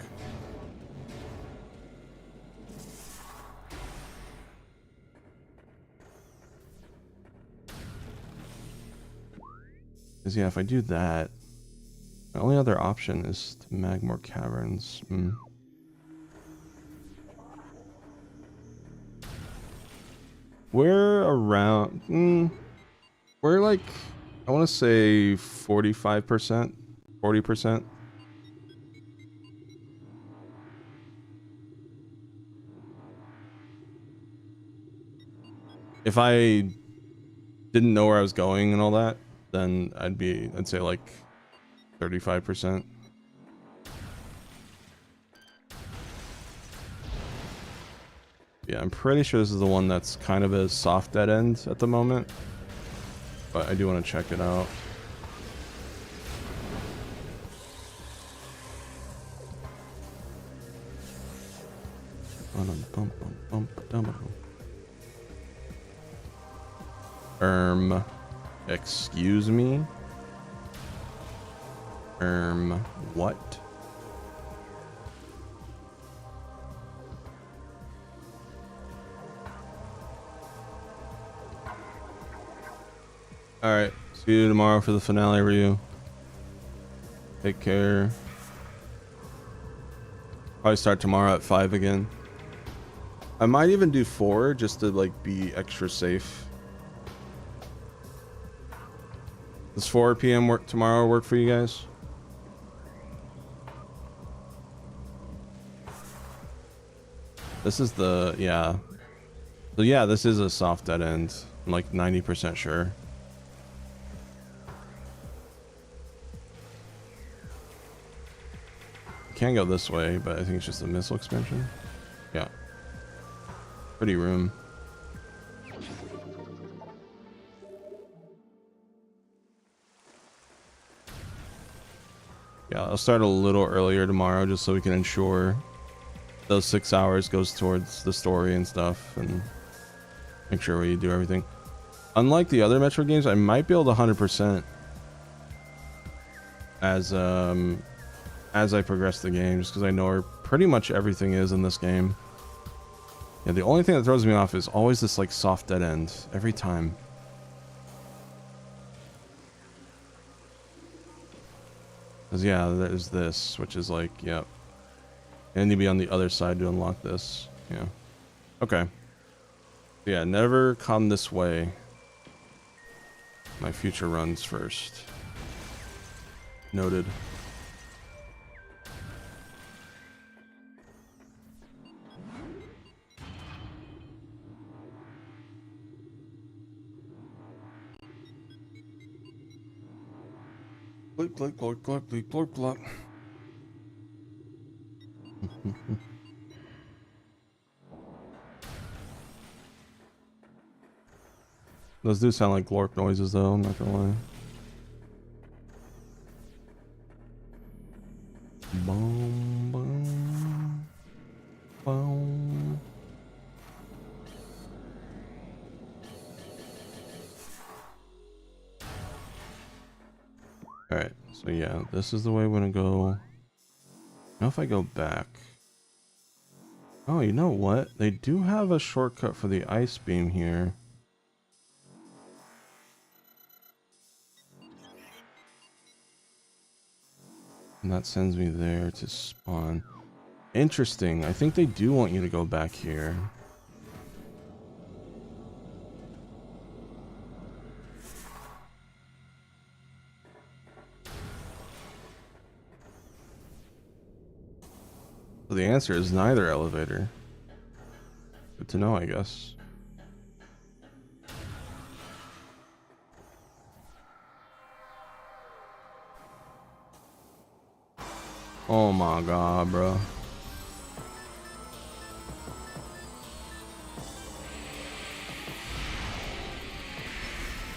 Because yeah, if I do that, my only other option is to Magmore Caverns. We're around... we're like, I want to say 45%, 40%. If I didn't know where I was going and all that, then I'd say like 35%. Yeah, I'm pretty sure this is the one that's kind of a soft dead end at the moment, but I do want to check it out. Excuse me? What? Alright, see you tomorrow for the finale review. Take care. Probably start tomorrow at 5 again. I might even do 4 just to like be extra safe. Does 4 p.m. work tomorrow work for you guys? This is the, yeah. So yeah, this is a soft dead end. I'm like 90% sure. Can go this way, but I think it's just a missile expansion. Yeah. Pretty room. Yeah, I'll start a little earlier tomorrow just so we can ensure those 6 hours goes towards the story and stuff and make sure we do everything. Unlike the other Metroid games, I might be able to 100% as I progress the game, just because I know where pretty much everything is in this game. Yeah, the only thing that throws me off is always this like soft dead end every time. Because yeah, there's this, which is like, yep. I need to be on the other side to unlock this. Yeah. Okay. Yeah, never come this way. My future runs first. Noted. Bleep, bleep, blorp, blorp, bleep, blorp, blorp. Those do sound like glorp noises though, I'm not gonna lie. Boom, boom, boom. Alright, so yeah, this is the way we're gonna go. Now if I go back. Oh, you know what? They do have a shortcut for the ice beam here. And that sends me there to spawn. Interesting. I think they do want you to go back here. So the answer is neither elevator. Good to know, I guess. Oh my god, bro.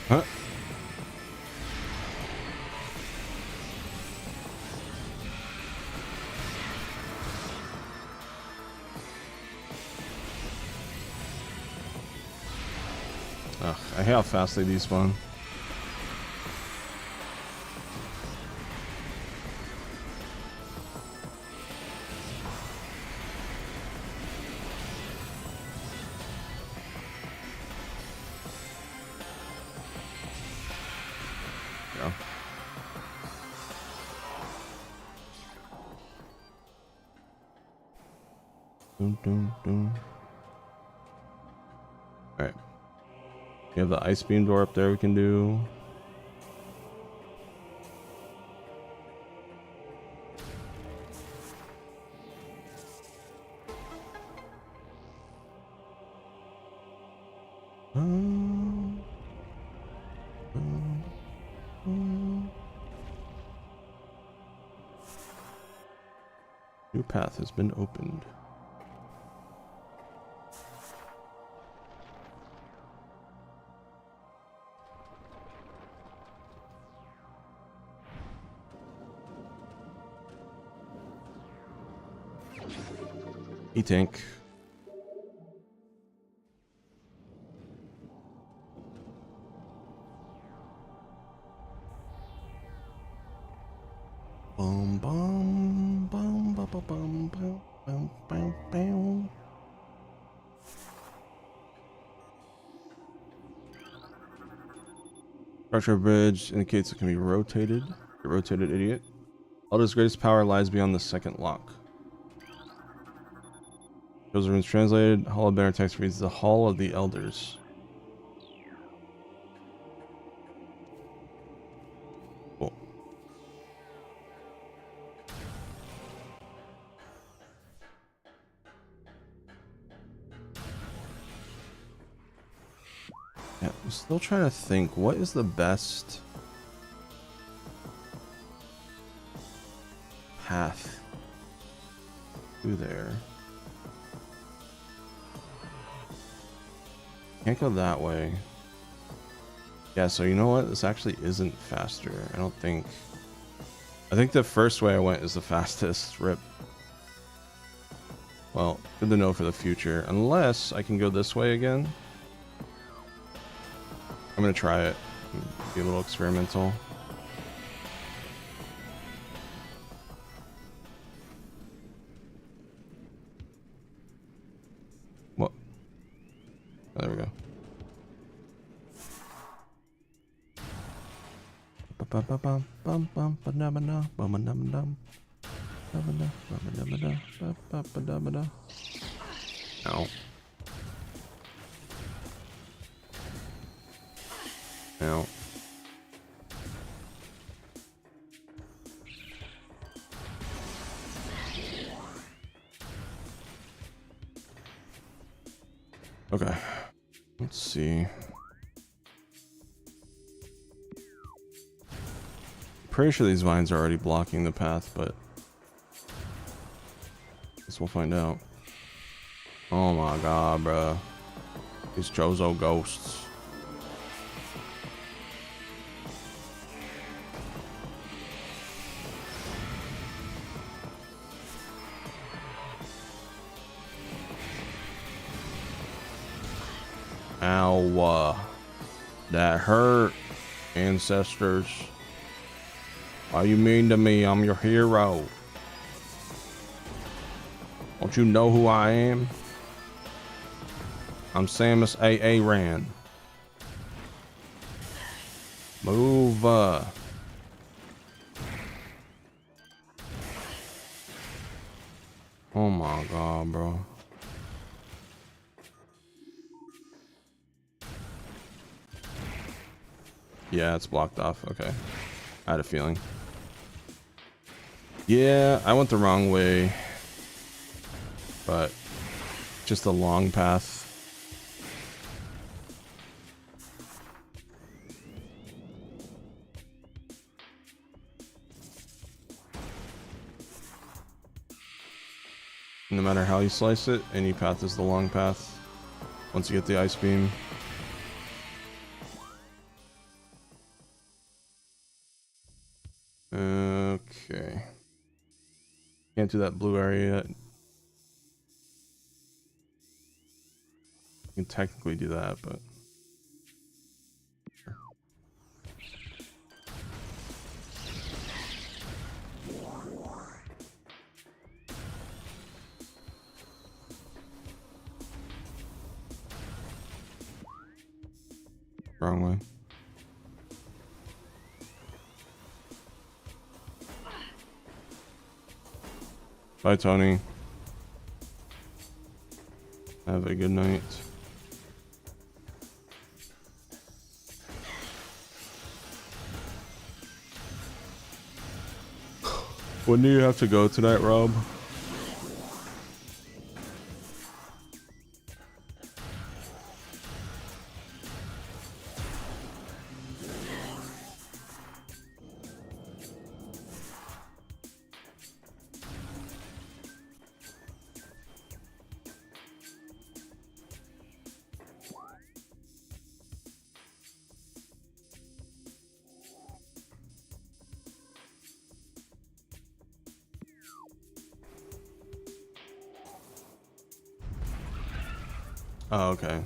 Huh? Ugh, I hate how fast they despawn. Yeah. Dun, dun, dun. All right. We have the ice beam door up there we can do. New path has been opened. E-tank. Bum bum bum bum bum bum bum bum bum bum. Structure bridge indicates it can be rotated. You rotated, idiot. Elder's greatest power lies beyond the second lock. Those rooms translated. Hall of Banner text reads the Hall of the Elders. Cool. Yeah, I'm still trying to think. What is the best path through there? Can't go that way. Yeah, so you know what? This actually isn't faster. I don't think. I think the first way I went is the fastest. Rip. Well, good to know for the future. Unless I can go this way again. I'm gonna try it. Be a little experimental. What? Oh, there we go. Ow. Ow. Okay. Let's see. Pretty sure these vines are already blocking the path, but guess we'll find out. Oh my god, bruh. These Jozo ghosts. Ow. That hurt, ancestors. Why you mean to me? I'm your hero. Don't you know who I am? I'm Samus A.A. Rand. Move. Oh my god, bro. Yeah, it's blocked off. Okay. I had a feeling. Yeah, I went the wrong way. But just a long path. No matter how you slice it, any path is the long path. Once you get the ice beam. Okay. Can't do that blue area yet. You can technically do that, but... Wrong way. Bye, Tony. Have a good night. When do you have to go tonight, Rob? Oh, okay.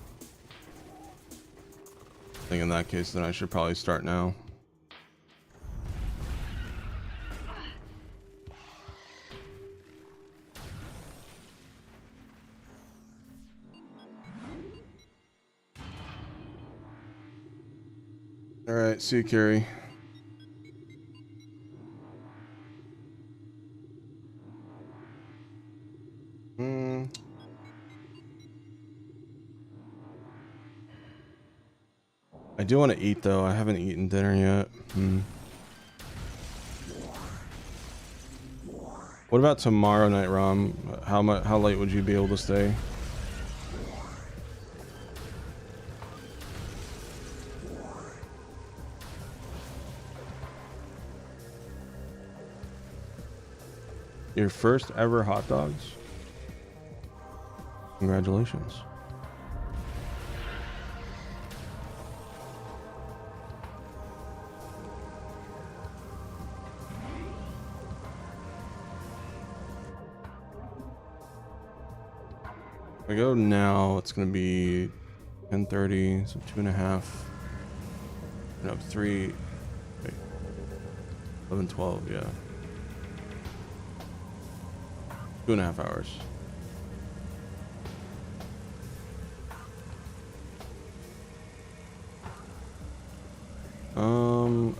I think in that case, then I should probably start now. All right, see you, Carrie. I do want to eat though. I haven't eaten dinner yet. What about tomorrow night, Rom? How late would you be able to stay? Your first ever hot dogs? Congratulations. If I go now, it's gonna be 10:30, so 2.5. No, 3. Wait, 11, 12, yeah. 2.5 hours.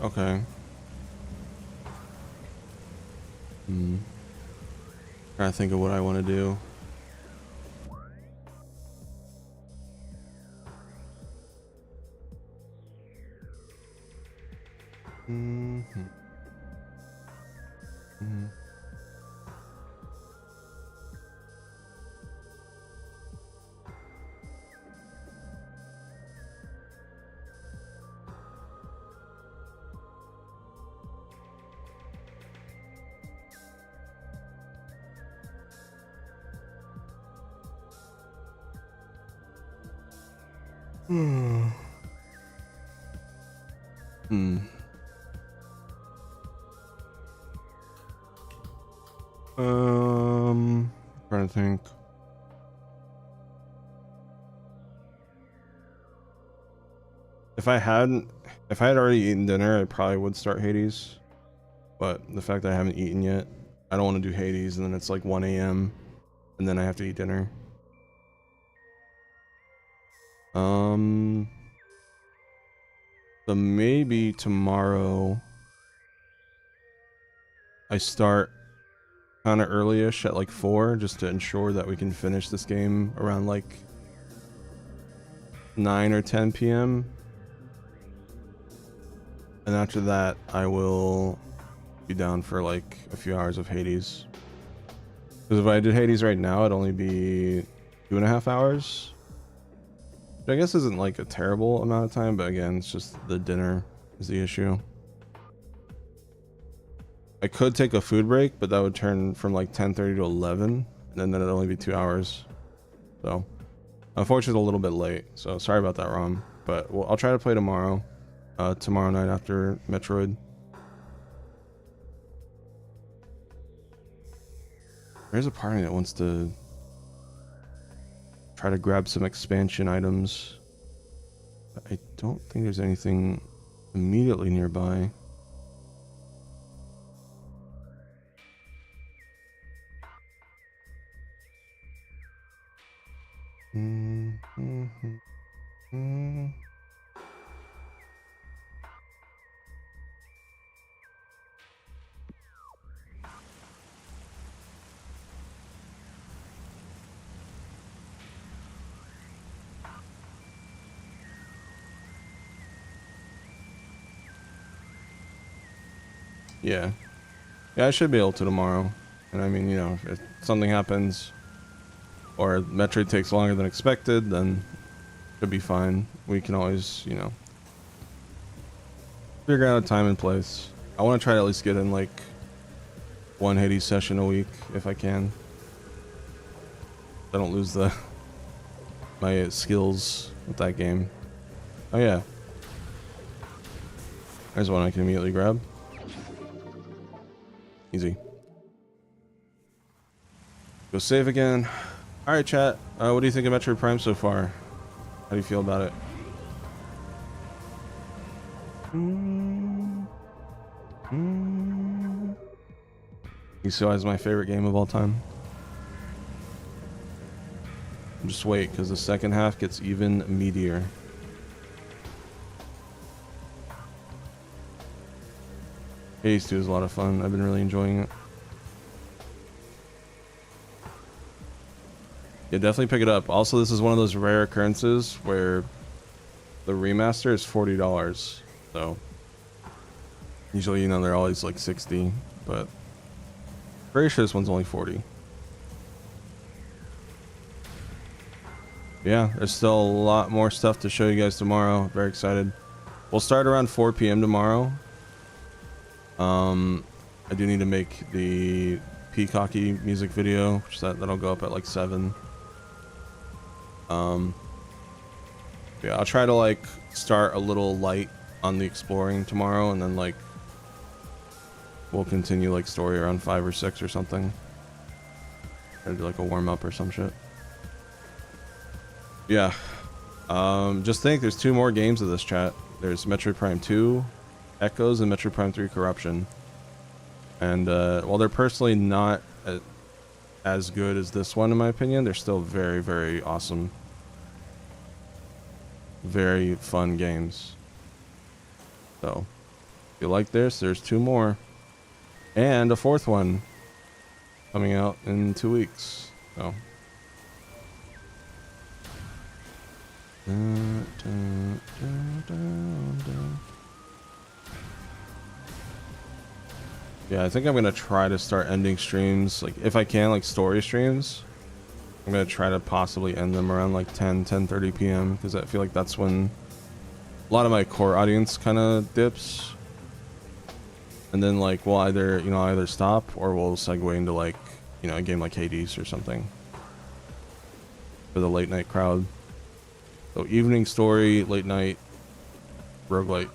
Okay. Trying to think of what I want to do. Trying to think. If I had already eaten dinner, I probably would start Hades. But the fact that I haven't eaten yet, I don't want to do Hades and then it's like 1 a.m. and then I have to eat dinner. So maybe tomorrow I start kind of early-ish at like 4, just to ensure that we can finish this game around like 9 or 10 p.m. And after that, I will be down for like a few hours of Hades. Because if I did Hades right now, it'd only be 2.5 hours. Which I guess isn't like a terrible amount of time, but again, it's just the dinner is the issue. I could take a food break, but that would turn from like 10:30 to 11, and then it'd only be 2 hours. So, unfortunately, it's a little bit late. So sorry about that, Rom. But I'll try to play tomorrow. Tomorrow night after Metroid. There's a part of me that wants to try to grab some expansion items. But I don't think there's anything immediately nearby. Yeah. Yeah, I should be able to tomorrow. And I mean, you know, if something happens or Metroid takes longer than expected, then it should be fine. We can always, you know, figure out a time and place. I want to try to at least get in like one Hades session a week if I can. I don't lose my skills with that game. Oh yeah. There's one I can immediately grab. Easy. Go save again. Alright, chat. What do you think of Metroid Prime so far? How do you feel about it? You see why it's my favorite game of all time? Just wait, because the second half gets even meatier. Hades 2 is a lot of fun. I've been really enjoying it. Yeah, definitely pick it up. Also, this is one of those rare occurrences where the remaster is $40. So usually, you know, they're always like 60, but pretty sure this one's only 40. Yeah, there's still a lot more stuff to show you guys tomorrow. Very excited. We'll start around 4 p.m. tomorrow. I do need to make the Peacocky music video, which that'll go up at like 7. Yeah, I'll try to like start a little light on the exploring tomorrow, and then like we'll continue like story around 5 or 6 or something. Try to do like a warm up or some shit. Yeah. Just think there's 2 more games of this, chat. There's Metroid Prime 2 Echoes and Metroid Prime 3 Corruption. And while they're personally not as good as this one in my opinion, they're still very, very awesome. Very fun games. So, if you like this, there's 2 more. And a 4th one coming out in 2 weeks. So. Yeah, I think I'm gonna try to start ending streams, like if I can, like story streams. I'm gonna try to possibly end them around like 10:30 p.m. because I feel like that's when a lot of my core audience kind of dips. And then like we'll either stop or we'll segue into like, you know, a game like Hades or something for the late night crowd. So evening story, late night, roguelite.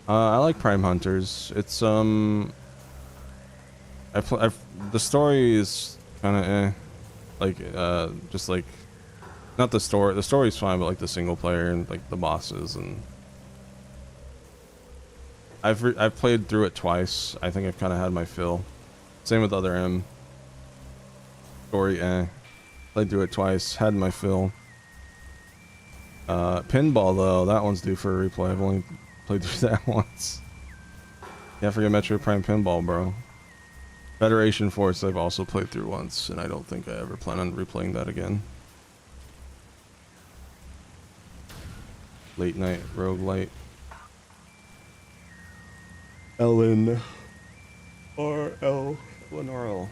I like Prime Hunters. It's the story is kind of like just like not the story. The story's fine, but like the single player and like the bosses, and I've played through it twice. I think I've kind of had my fill. Same with Other M. Story, played through it twice, had my fill. Pinball though, that one's due for a replay. I've only Played through that once. Can't forget Metroid Prime Pinball, bro. Federation Force I've also played through once, and I don't think I ever plan on replaying that again. Late Night Roguelite. Ellen RL. Ellen RL.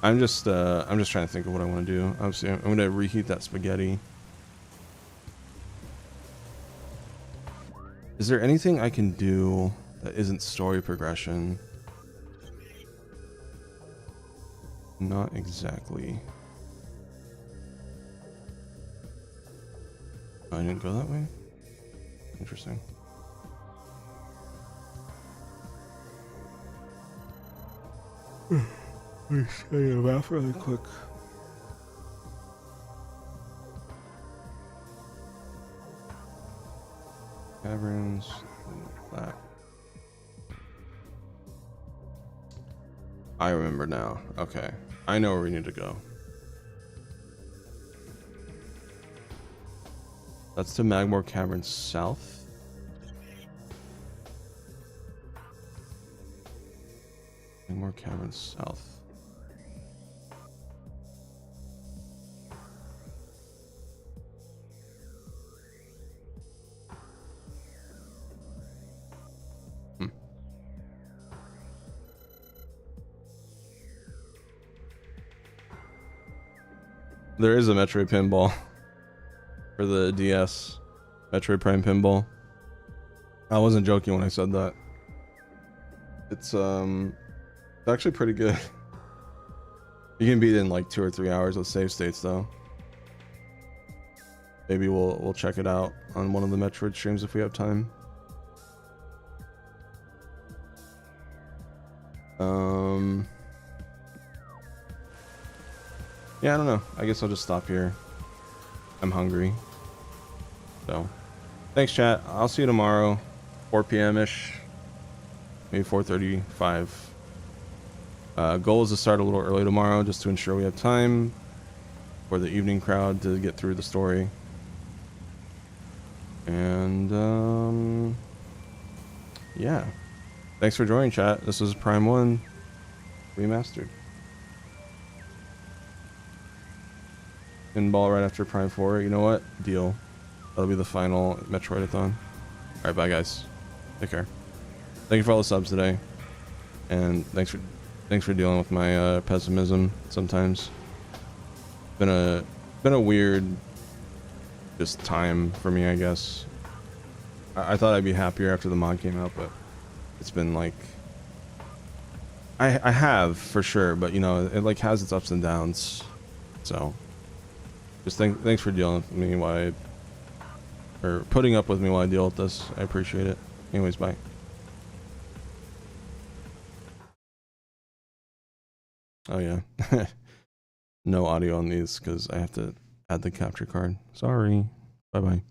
I'm just trying to think of what I want to do. Obviously, I'm gonna reheat that spaghetti. Is there anything I can do that isn't story progression? Not exactly. Oh, I didn't go that way? Interesting. Let me show you the map really quick. Caverns, that. I remember now. Okay. I know where we need to go. That's to Magmore Caverns South. Magmore Caverns South. There is a Metroid Pinball for the DS. Metroid Prime Pinball. I wasn't joking when I said that. It's actually pretty good. You can beat it in like 2 or 3 hours with save states though. Maybe we'll check it out on one of the Metroid streams if we have time. Yeah, I don't know. I guess I'll just stop here. I'm hungry. So, thanks chat. I'll see you tomorrow, 4 p.m.-ish. Maybe 4:35. Goal is to start a little early tomorrow just to ensure we have time for the evening crowd to get through the story. And, yeah. Thanks for joining, chat. This was Prime 1 Remastered. Pinball right after Prime 4. You know what? Deal. That'll be the final Metroidathon. Alright, bye guys. Take care. Thank you for all the subs today. And thanks for dealing with my pessimism sometimes. Been a weird just time for me, I guess. I thought I'd be happier after the mod came out, but it's been like I have for sure, but you know, it like has its ups and downs. So just thanks for dealing with me or putting up with me while I deal with this. I appreciate it. Anyways, bye. Oh yeah. No audio on these because I have to add the capture card. Sorry. Bye bye.